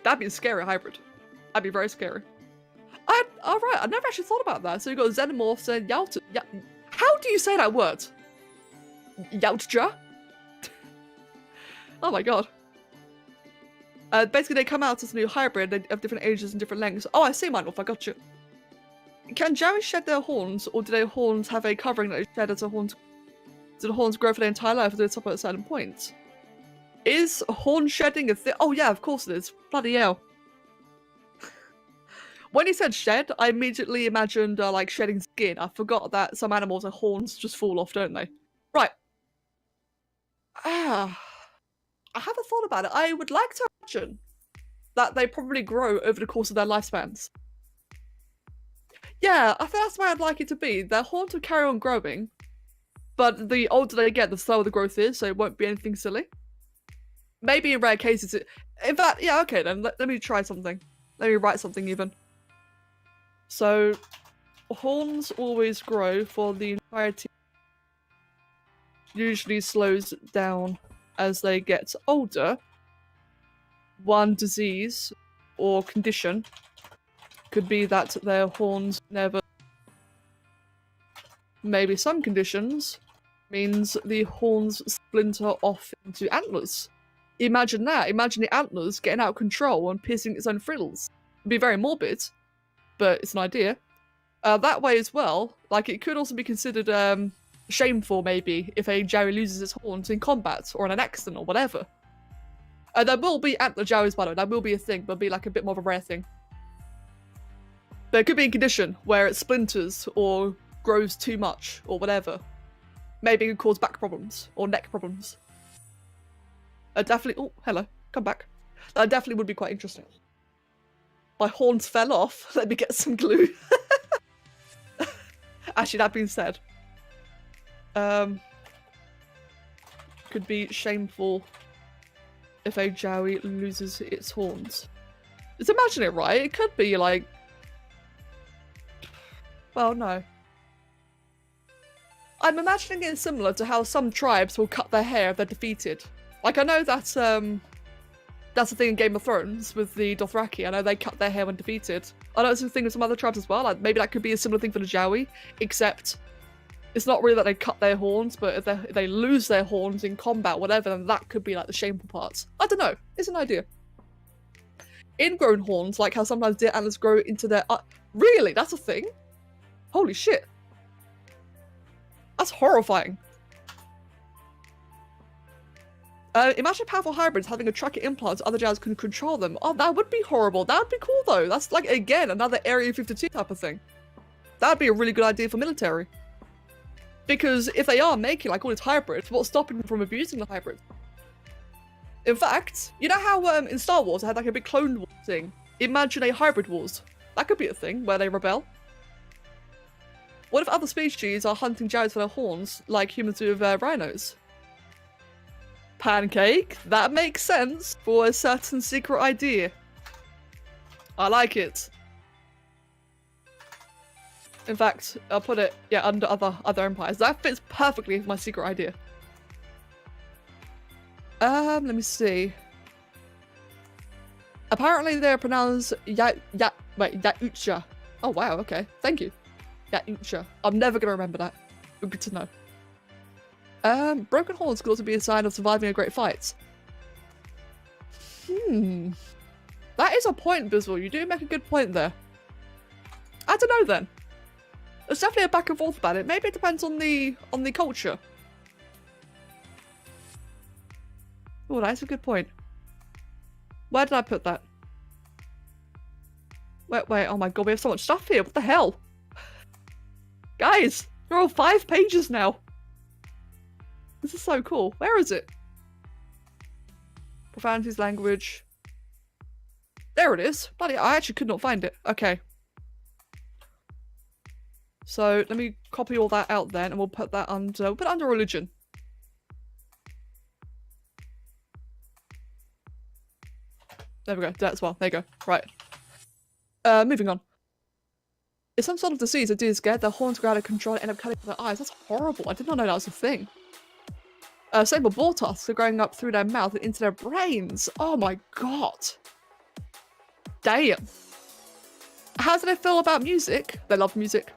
[SPEAKER 1] That'd be a scary hybrid. That'd be very scary. Alright, I never actually thought about that. So you got Xenomorphs and Yaut. How do you say that word? Yautja? Oh my god. Basically, they come out as a new hybrid. They have different ages and different lengths. Oh, I see, Mindwolf. I got you. Can Jowwi shed their horns, or do their horns have a covering that is shed as a horns? Do the horns grow for their entire life, or do they stop at a certain point? Is horn shedding a thing? Oh yeah, of course it is. Bloody hell. When he said shed, I immediately imagined like shedding skin. I forgot that some animals' horns just fall off, don't they? Right. I haven't thought about it. I would like to imagine that they probably grow over the course of their lifespans. Yeah, I think that's where I'd like it to be. Their horns will carry on growing, but the older they get, the slower the growth is, so it won't be anything silly. Maybe in rare cases, in fact, yeah, okay then, let me try something. Let me write something even. So, horns always grow for the entirety. Usually slows down as they get older. One disease or condition could be that their horns never... Maybe some conditions means the horns splinter off into antlers. Imagine that. Imagine the antlers getting out of control and piercing its own frills. It'd be very morbid, but it's an idea. That way as well, like it could also be considered shameful maybe if a Jowwi loses its horns in combat or in an accident or whatever. There will be antler Jowis, by the way. That will be a thing, but be like a bit more of a rare thing. There could be a condition where it splinters or grows too much or whatever. Maybe it could cause back problems or neck problems. Definitely. Oh, hello. Come back. That definitely would be quite interesting. My horns fell off. Let me get some glue. Actually, that being said, could be shameful if a Jowwi loses its horns. Just imagine it, right? It could be like, well, no. I'm imagining it similar to how some tribes will cut their hair if they're defeated. Like, I know that's the thing in Game of Thrones with the Dothraki. I know they cut their hair when defeated. I know it's a thing with some other tribes as well. Like, maybe that could be a similar thing for the Jowwi, except it's not really that they cut their horns, but if they lose their horns in combat, whatever, then that could be like the shameful parts. I don't know. It's an idea. Ingrown horns, like how sometimes deer antlers grow into their... really? That's a thing? Holy shit. That's horrifying. Imagine powerful hybrids having a tracker implant so other Jowis can control them. Oh, that would be horrible. That would be cool, though. That's, like, again, another Area 52 type of thing. That would be a really good idea for military. Because if they are making, like, all these hybrids, what's stopping them from abusing the hybrids? In fact, you know how in Star Wars they had, like, a big Clone Wars thing? Imagine a hybrid wars. That could be a thing, where they rebel. What if other species are hunting Jowis for their horns, like humans do with rhinos? Pancake, that makes sense for a certain secret idea. I like it. In fact, I'll put it, yeah, under other empires. That fits perfectly with my secret idea. Let me see. Apparently they're pronounced Yaucha. Oh wow, okay. Thank you. Yaucha. I'm never gonna remember that. Good to know. Broken horns could also be a sign of surviving a great fight. That That is a point, Bizzle. You do make a good point there. I don't know then. There's definitely a back and forth about it. Maybe it depends on the culture. Oh, that's a good point. Where did I put that? Wait, oh my god, we have so much stuff here. What the hell? Guys, there are all 5 pages now. This is so cool. Where is it? Profanities, language. There it is. Bloody, I actually could not find it. Okay. So let me copy all that out then, and we'll put that under. We'll put it under religion. There we go. That as well. There you go. Right. Moving on. It's some sort of disease. The dude is scared. Their horns go out of control and end up cutting their eyes. That's horrible. I did not know that was a thing. Same with ball tusks are growing up through their mouth and into their brains. Oh my god. Damn. How do they feel about music? They love music.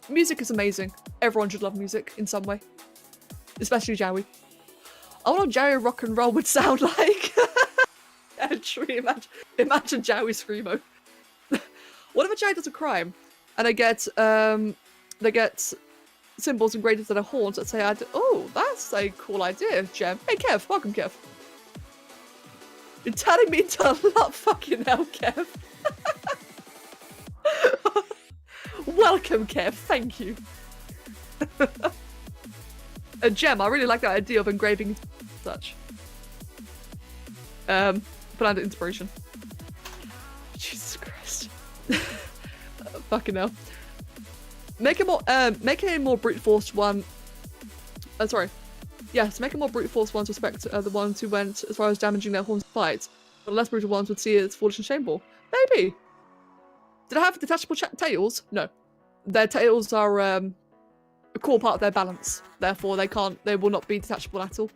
[SPEAKER 1] Music is amazing. Everyone should love music in some way. Especially Jowwi. I wonder what Jowwi rock and roll would sound like. Entry, imagine Jowwi Screamo. What if a Jowwi does a crime and they get symbols engraved into their horns that say, oh, that's a cool idea, Gem. Hey, Kev. Welcome, Kev. You're turning me into a lot. Fucking hell, Kev. Welcome, Kev. Thank you. A Gem. I really like that idea of engraving such. Put under inspiration. Jesus Christ. Fucking hell. Make a more brute force one. Sorry. Yes, make a more brute force ones respect the ones who went as far as damaging their horns in fights, but less brutal ones would see it as foolish and shameful. Maybe. Did I have detachable tails? No. Their tails are a core part of their balance. Therefore, they will not be detachable at all.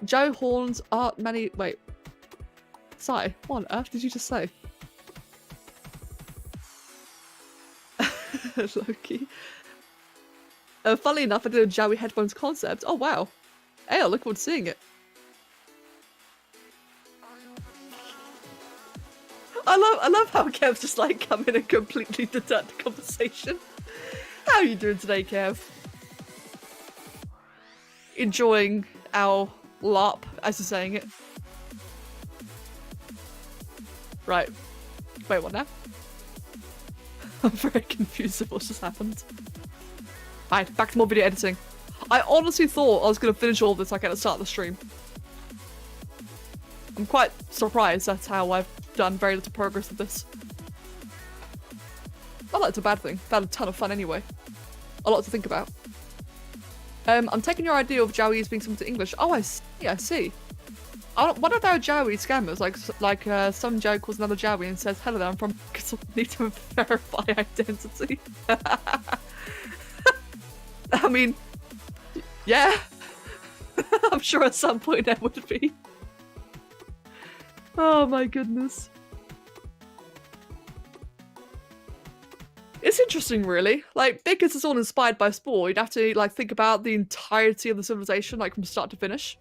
[SPEAKER 1] Joe horns aren't many. Wait. Sai, what on earth did you just say? Loki. Funnily enough, I did a Jowwi headphones concept. Oh wow. Hey, I look forward to seeing it. I love how Kev's just like come in and completely deduct the conversation. How are you doing today, Kev? Enjoying our LARP, as you're saying it. Right. Wait, what now? I'm very confused at what's just happened. Right, back to more video editing. I honestly thought I was going to finish all of this like at the start of the stream. I'm quite surprised that's how I've done very little progress with this. Not that it's a bad thing. I've had a ton of fun anyway. A lot to think about. I'm taking your idea of Jowwi as being something to English. Oh, I see. What if there are Jowwi scammers? Like some Jowwi calls another Jowwi and says, hello there, I'm from because I need to verify identity. I mean, yeah. I'm sure at some point there would be. Oh my goodness. It's interesting, really. Like, because it's all inspired by sport, you'd have to like think about the entirety of the civilization, like from start to finish.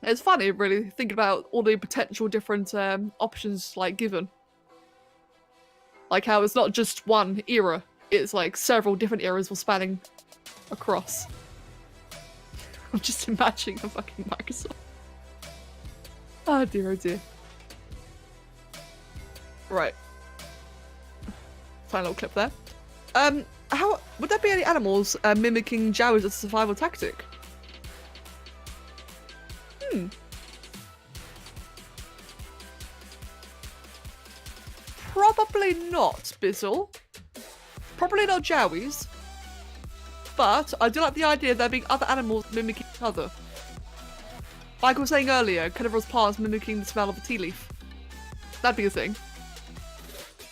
[SPEAKER 1] It's funny, really, thinking about all the potential different options like given. Like how it's not just one era; it's like several different eras were spanning across. I'm just imagining a fucking Microsoft. Oh dear, oh dear. Right. Tiny little clip there. How would there be any animals mimicking Jowwi as a survival tactic? Probably not, Bizzle. Probably not Jowwies. But I do like the idea of there being other animals mimicking each other. Like I was saying earlier, carnivorous plants mimicking the smell of a tea leaf. That'd be a thing.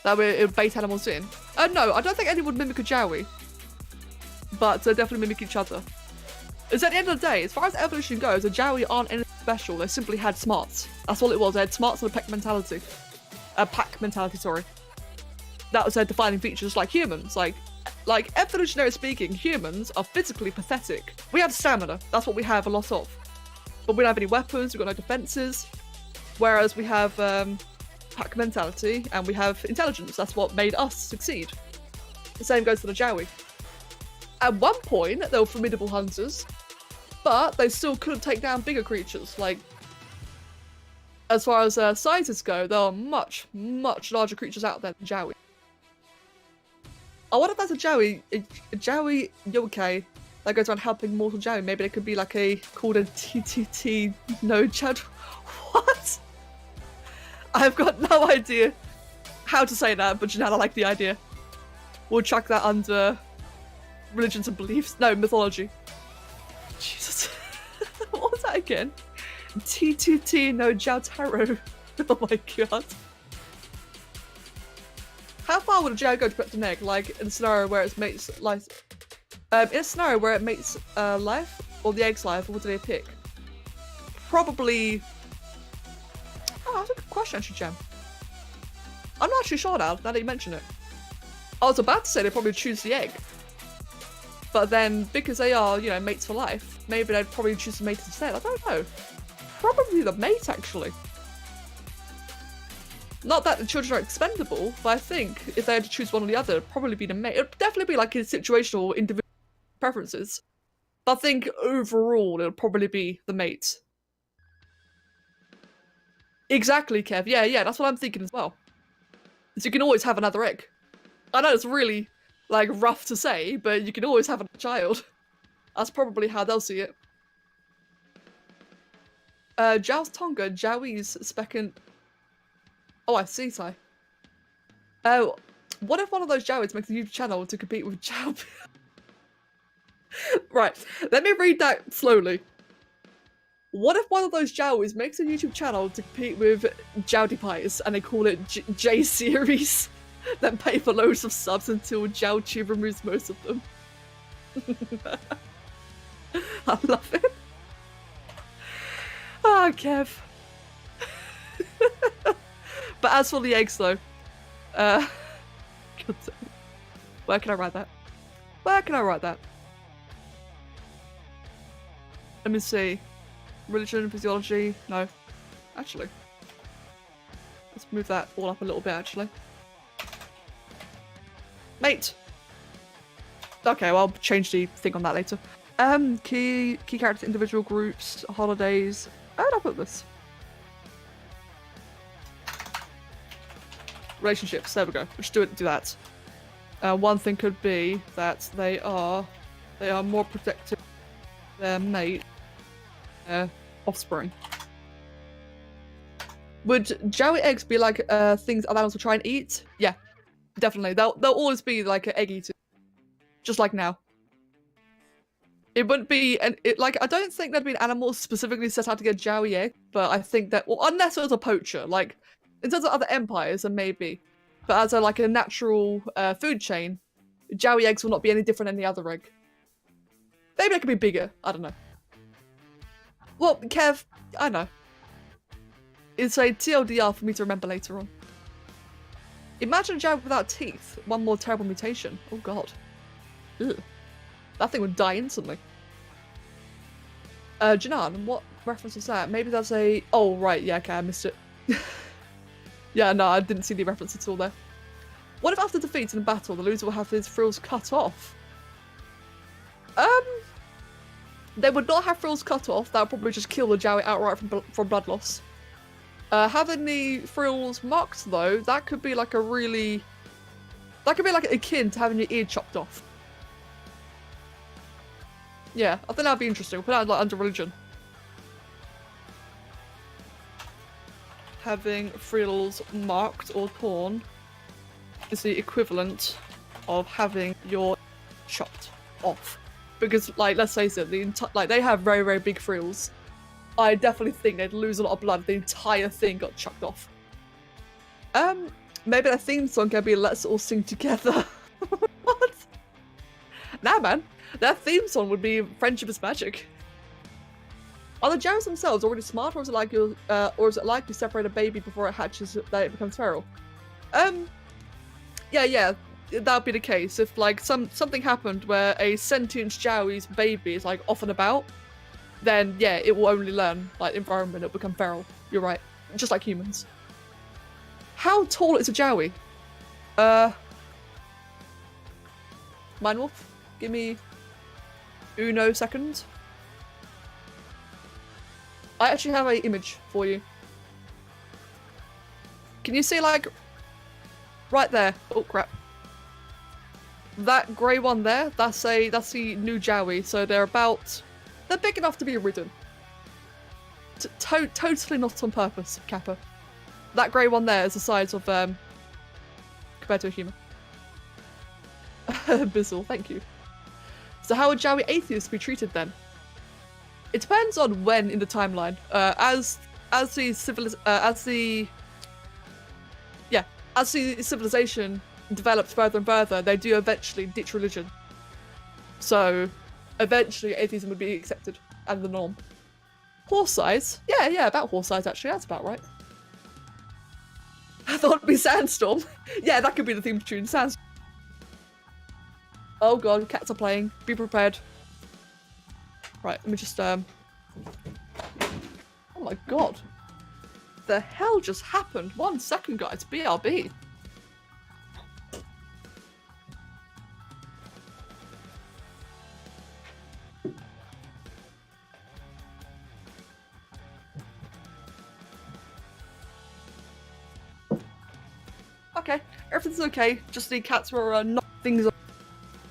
[SPEAKER 1] That way it would bait animals in. No, I don't think anyone would mimic a Jowwi. But they definitely mimic each other. Because at the end of the day, as far as evolution goes, the Jowwi aren't anything special. They simply had smarts. That's all it was. They had smarts and a pack mentality. Pack mentality, sorry. That was their defining features, like humans. Like evolutionary speaking, humans are physically pathetic. We have stamina. That's what we have a lot of. But we don't have any weapons. We've got no defenses. Whereas we have pack mentality and we have intelligence. That's what made us succeed. The same goes for the Jowwi. At one point, they were formidable hunters, but they still couldn't take down bigger creatures. Like, as far as sizes go, there are much, much larger creatures out there than Jowwi. I wonder if that's a Jowwi yokai that goes around helping mortal Jowwi. Maybe it could be like called a TTT no Chad. What? I've got no idea how to say that, but Janelle, I like the idea. We'll chuck that under religions and beliefs. No, mythology. Jesus. What was that again? T2T no Jiao Taro. Oh my god. How far would a Jiao go to protect an egg? Like in a scenario where it mates life. In a scenario where it mates life or the egg's life, what do they pick? Probably. Oh, that's a good question, actually, Gem. I'm not actually sure now that you mention it. I was about to say they'd probably choose the egg. But then, because they are, you know, mates for life, maybe they'd probably choose the mate instead. I don't know. Probably the mate, actually. Not that the children are expendable, but I think if they had to choose one or the other, it'd probably be the mate. It'd definitely be like in situational individual preferences. But I think overall, it'll probably be the mate. Exactly, Kev. Yeah, that's what I'm thinking as well. So you can always have another egg. I know it's really, like, rough to say, but you can always have a child. That's probably how they'll see it. Zhao's Tonga, Jowwi's second... Oh, I see, Sai. Oh, what if one of those Jowwis makes a YouTube channel to compete with Zhao? Right, let me read that slowly. What if one of those Jowwis makes a YouTube channel to compete with Jowdy Pies and they call it J Series? Then pay for loads of subs until Jowtube removes most of them. I love it. Ah, Kev. But as for the eggs, though, where can I write that? Where can I write that? Let me see. Religion, physiology. No, actually, let's move that all up a little bit. Actually, mate. Okay, well, I'll change the thing on that later. Key characters, individual groups, holidays. Where did I put this? Relationships. There we go. Let's do that. One thing could be that they are more protective of their mate, offspring. Would Jowwi eggs be like things other animals will try and eat? Yeah, definitely. They'll always be like an egg eater, just like now. It wouldn't be like I don't think there'd be an animal specifically set out to get Jowwi egg, but I think that unless it was a poacher, like in terms of other empires, then maybe. But as like a natural food chain, Jowwi eggs will not be any different than any other egg. Maybe they could be bigger. I don't know. Well, Kev, I know. It's a TLDR for me to remember later on. Imagine a Jowwi without teeth. One more terrible mutation. Oh god. Ugh. That thing would die instantly. Janan, what reference was that? Maybe that's a... Oh, right, yeah, okay, I missed it. Yeah, no, I didn't see the reference at all there. What if after defeat in a battle, the loser will have his frills cut off? They would not have frills cut off. That would probably just kill the Jowwi outright from blood loss. Having the frills marked, though, that could be like a really... That could be like akin to having your ear chopped off. Yeah, I think that'd be interesting. We'll put that like under religion. Having frills marked or torn is the equivalent of having your chopped off. Because, like, let's face it, they have very, very big frills. I definitely think they'd lose a lot of blood if the entire thing got chopped off. Maybe their theme song can be "Let's All Sing Together." What? Nah, man. Their theme song would be "Friendship is Magic." Are the Jowwis themselves already smart, or is it like you separate a baby before it hatches that it becomes feral? Yeah, that would be the case. If like something happened where a sentient Jowwi's baby is like off and about, then yeah, it will only learn like environment. It'll become feral. You're right. just like humans. How tall is a Jowwi? Mine Wolf, give me uno second. I actually have an image for you. Can you see, like, right there? Oh crap! That grey one there, that's the new Jowwi. So they're big enough to be ridden. Totally not on purpose, Kappa. That grey one there is the size of compared to a human. Bizzle, thank you. So how would Jowwi atheists be treated then? It depends on when in the timeline. As the civilization develops further and further, they do eventually ditch religion. So eventually atheism would be accepted and the norm. Horse size? Yeah, about horse size actually, that's about right. I thought it'd be Sandstorm. Yeah, that could be the theme tune, Sandstorm. Oh god, cats are playing. Be prepared. Right, let me just oh my god. The hell just happened? 1 second, guys. BRB. Okay, everything's okay. Just the cats were knocking things up,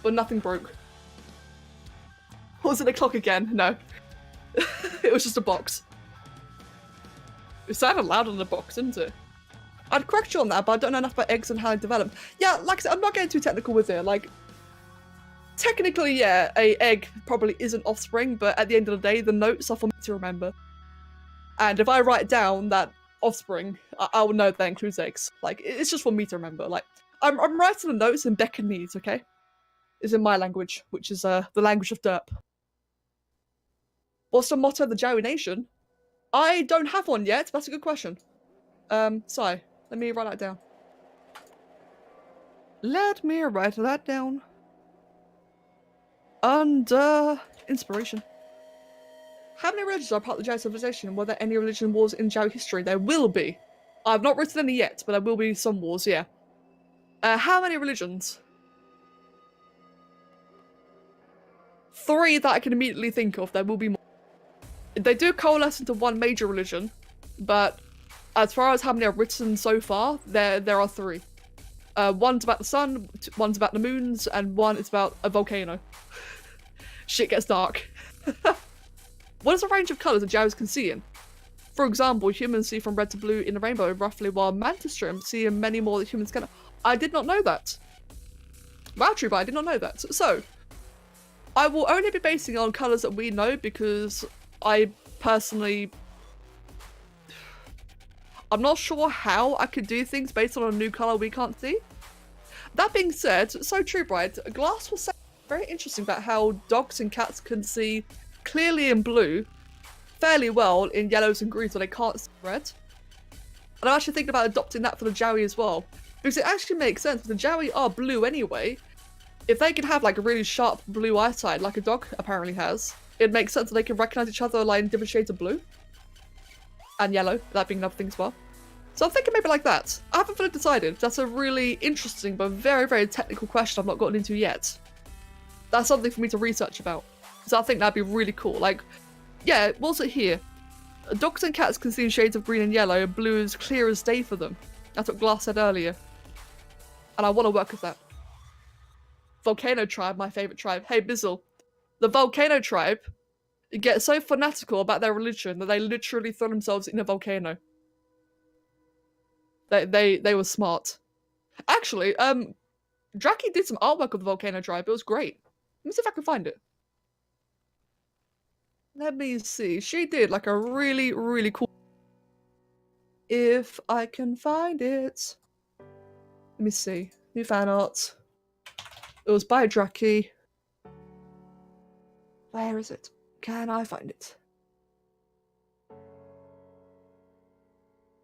[SPEAKER 1] but nothing broke. Was it a clock again? No. It was just a box. It sounded loud on the box, didn't it? I'd correct you on that, but I don't know enough about eggs and how they develop. Yeah, like I said, I'm not getting too technical with it. Like, technically, yeah, a egg probably isn't offspring, but at the end of the day, the notes are for me to remember. And if I write down that offspring, I will know that includes eggs. Like, it's just for me to remember. Like, I'm writing the notes in Beccanese, okay? It's in my language, which is the language of derp. What's the motto of the Jowwi Nation? I don't have one yet. That's a good question. Sorry. Let me write that down. Let me write that down. Under inspiration. How many religions are part of the Jowwi civilization, and were there any religion wars in Jowwi history? There will be. I've not written any yet, but there will be some wars, yeah. How many religions? 3 that I can immediately think of. There will be more. They do coalesce into one major religion, but as far as how many I've written so far, there are 3. One's about the sun, one's about the moons, and one is about a volcano. Shit gets dark. What is the range of colours that Jowwis can see in? For example, humans see from red to blue in the rainbow roughly, while mantis shrimp see in many more that humans can. I did not know that. Wow, true, but I did not know that. So, I will only be basing it on colours that we know because I personally... I'm not sure how I could do things based on a new colour we can't see. That being said, so true, Bride. Glass was saying very interesting about how dogs and cats can see clearly in blue fairly well in yellows and greens, but they can't see red. And I'm actually thinking about adopting that for the Jowwi as well. Because it actually makes sense. The Jowwi are blue anyway. If they can have like a really sharp blue eyesight, like a dog apparently has, it makes sense that they can recognize each other like in different shades of blue. And yellow, that being another thing as well. So I'm thinking maybe like that. I haven't fully decided. That's a really interesting but very, very technical question I've not gotten into yet. That's something for me to research about. So I think that'd be really cool. Like, yeah, what's it here? Dogs and cats can see in shades of green and yellow, and blue is clear as day for them. That's what Glass said earlier. And I want to work with that. Volcano tribe, my favourite tribe. Hey, Bizzle. The Volcano tribe get so fanatical about their religion that they literally throw themselves in a volcano. They were smart. Actually, Draki did some artwork of the Volcano tribe. It was great. Let me see if I can find it. Let me see. She did like a really, really cool... If I can find it. Let me see. New fan art. It was by Draki. Where is it? Can I find it?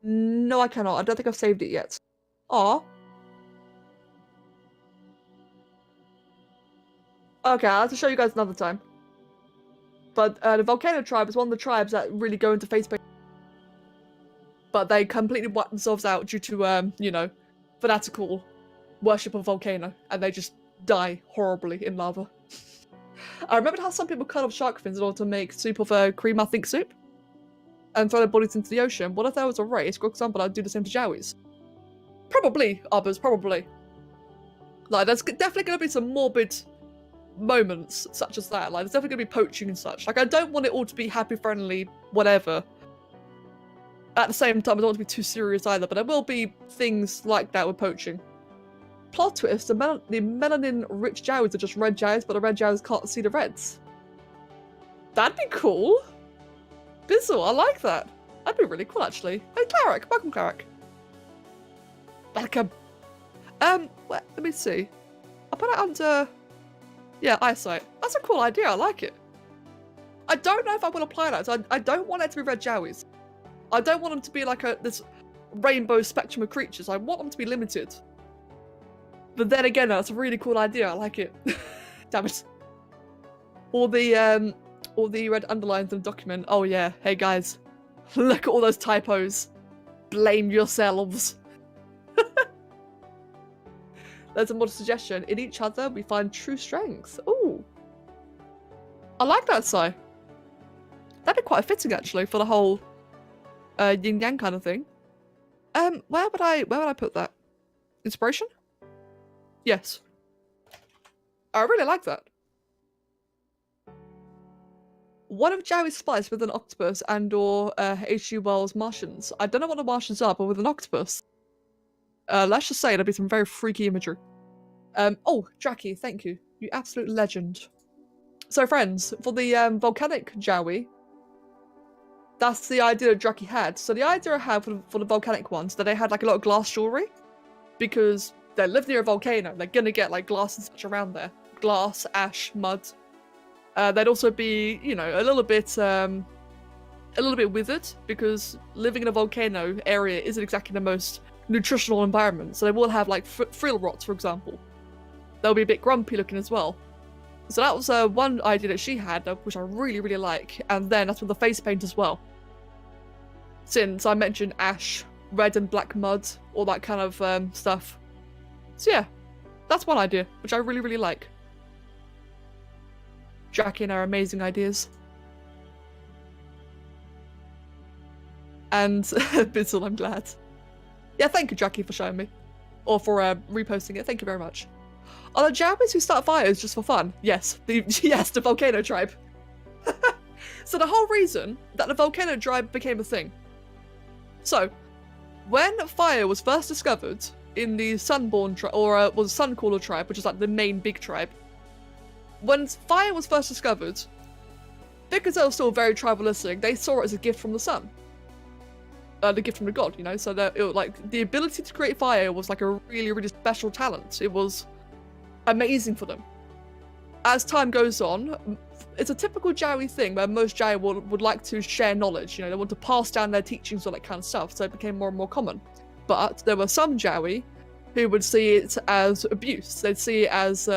[SPEAKER 1] No, I cannot. I don't think I've saved it yet. Aw. Okay, I'll have to show you guys another time. But the Volcano tribe is one of the tribes that really go into face-based. but they completely wipe themselves out due to, you know, fanatical worship of a volcano, and they just die horribly in lava. I remembered how some people cut off shark fins in order to make soup of cream, I think, soup, and throw their bodies into the ocean. What if there was a race, for example, I'd do the same to Jowis? Probably, Arbors, probably. Like, there's definitely going to be some morbid moments such as that. Like, there's definitely going to be poaching and such. Like, I don't want it all to be happy, friendly, whatever. At the same time, I don't want to be too serious either, but there will be things like that with poaching. Plot twist, the melanin-rich Jowies are just red Jowies, but the red Jowies can't see the reds. That'd be cool. Bizzle, I like that. That'd be really cool, actually. Hey, Cleric, welcome, Cleric. Welcome. Let me see. I'll put it under, yeah, eyesight. That's a cool idea, I like it. I don't know if I will apply that, so I don't want it to be red Jowies. I don't want them to be like this rainbow spectrum of creatures. I want them to be limited. But then again, that's a really cool idea. I like it. Damn it. All the red underlines in the document. Oh yeah, hey guys, look at all those typos. Blame yourselves. There's a more suggestion. In each other, we find true strength. Ooh. I like that, Si. That'd be quite fitting actually for the whole yin yang kind of thing. Where would I put that? Inspiration? Yes. I really like that. What if Jowie spliced with an octopus and/or H.G. Wells' Martians? I don't know what the Martians are, but with an octopus. Let's just say there'd be some very freaky imagery. Oh, Jackie, thank you. You absolute legend. So, friends, for the volcanic Jowie, that's the idea that Jackie had. So the idea I had for the volcanic ones, that they had like a lot of glass jewelry, because they live near a volcano. They're gonna get like glass and such around there. Glass, ash, mud. They'd also be, you know, a little bit withered, because living in a volcano area isn't exactly the most nutritional environment. So they will have like frill rot, for example. They'll be a bit grumpy looking as well. So that was one idea that she had, which I really, really like. And then that's with the face paint as well. Since I mentioned ash, red and black mud, all that kind of stuff. So yeah, that's one idea, which I really, really like. Jackie and her amazing ideas. And Bizzle, I'm glad. Yeah, thank you, Jackie, for showing me. Or for reposting it. Thank you very much. Are the Jowies who start fires just for fun? Yes. Yes, the volcano tribe. So the whole reason that the volcano tribe became a thing. So, when fire was first discovered in the Sunborn tribe, or was Suncaller tribe, which is like the main big tribe, when fire was first discovered, because they were still very tribalistic, they saw it as a gift from the sun. The gift from the god, you know? So that like the ability to create fire was like a really, really special talent. It was amazing for them. As time goes on, it's a typical Jowie thing where most Jowie would like to share knowledge, you know, they want to pass down their teachings, all that kind of stuff, so it became more and more common. But there were some Jowie who would see it as abuse. They'd see it as,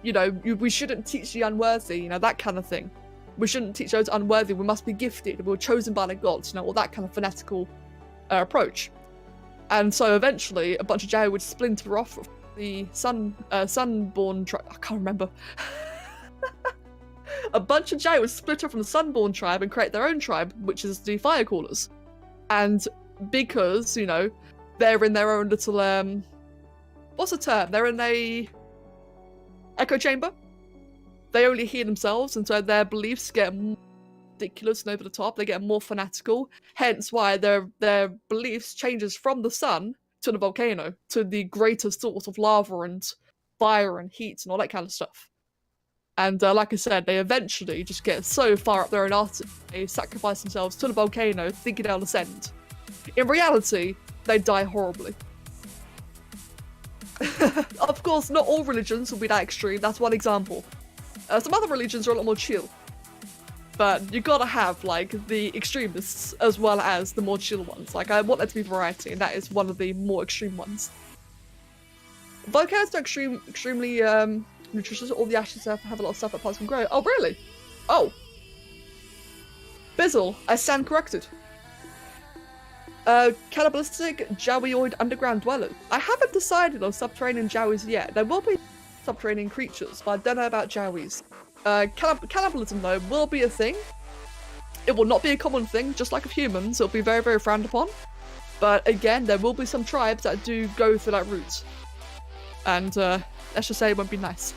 [SPEAKER 1] you know, we shouldn't teach the unworthy, you know, that kind of thing. We shouldn't teach those unworthy, we must be gifted, we were chosen by the gods, you know, all that kind of fanatical approach. And so eventually, a bunch of Jowie would splinter off the Sunborn tribe. I can't remember. A bunch of Jowie would split off from the Sunborn tribe and create their own tribe, which is the Firecallers. And because, you know, they're in their own little, what's the term? They're in a echo chamber. They only hear themselves, and so their beliefs get more ridiculous and over the top. They get more fanatical. Hence why their beliefs changes from the sun to the volcano, to the greater source of lava and fire and heat and all that kind of stuff. And like I said, they eventually just get so far up their own arse, they sacrifice themselves to the volcano, thinking they'll ascend. In reality, they die horribly. Of course, not all religions will be that extreme. That's one example. Some other religions are a lot more chill. But you gotta have, like, the extremists as well as the more chill ones. Like, I want there to be variety, and that is one of the more extreme ones. Volcanoes are extremely nutritious. All the ashes have a lot of stuff that plants can grow. Oh, really? Oh. Bizzle, I stand corrected. Cannibalistic Jowwioid underground dwellers. I haven't decided on subterranean Jowwies yet. There will be subterranean creatures, but I don't know about Jowwies. Cannibalism, though, will be a thing. It will not be a common thing, just like with humans. It'll be very, very frowned upon. But again, there will be some tribes that do go through that route. And let's just say it won't be nice.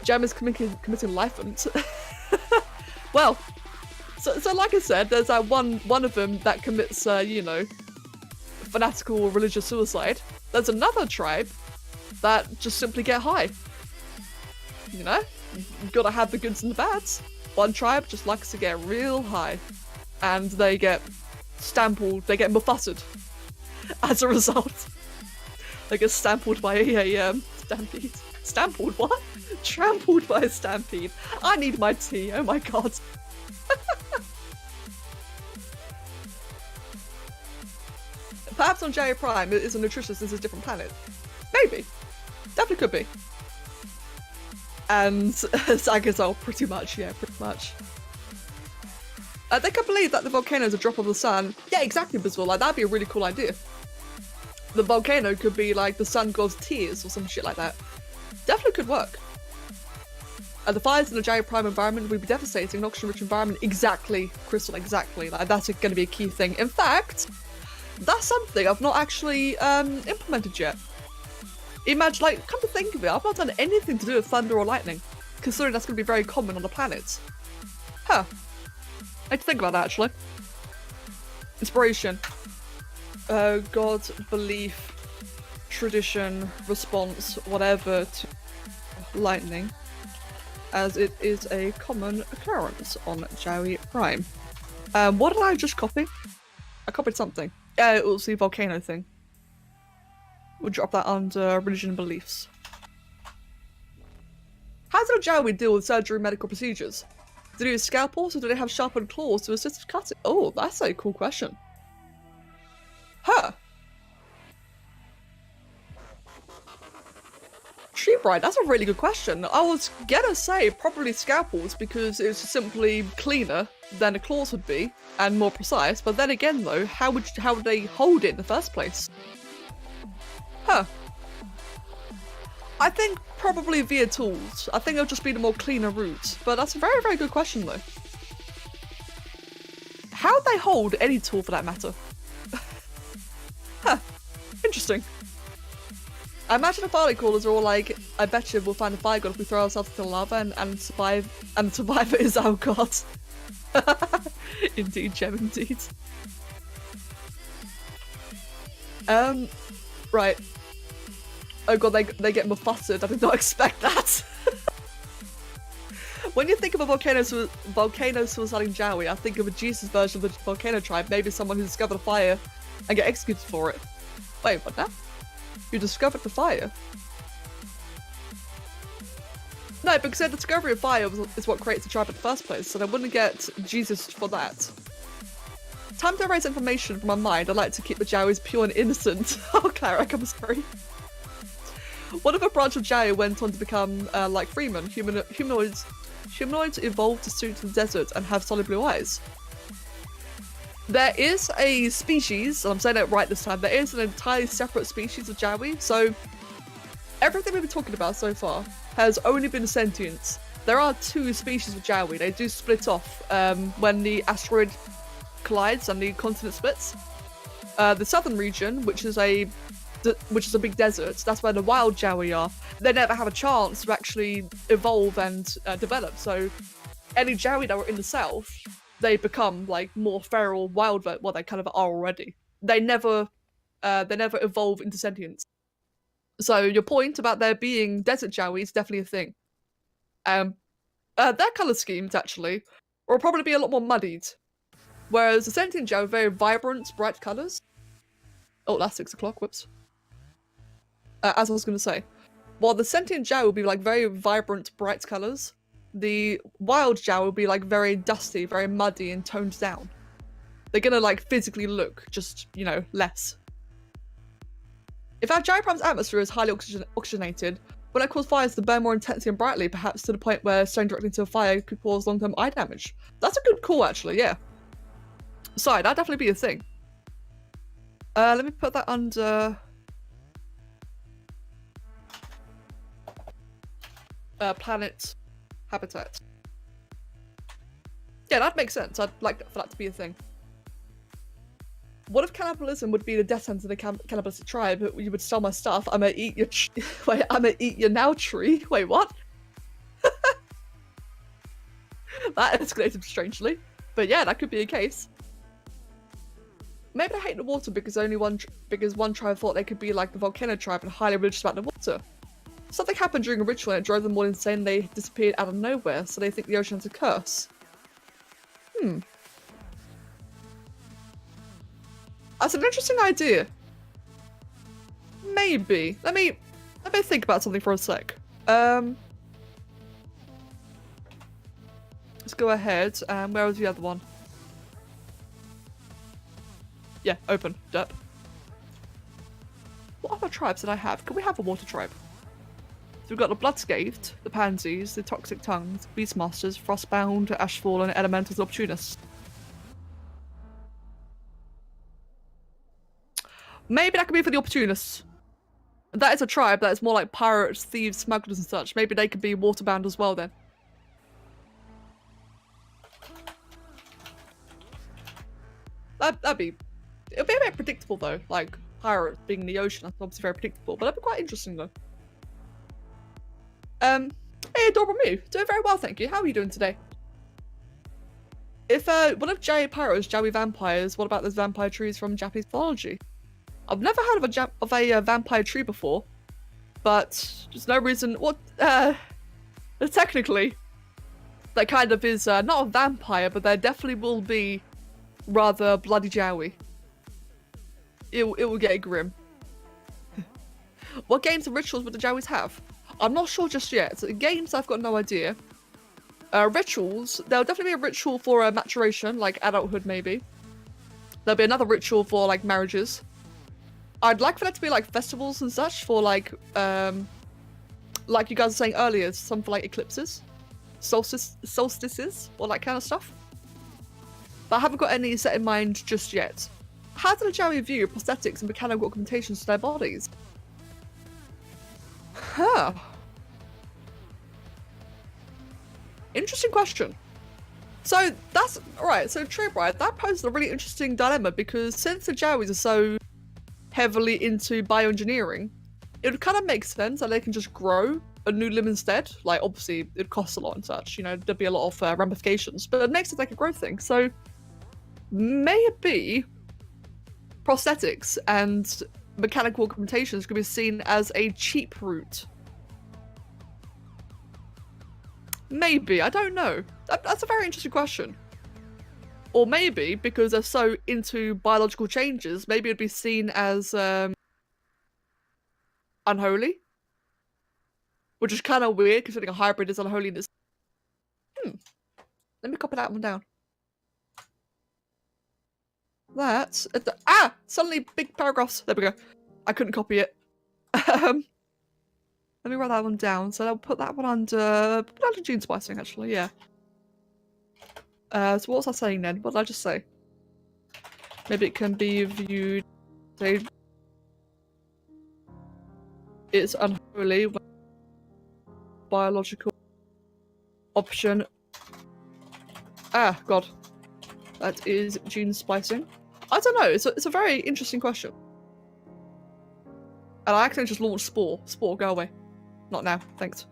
[SPEAKER 1] Jam is committing life hunt. Well, so like I said, there's that one of them that commits, you know, fanatical religious suicide. There's another tribe that just simply get high. You know, you've got to have the goods and the bads. One tribe just likes to get real high, and they get stampled, they get muffussed as a result. They get stampled by a stampede. Stampled? What? Trampled by a stampede. I need my tea, oh my god. Perhaps on Jowwi Prime it is a nutritious, this is a different planet. Maybe. Definitely could be. And Zagazol, pretty much, yeah, pretty much. They can believe that the volcano is a drop of the sun. Yeah, exactly, Bizarre. Like, that'd be a really cool idea. The volcano could be like the sun god's tears or some shit like that. Definitely could work. The fires in the Jowwi Prime environment would be devastating. An oxygen-rich environment, exactly, Crystal, exactly. Like, that's going to be a key thing. In fact, that's something I've not actually implemented yet. Imagine, like, come to think of it, I've not done anything to do with thunder or lightning, considering that's going to be very common on the planet. Huh. I need to think about that, actually. Inspiration. God, belief, tradition, response, whatever to lightning, as it is a common occurrence on Jowwi Prime. What did I just copy? I copied something. It was the volcano thing. We'll drop that under religion and beliefs. How do Jowwi deal with surgery and medical procedures? Do they use scalpels or do they have sharpened claws to assist with cutting? Oh, that's a cool question. Huh. Tree Bride, that's a really good question. I was gonna say probably scalpels because it's simply cleaner than the claws would be and more precise, but then again though, how would they hold it in the first place? Huh. I think probably via tools. I think it'll just be the more cleaner route, but that's a very, very good question though. How would they hold any tool for that matter? Huh. Interesting. I imagine the fire callers are all like, I bet you we'll find a fire god if we throw ourselves into the lava and survive, and the survivor is our god. Indeed, Gem, indeed. Right. Oh god, they get muffussed. I did not expect that. When you think of a volcano suiciding Jowwi, I think of a Jesus version of the volcano tribe, maybe someone who discovered a fire and get executed for it. Wait, what now? You discovered the fire? No, because the discovery of fire is what creates the tribe in the first place, so they wouldn't get Jesus for that. Time to erase information from my mind. I like to keep the Jowwies pure and innocent. Oh, Cleric, I'm sorry. What if a branch of Jowwi went on to become like Freeman? Humanoids evolved to suit the desert and have solid blue eyes. There is a species, and I'm saying it right this time, there is an entirely separate species of Jowwi, so everything we've been talking about so far has only been sentience. There are two species of Jowwi. They do split off when the asteroid collides and the continent splits. The southern region, which is a big desert, that's where the wild Jowwi are. They never have a chance to actually evolve and develop, so any Jowwi that were in the south, they become like more feral, wild, well, they kind of are already. They never evolve into sentience. So your point about there being desert Jowwi is definitely a thing. Their colour schemes actually will probably be a lot more muddied, whereas the sentient Jowwi are very vibrant, bright colours. Oh, that's 6 o'clock. Whoops. As I was going to say, while the sentient Jowwi will be like very vibrant, bright colours, the wild Jowwi will be like very dusty, very muddy and toned down. They're gonna like physically look just, you know, less. If our Jowwi Prime's atmosphere is highly oxygenated, will that cause fires to burn more intensely and brightly, perhaps to the point where staring directly into a fire could cause long-term eye damage? That's a good call, actually, yeah. Sorry, that'd definitely be a thing. Let me put that under planet habitat. Yeah, that makes sense. I'd like for that to be a thing. What if cannibalism would be the death sentence of the cannibalistic tribe? You would steal my stuff. I'm gonna eat your wait. I'm gonna eat your now tree. Wait, what? That escalated strangely, but yeah, that could be a case. Maybe I hate the water because one tribe thought they could be like the volcano tribe and highly religious about the water. Something happened during a ritual and it drove them all insane. They disappeared out of nowhere, so they think the ocean has a curse. That's an interesting idea. Maybe. Let me think about something for a sec. Let's go ahead. Where was the other one? Yeah, open. Derp. What other tribes did I have? Can we have a water tribe? So we've got the Bloodscathed, the Pansies, the Toxic Tongues, Beastmasters, Frostbound, Ashfallen, Elementals, Opportunists. Maybe that could be for the Opportunists. That is a tribe that is more like pirates, thieves, smugglers and such. Maybe they could be waterbound as well then. It'd be a bit predictable though, like pirates being in the ocean. That's obviously very predictable, but that'd be quite interesting though. Hey, Adorable Mew, doing very well, thank you. How are you doing today? What if Jowwi pirates, Jowwi vampires? What about those vampire trees from Japanese mythology? I've never heard of a vampire tree before, but there's no reason. Technically, that kind of is not a vampire, but there definitely will be rather bloody Jowwi. It will get grim. What games and rituals would the Jowis have? I'm not sure just yet. So games, I've got no idea. Rituals, there'll definitely be a ritual for maturation, like adulthood maybe. There'll be another ritual for like marriages. I'd like for that to be like festivals and such for like you guys were saying earlier, some for like eclipses, solstices, all that kind of stuff. But I haven't got any set in mind just yet. How do the Jowwi view prosthetics and mechanical augmentations to their bodies? Huh. Interesting question. So that's right. So True Bride, that poses a really interesting dilemma because since the Jowis are so heavily into bioengineering, it would kind of make sense that they can just grow a new limb instead. Like obviously it costs a lot and such. You know, there'd be a lot of ramifications, but it makes it like a growth thing. So maybe prosthetics and mechanical augmentations could be seen as a cheap route. Maybe, I don't know. That's a very interesting question. Or maybe, because they're so into biological changes, maybe it'd be seen as unholy. Which is kind of weird, considering a hybrid is unholiness. Let me copy that one down. That's suddenly big paragraphs. There we go. I couldn't copy it. Let me write that one down. So I'll put that one under gene splicing actually, yeah. So what was I saying then? What did I just say? Maybe it can be viewed it's unholy when biological option. God. That is gene splicing. I don't know, it's a very interesting question. And I accidentally just launched Spore. Spore, go away. Not now, thanks.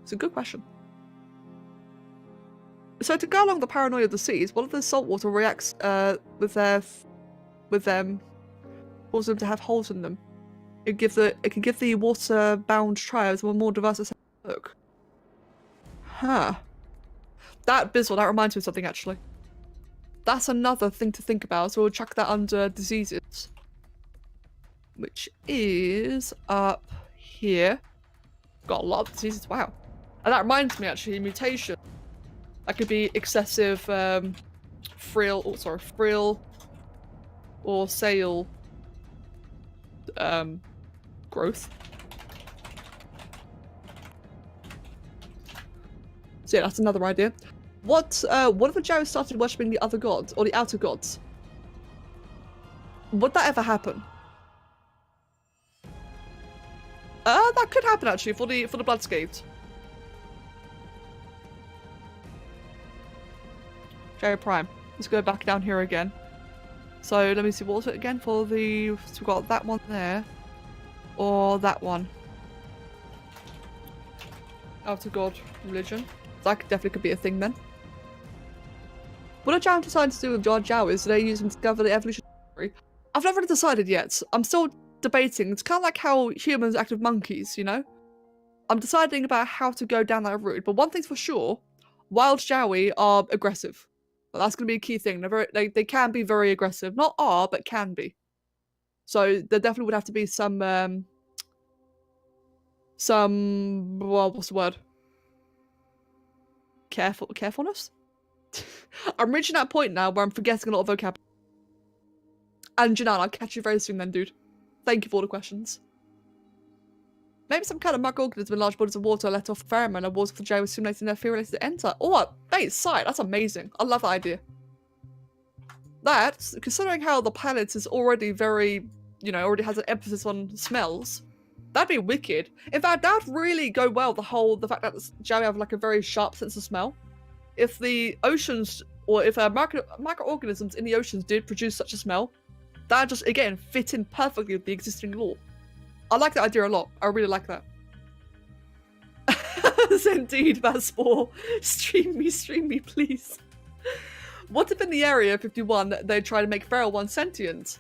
[SPEAKER 1] It's a good question. So to go along the paranoia of the seas, what if the saltwater reacts with them, cause them to have holes in them? It can give the water-bound tribes a more diverse look. Huh. That Bizzle, that reminds me of something actually. That's another thing to think about, so we'll chuck that under diseases. Which is up here. Got a lot of diseases, wow. And that reminds me actually, mutation. That could be excessive frill or sail growth. So yeah, that's another idea. What if the Jowis started worshipping the other gods or the outer gods? Would that ever happen? That could happen actually for the Bloodscaped. Jowwi Prime. Let's go back down here again. So let me see, what was it again for the... So we've got that one there. Or that one. Out of God religion. That definitely could be a thing then. What are Jowwi deciding to do with Jowwi? Is they use them to discover the evolution theory? I've never really decided yet. I'm still debating. It's kind of like how humans act with monkeys, you know? I'm deciding about how to go down that route. But one thing's for sure, wild Jowwi are aggressive. That's going to be a key thing. They can be very aggressive. Not are, but can be. So there definitely would have to be some well, what's the word? Carefulness? I'm reaching that point now where I'm forgetting a lot of vocabulary. And Janan, I'll catch you very soon then, dude. Thank you for all the questions. Maybe some kind of microorganism in large bodies of water let off pheromone and water for Jowwi stimulating their fear to enter. Oh, mate, sight. That's amazing. I love that idea. That, considering how the planet is already very, you know, already has an emphasis on smells, that'd be wicked. In fact, that'd really go well, the fact that Jowwi have like a very sharp sense of smell. If the oceans, or if microorganisms in the oceans did produce such a smell, that'd just, again, fit in perfectly with the existing lore. I like that idea a lot. I really like that. Indeed, Vaspor. Stream me, please. What if in the Area 51 they try to make Feral One sentient?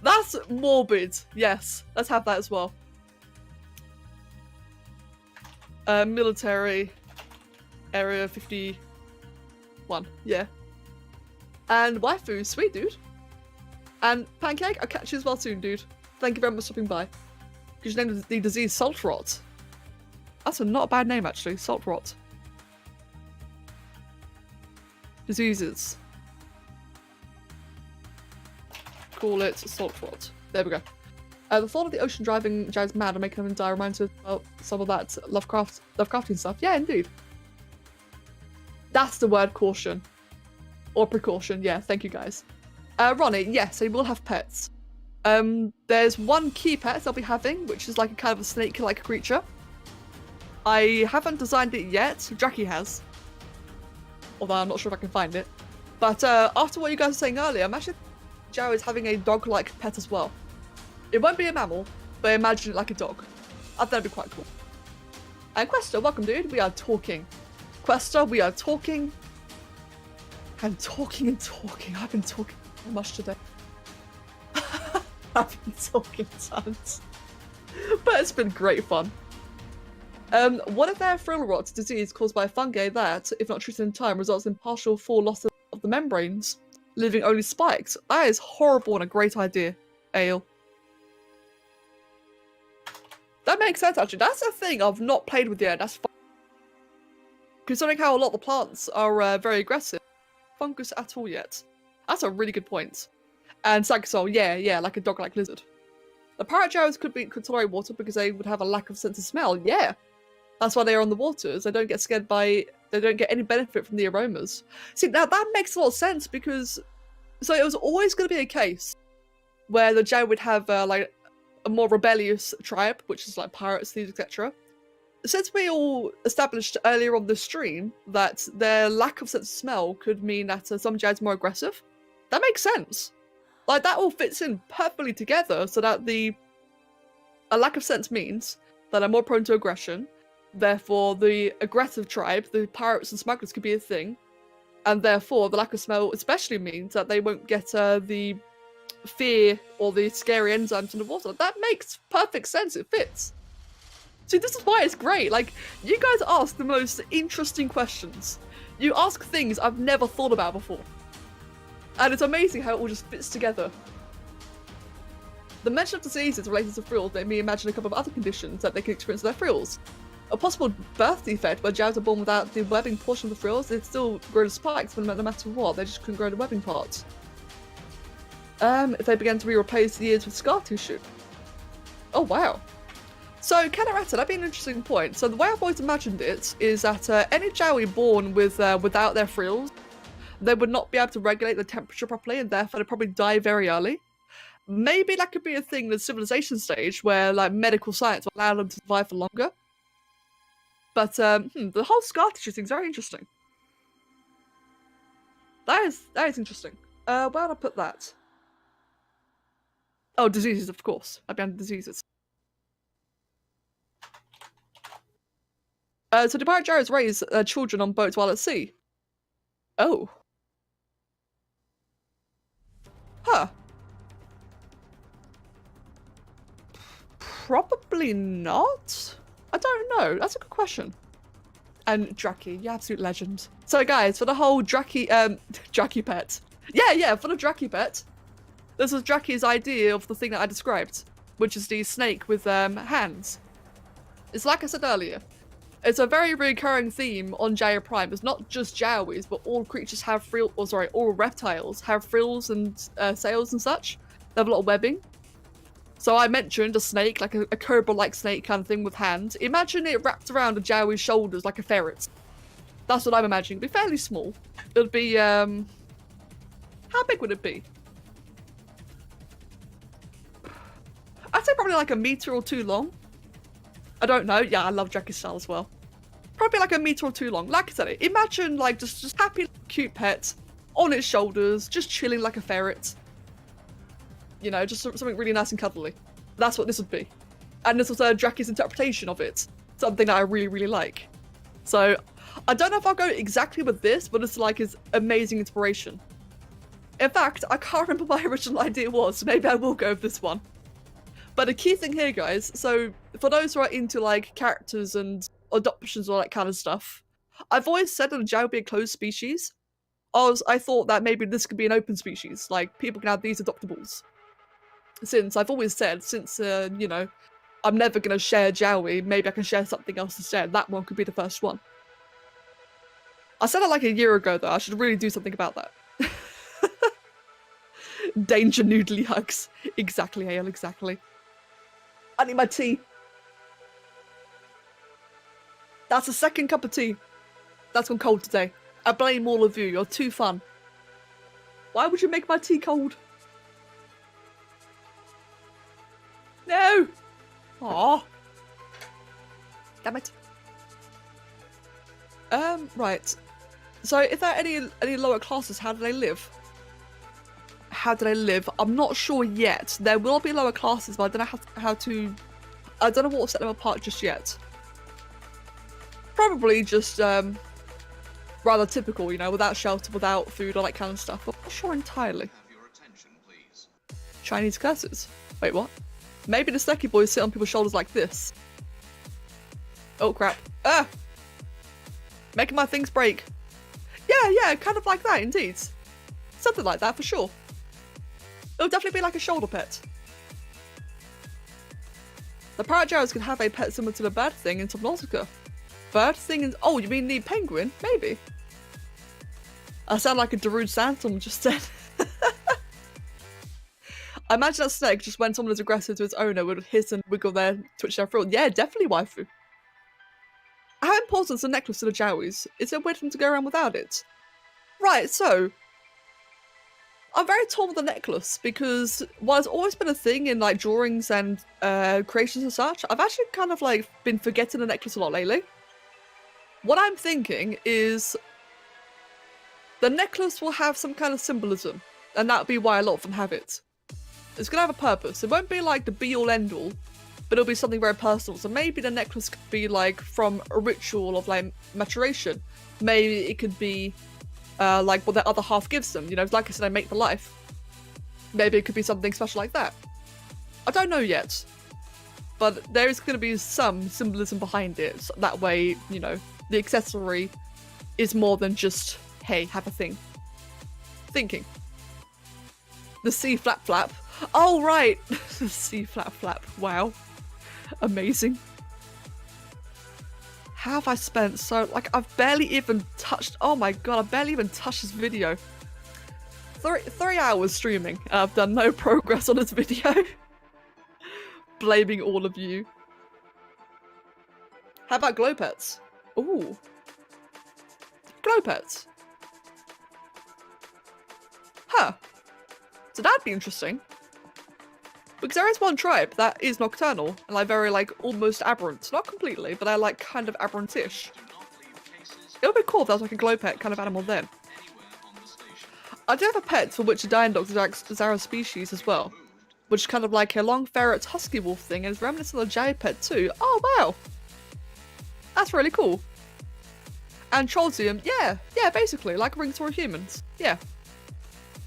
[SPEAKER 1] That's morbid. Yes, let's have that as well. Military Area 51. Yeah. And waifu, sweet dude. And Pancake, I'll catch you as well soon, dude. Thank you very much for stopping by. Because you named the disease Salt Rot. That's not a bad name, actually. Salt Rot. Diseases. Call it Salt Rot. There we go. The thought of the ocean driving Jowwi's mad and making them die reminds me of some of that Lovecraftian stuff. Yeah, indeed. That's the word caution. Or precaution. Yeah, thank you guys. Ronnie, yes, they will have pets. There's one key pet they'll be having, which is like a kind of a snake-like creature. I haven't designed it yet. Jackie has. Although I'm not sure if I can find it. But after what you guys were saying earlier, I'm actually Jowwi is having a dog-like pet as well. It won't be a mammal, but imagine it like a dog. I think that'd be quite cool. And Questa, welcome dude. We are talking. Questa, we are talking. I'm talking and talking. I've been talking so much today. I've been talking tons. But it's been great fun. What if their frill rot disease caused by fungi that, if not treated in time, results in partial full loss of the membranes, leaving only spikes? That is horrible and a great idea, Ale. That makes sense, actually. That's a thing I've not played with yet. That's fun. Considering how a lot of the plants are very aggressive, fungus at all yet. That's a really good point. And Sagasol, yeah, like a dog-like lizard. The parrot Jowwis could tolerate water because they would have a lack of sense of smell. Yeah, that's why they are on the waters. They don't get scared by. They don't get any benefit from the aromas. See, now that makes a lot of sense because so it was always going to be a case where the Jowwi would have like a more rebellious tribe, which is like pirates, thieves, etc. Since we all established earlier on the stream that their lack of sense of smell could mean that some Jowwis are more aggressive, that makes sense. Like, that all fits in perfectly together so that a lack of sense means that they're more prone to aggression. Therefore, the aggressive tribe, the pirates and smugglers, could be a thing. And therefore, the lack of smell especially means that they won't get the fear or the scary enzymes in the water. That makes perfect sense. It fits. See, this is why it's great. Like, you guys ask the most interesting questions. You ask things I've never thought about before. And it's amazing how it all just fits together. The mention of diseases related to frills made me imagine a couple of other conditions that they can experience with their frills. A possible birth defect where Jowwis are born without the webbing portion of the frills, they'd still grow the spikes, but no matter what, they just couldn't grow the webbing parts. If they began to replace the ears with scar tissue. Oh wow. So, Catarata, that'd be an interesting point. So the way I've always imagined it is that any Jowwi born without their frills, they would not be able to regulate the temperature properly, and therefore they'd probably die very early. Maybe that could be a thing in the civilization stage where like medical science will allow them to survive for longer. But the whole scar tissue thing's very interesting. That is interesting. Where would I put that? Oh, diseases, of course. I'd be under diseases. So do pirate gyros raise children on boats while at sea? Oh. Huh. Probably not. I don't know. That's a good question. And Draki, you absolute legend. So guys, for the whole Draki, Draki pet. Yeah, for the Draki pet. This was Draki's idea of the thing that I described, which is the snake with hands. It's like I said earlier. It's a very recurring theme on Jowwi Prime. It's not just Jowwis, but all creatures have frills, or sorry, all reptiles have frills and sails and such. They have a lot of webbing. So I mentioned a snake, like a cobra-like snake kind of thing with hands. Imagine it wrapped around a Jowwi's shoulders like a ferret. That's what I'm imagining. It'd be fairly small. It would be, how big would it be? I'd say probably like a meter or two long. I don't know. Yeah, I love Jackie's style as well. Probably like a meter or two long. Like I said, imagine like just happy, cute pet on its shoulders, just chilling like a ferret. You know, just something really nice and cuddly. That's what this would be. And this was Draki's interpretation of it. Something that I really, really like. So, I don't know if I'll go exactly with this, but it's like his amazing inspiration. In fact, I can't remember what my original idea was, so maybe I will go with this one. But the key thing here, guys, so for those who are into like characters and adoptions or that kind of stuff, I've always said that a Jowwi be a closed species. I thought that maybe this could be an open species, like people can have these adoptables. Since I've always said, you know, I'm never going to share Jowwi, maybe I can share something else instead. That one could be the first one. I said it like a year ago, though. I should really do something about that. Danger noodly hugs. Exactly, Hale, exactly. I need my tea. That's a second cup of tea. That's gone cold today. I blame all of you. You're too fun. Why would you make my tea cold? No! Aww. Damn it. Right. So if there are any lower classes, how do they live? How do they live? I'm not sure yet. There will be lower classes, but I don't know I don't know what will set them apart just yet. Probably just, rather typical, you know, without shelter, without food, all that kind of stuff. I'm not sure entirely.
[SPEAKER 2] Have your attention, please.
[SPEAKER 1] Chinese curses. Wait, what? Maybe the Seki boys sit on people's shoulders like this. Oh crap. Ah! Making my things break. Yeah, kind of like that, indeed. Something like that, for sure. It'll definitely be like a shoulder pet. The pirate Jowwis can have a pet similar to the bird thing in Subnautica. Bird thing is... Oh, you mean the penguin? Maybe. I sound like a Darude Sandstorm just said. I imagine that snake just when someone is aggressive to its owner would hiss and wiggle their twitch their frill. Yeah, definitely waifu. How important is the necklace to the Jowwis? Is it weird for them to go around without it? Right, so... I'm very torn with the necklace because while it's always been a thing in like drawings and creations and such, I've actually kind of like been forgetting the necklace a lot lately. What I'm thinking is the necklace will have some kind of symbolism, and that'll be why a lot of them have it. It's gonna have a purpose. It won't be like the be-all end-all, but it'll be something very personal. So maybe the necklace could be like from a ritual of like maturation. Maybe it could be like what their other half gives them. You know, like I said, I make for life. Maybe it could be something special like that. I don't know yet, but there is going to be some symbolism behind it. So that way, you know, the accessory is more than just, hey, have a thing. Thinking. The sea flap flap. Oh, right. The sea flap flap. Wow. Amazing. How have I spent so... Like, I've barely even touched... Oh my god, I barely even touched this video. 3 hours streaming. I've done no progress on this video. Blaming all of you. How about glow pets? Ooh. Glow pets. Huh. So that'd be interesting. Because there is one tribe that is nocturnal and like very like almost aberrant. Not completely, but they're like kind of aberrant-ish. It would be cool if that was like a glow pet kind of animal then. I do have a pet for which a dying dog is our species as well. Which is kind of like a long ferret husky wolf thing and it's reminiscent of the Jowwi pet too. Oh wow! That's really cool. And Trollsium, yeah, basically, like rings for humans. Yeah.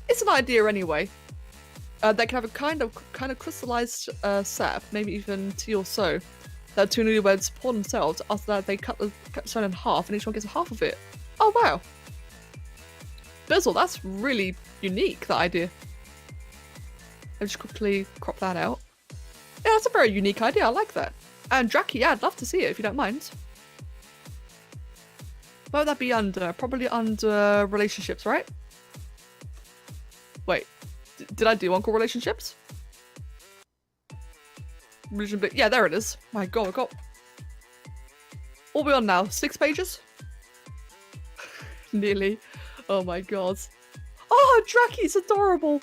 [SPEAKER 1] It's an idea anyway. They can have a kind of crystallized sap, maybe even tea or so, that two newlyweds pour themselves. After that, they cut the stone in half, and each one gets a half of it. Oh wow! Bizzle, that's really unique. That idea. I'll just quickly crop that out. Yeah, that's a very unique idea. I like that. And Draki, yeah, I'd love to see it if you don't mind. What would that be under? Probably under relationships, right? Wait. Did I do one called relationships? Yeah, there it is. My god, I got... What are we on now? 6 pages? Nearly. Oh my god. Oh, Draki's adorable!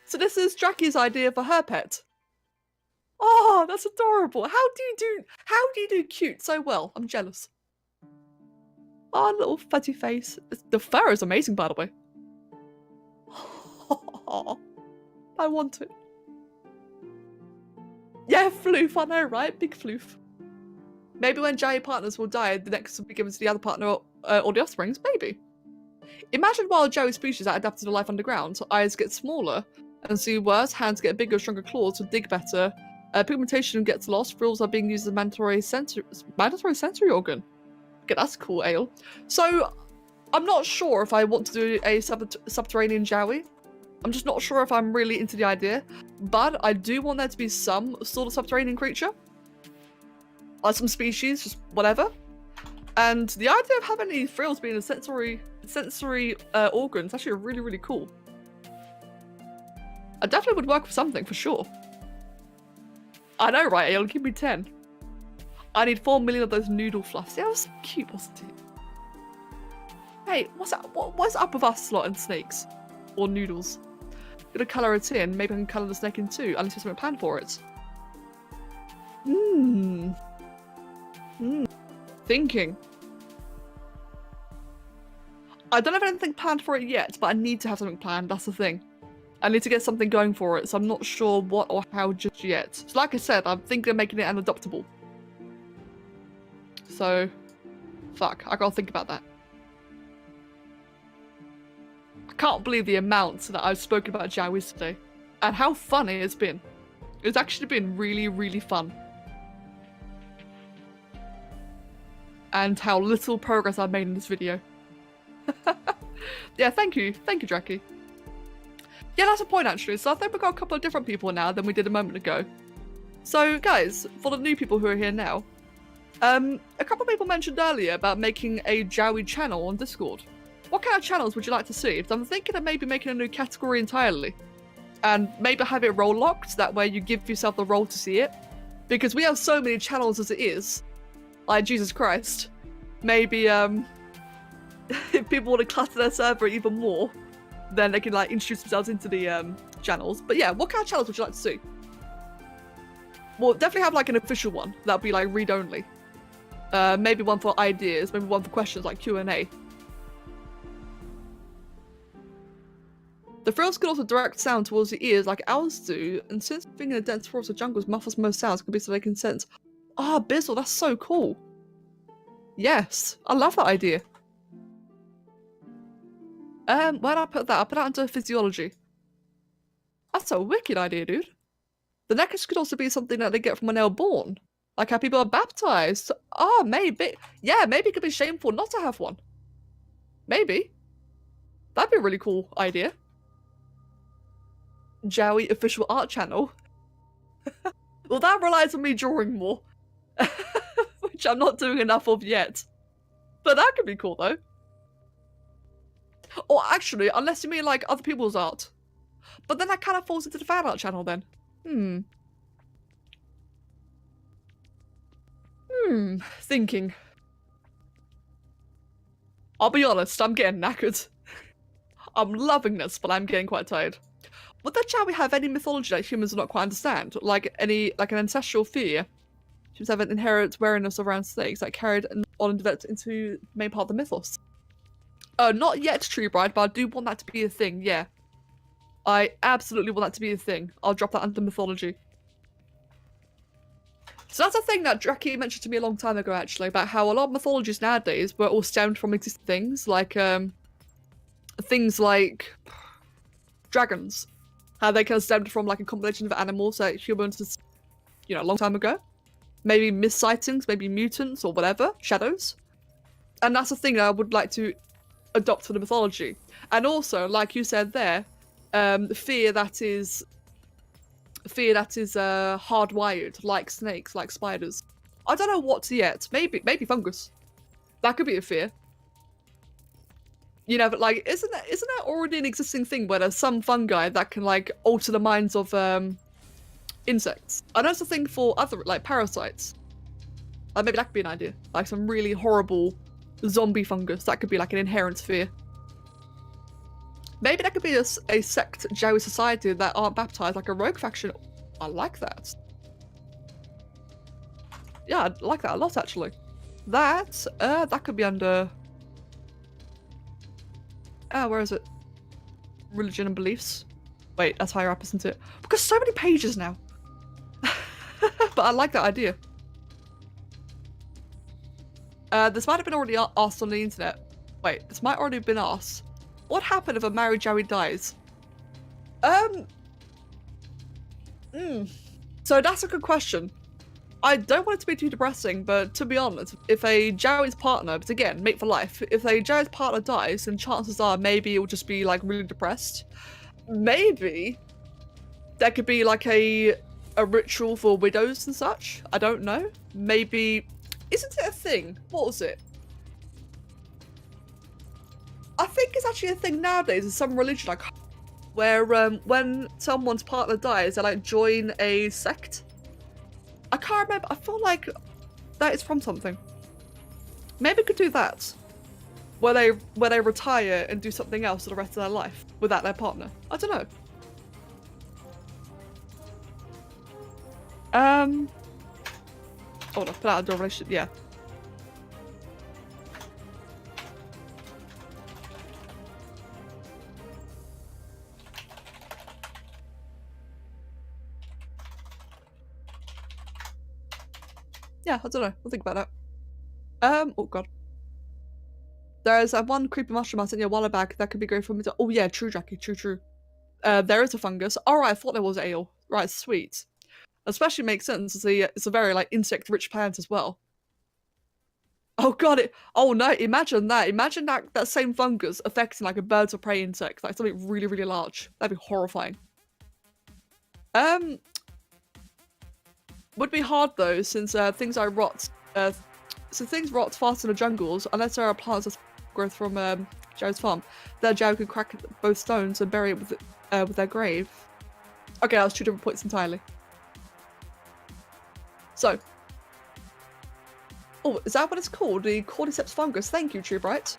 [SPEAKER 1] So this is Draki's idea for her pet. Oh, that's adorable. How do you do cute so well? I'm jealous. Oh, little fuzzy face. The fur is amazing, by the way. I want it. Yeah, floof, I know, right? Big floof. Maybe when Jowwi partners will die, the next will be given to the other partner or the offsprings, maybe. Imagine while Jowwi species are adapted to life underground, eyes get smaller and see worse, hands get bigger, stronger claws to dig better, pigmentation gets lost, frills are being used as a mandatory sensory organ. Okay, that's cool, Ale. So, I'm not sure if I want to do a subterranean Jowwi. I'm just not sure if I'm really into the idea, but I do want there to be some sort of subterranean creature. Like some species, just whatever. And the idea of having any frills being a sensory organ is actually really, really cool. I definitely would work with something, for sure. I know, right? It'll give me 10. I need 4 million of those noodle fluffs. Yeah, that was so cute, wasn't it? Hey, what's up with us slot and snakes? Or noodles? Gonna colour it in. Maybe I can colour the snake in too, unless there's something planned for it. Thinking. I don't have anything planned for it yet, but I need to have something planned, that's the thing. I need to get something going for it, so I'm not sure what or how just yet. So like I said, I'm thinking of making it an adoptable. So, fuck, I gotta think about that. I can't believe the amount that I've spoken about Jowwis today. And how fun it has been. It's actually been really, really fun. And how little progress I've made in this video. Yeah, thank you, Draki. Yeah, that's a point actually. So I think we've got a couple of different people now than we did a moment ago. So guys, for the new people who are here now, a couple of people mentioned earlier about making a Jowwi channel on Discord. What kind of channels would you like to see? I'm thinking of maybe making a new category entirely. And maybe have it role locked, that way you give yourself the role to see it. Because we have so many channels as it is. Like, Jesus Christ. Maybe, if people want to clutter their server even more, then they can, like, introduce themselves into the channels. But yeah, what kind of channels would you like to see? Well, definitely have, like, an official one. That'd be, like, read-only. Maybe one for ideas, maybe one for questions, like Q&A. The frills could also direct sound towards the ears like owls do, and since being in a dense forest of jungles muffles most sounds, could be so they can sense. Ah, Bizzle, that's so cool. Yes, I love that idea. Where did I put that? I put that into physiology. That's a wicked idea, dude. The necklace could also be something that they get from when they were born. Like how people are baptized. Ah, maybe. Yeah, maybe it could be shameful not to have one. Maybe. That'd be a really cool idea. Jowwi official art channel. Well, that relies on me drawing more. Which I'm not doing enough of yet. But that could be cool, though. Or actually, unless you mean, like, other people's art. But then that kind of falls into the fan art channel, then. Thinking. I'll be honest, I'm getting knackered. I'm loving this, but I'm getting quite tired. would the Jowwi have any mythology that humans do not quite understand? Like an ancestral fear? Humans have an inherent wariness around snakes that carried on and developed into the main part of the mythos. Not yet, True Bride, but I do want that to be a thing, yeah. I absolutely want that to be a thing. I'll drop that under mythology. So that's a thing that Draki mentioned to me a long time ago, actually, about how a lot of mythologies nowadays were all stemmed from existing things like dragons. How they kind of stemmed from like a combination of animals that humans, a long time ago. Maybe myth sightings, maybe mutants or whatever, shadows. And that's a thing that I would like to adopt for the mythology. And also, like you said there, fear that is hardwired, like snakes, like spiders. I don't know what yet. Maybe fungus. That could be a fear. But like, isn't that already an existing thing where there's some fungi that can like alter the minds of insects? I know it's a thing for other like parasites. Maybe that could be an idea. Like some really horrible zombie fungus that could be like an inherent fear. Maybe that could be a sect Jowwi society that aren't baptized, like a rogue faction. I like that. Yeah, I like that a lot, actually. That could be under... where is it? Religion and beliefs. Wait, that's higher up, isn't it? Because so many pages now. But I like that idea. This might have been already asked on the internet. Wait, this might already have been asked. What happened if a married Jowwi dies? So that's a good question. I don't want it to be too depressing, but to be honest, if a Jowwi's partner, but again, mate for life, if a Jowwi's partner dies, then chances are maybe it will just be like really depressed. Maybe there could be like a ritual for widows and such. I don't know. Maybe, isn't it a thing? What was it? I think it's actually a thing nowadays in some religion, like where when someone's partner dies, they like join a sect. I can't remember. I feel like that is from something. Maybe we could do that, where they retire and do something else for the rest of their life without their partner. I don't know. Oh no, put out a door relationship. Yeah. Yeah, I don't know. I'll think about that. Oh god. There's one creepy mushroom I sent you a while back that could be great for me to... Oh yeah, true, Jackie. True. There is a fungus. Alright, I thought there was ale. Right, sweet. Especially makes sense. It's a very, like, insect-rich plant as well. Oh god, oh no, imagine that. Imagine that same fungus affecting, like, a birds of prey insect. Like, something really, really large. That'd be horrifying. Would be hard though, since things rot fast in the jungles, unless there are plants that growth from Jowwi's farm. Then Jowwi could crack both stones and bury it with their grave. Okay, that was two different points entirely. So, oh, is that what it's called? The cordyceps fungus. Thank you, True Bright.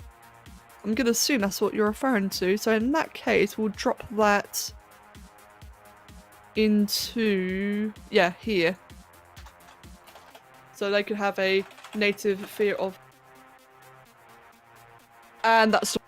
[SPEAKER 1] I'm gonna assume that's what you're referring to. So in that case, we'll drop that into here. So they could have a native fear of... And that's...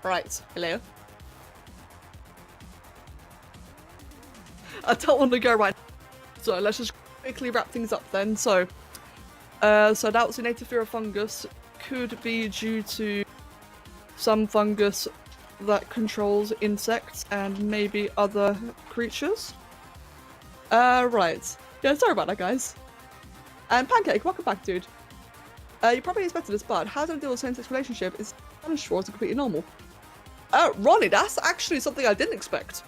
[SPEAKER 1] Right, hello. I don't want to go right now. So let's just quickly wrap things up then. So that was a native fear of fungus. could be due to some fungus that controls insects and maybe other creatures. Right. Yeah, sorry about that, guys. And Pancake, welcome back, dude. You probably expected this, but how do I deal with same-sex relationship is unsure it's completely normal. Ronnie, that's actually something I didn't expect.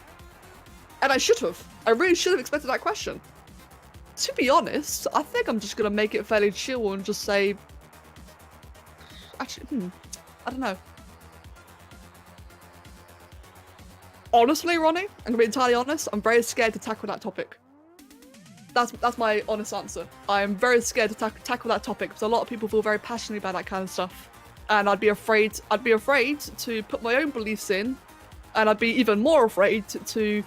[SPEAKER 1] And I should have. I really should have expected that question. To be honest, I think I'm just gonna make it fairly chill and just say... Actually, I don't know. Honestly, Ronnie, I'm gonna be entirely honest, I'm very scared to tackle that topic. That's my honest answer. I'm very scared to tackle that topic because a lot of people feel very passionately about that kind of stuff. And I'd be afraid to put my own beliefs in, and I'd be even more afraid to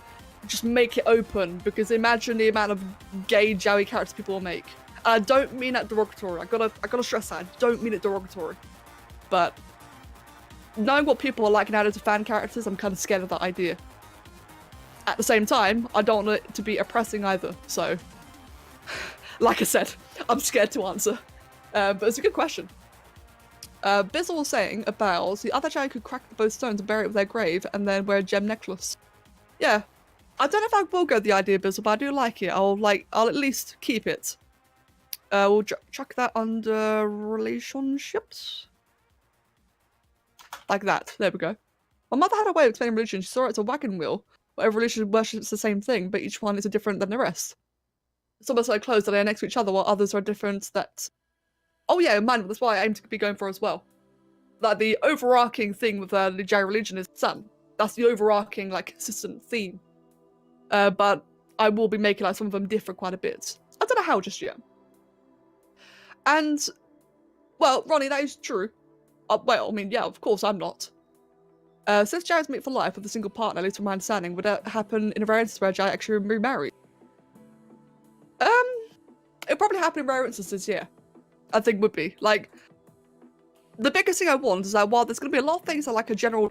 [SPEAKER 1] just make it open, because imagine the amount of gay Jowwi characters people will make. And I don't mean that derogatory. I gotta stress that. I don't mean it derogatory. But knowing what people are like nowadays as fan characters, I'm kind of scared of that idea. At the same time, I don't want it to be oppressing either. So, like I said, I'm scared to answer. But it's a good question. Bizzle was saying about the other Jowwi could crack both stones and bury it with their grave and then wear a gem necklace. Yeah. I don't know if I will go with the idea, Bizzle, but I do like it. I'll at least keep it. We'll chuck that under relationships. Like that. There we go. My mother had a way of explaining religion. She saw it as a wagon wheel, where every religion worships the same thing, but each one is different than the rest. Some are so close that they are next to each other, while others are different that... Oh yeah, man, that's what I aim to be going for as well. Like, the overarching thing with the Jowwi religion is sun. That's the overarching, like, consistent theme. But I will be making, like, some of them differ quite a bit. I don't know how just yet. And, well, Ronnie, that is true. Well, I mean, yeah, of course I'm not. Since Jowwi's meet for life with a single partner, at least from my understanding, would that happen in a rare instance where Jowwi actually remarried? It'll probably happen in rare instances, yeah. I think would be. Like, the biggest thing I want is that while there's going to be a lot of things that, like, a general...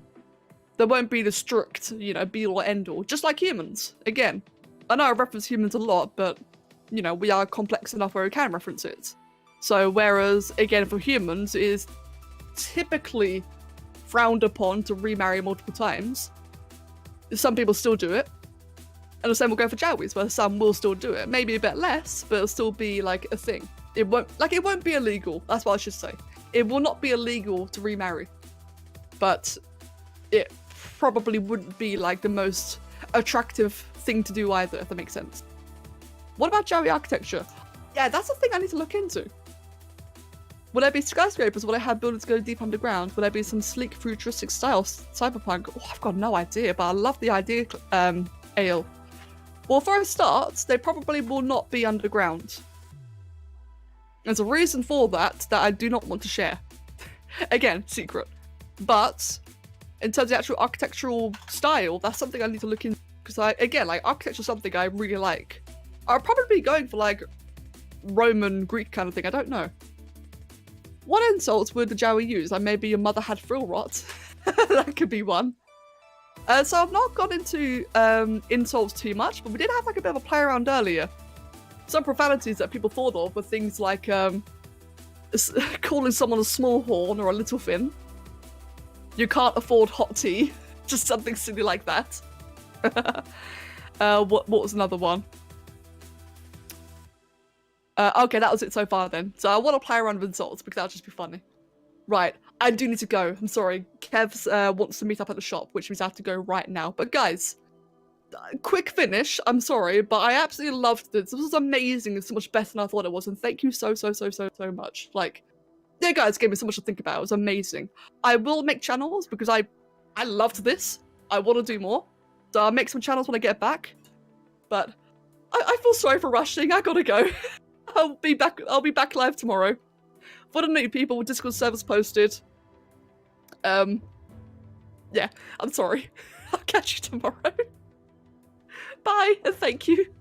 [SPEAKER 1] There won't be the strict, you know, be-all or end-all. Just like humans. Again, I know I reference humans a lot, but, you know, we are complex enough where we can reference it. So, whereas, again, for humans, it is typically frowned upon to remarry multiple times. Some people still do it. And the same will go for Jowwis, where some will still do it. Maybe a bit less, but it'll still be, like, a thing. It won't be illegal. That's what I should say. It will not be illegal to remarry. But it probably wouldn't be, like, the most attractive thing to do either, if that makes sense. What about Jowwi architecture? Yeah, that's a thing I need to look into. Will there be skyscrapers? Will they have buildings go deep underground? Will there be some sleek, futuristic style cyberpunk? Oh, I've got no idea, but I love the idea, Ale. Well, for a start, they probably will not be underground. There's a reason for that I do not want to share. Again, secret. But in terms of the actual architectural style, that's something I need to look into. Because architecture is something I really like. I'll probably be going for, like, Roman, Greek kind of thing. I don't know. What insults would the Jowwi use? Like, maybe your mother had frill rot. That could be one. So I've not gone into insults too much, but we did have, like, a bit of a play around earlier. Some profanities that people thought of were things like calling someone a small horn or a little fin. You can't afford hot tea. Just something silly like that. What was another one? Okay, that was it so far then. So I want to play around with insults because that'll just be funny. Right, I do need to go. I'm sorry. Kev's wants to meet up at the shop, which means I have to go right now. But guys, quick finish. I'm sorry, but I absolutely loved this. This was amazing. It's so much better than I thought it was. And thank you so much. Like, yeah, guys, gave me so much to think about. It was amazing. I will make channels because I loved this. I want to do more. So I'll make some channels when I get back. But I feel sorry for rushing. I gotta go. I'll be back live tomorrow. For the new people with Discord servers posted. Yeah, I'm sorry. I'll catch you tomorrow. Bye, and thank you.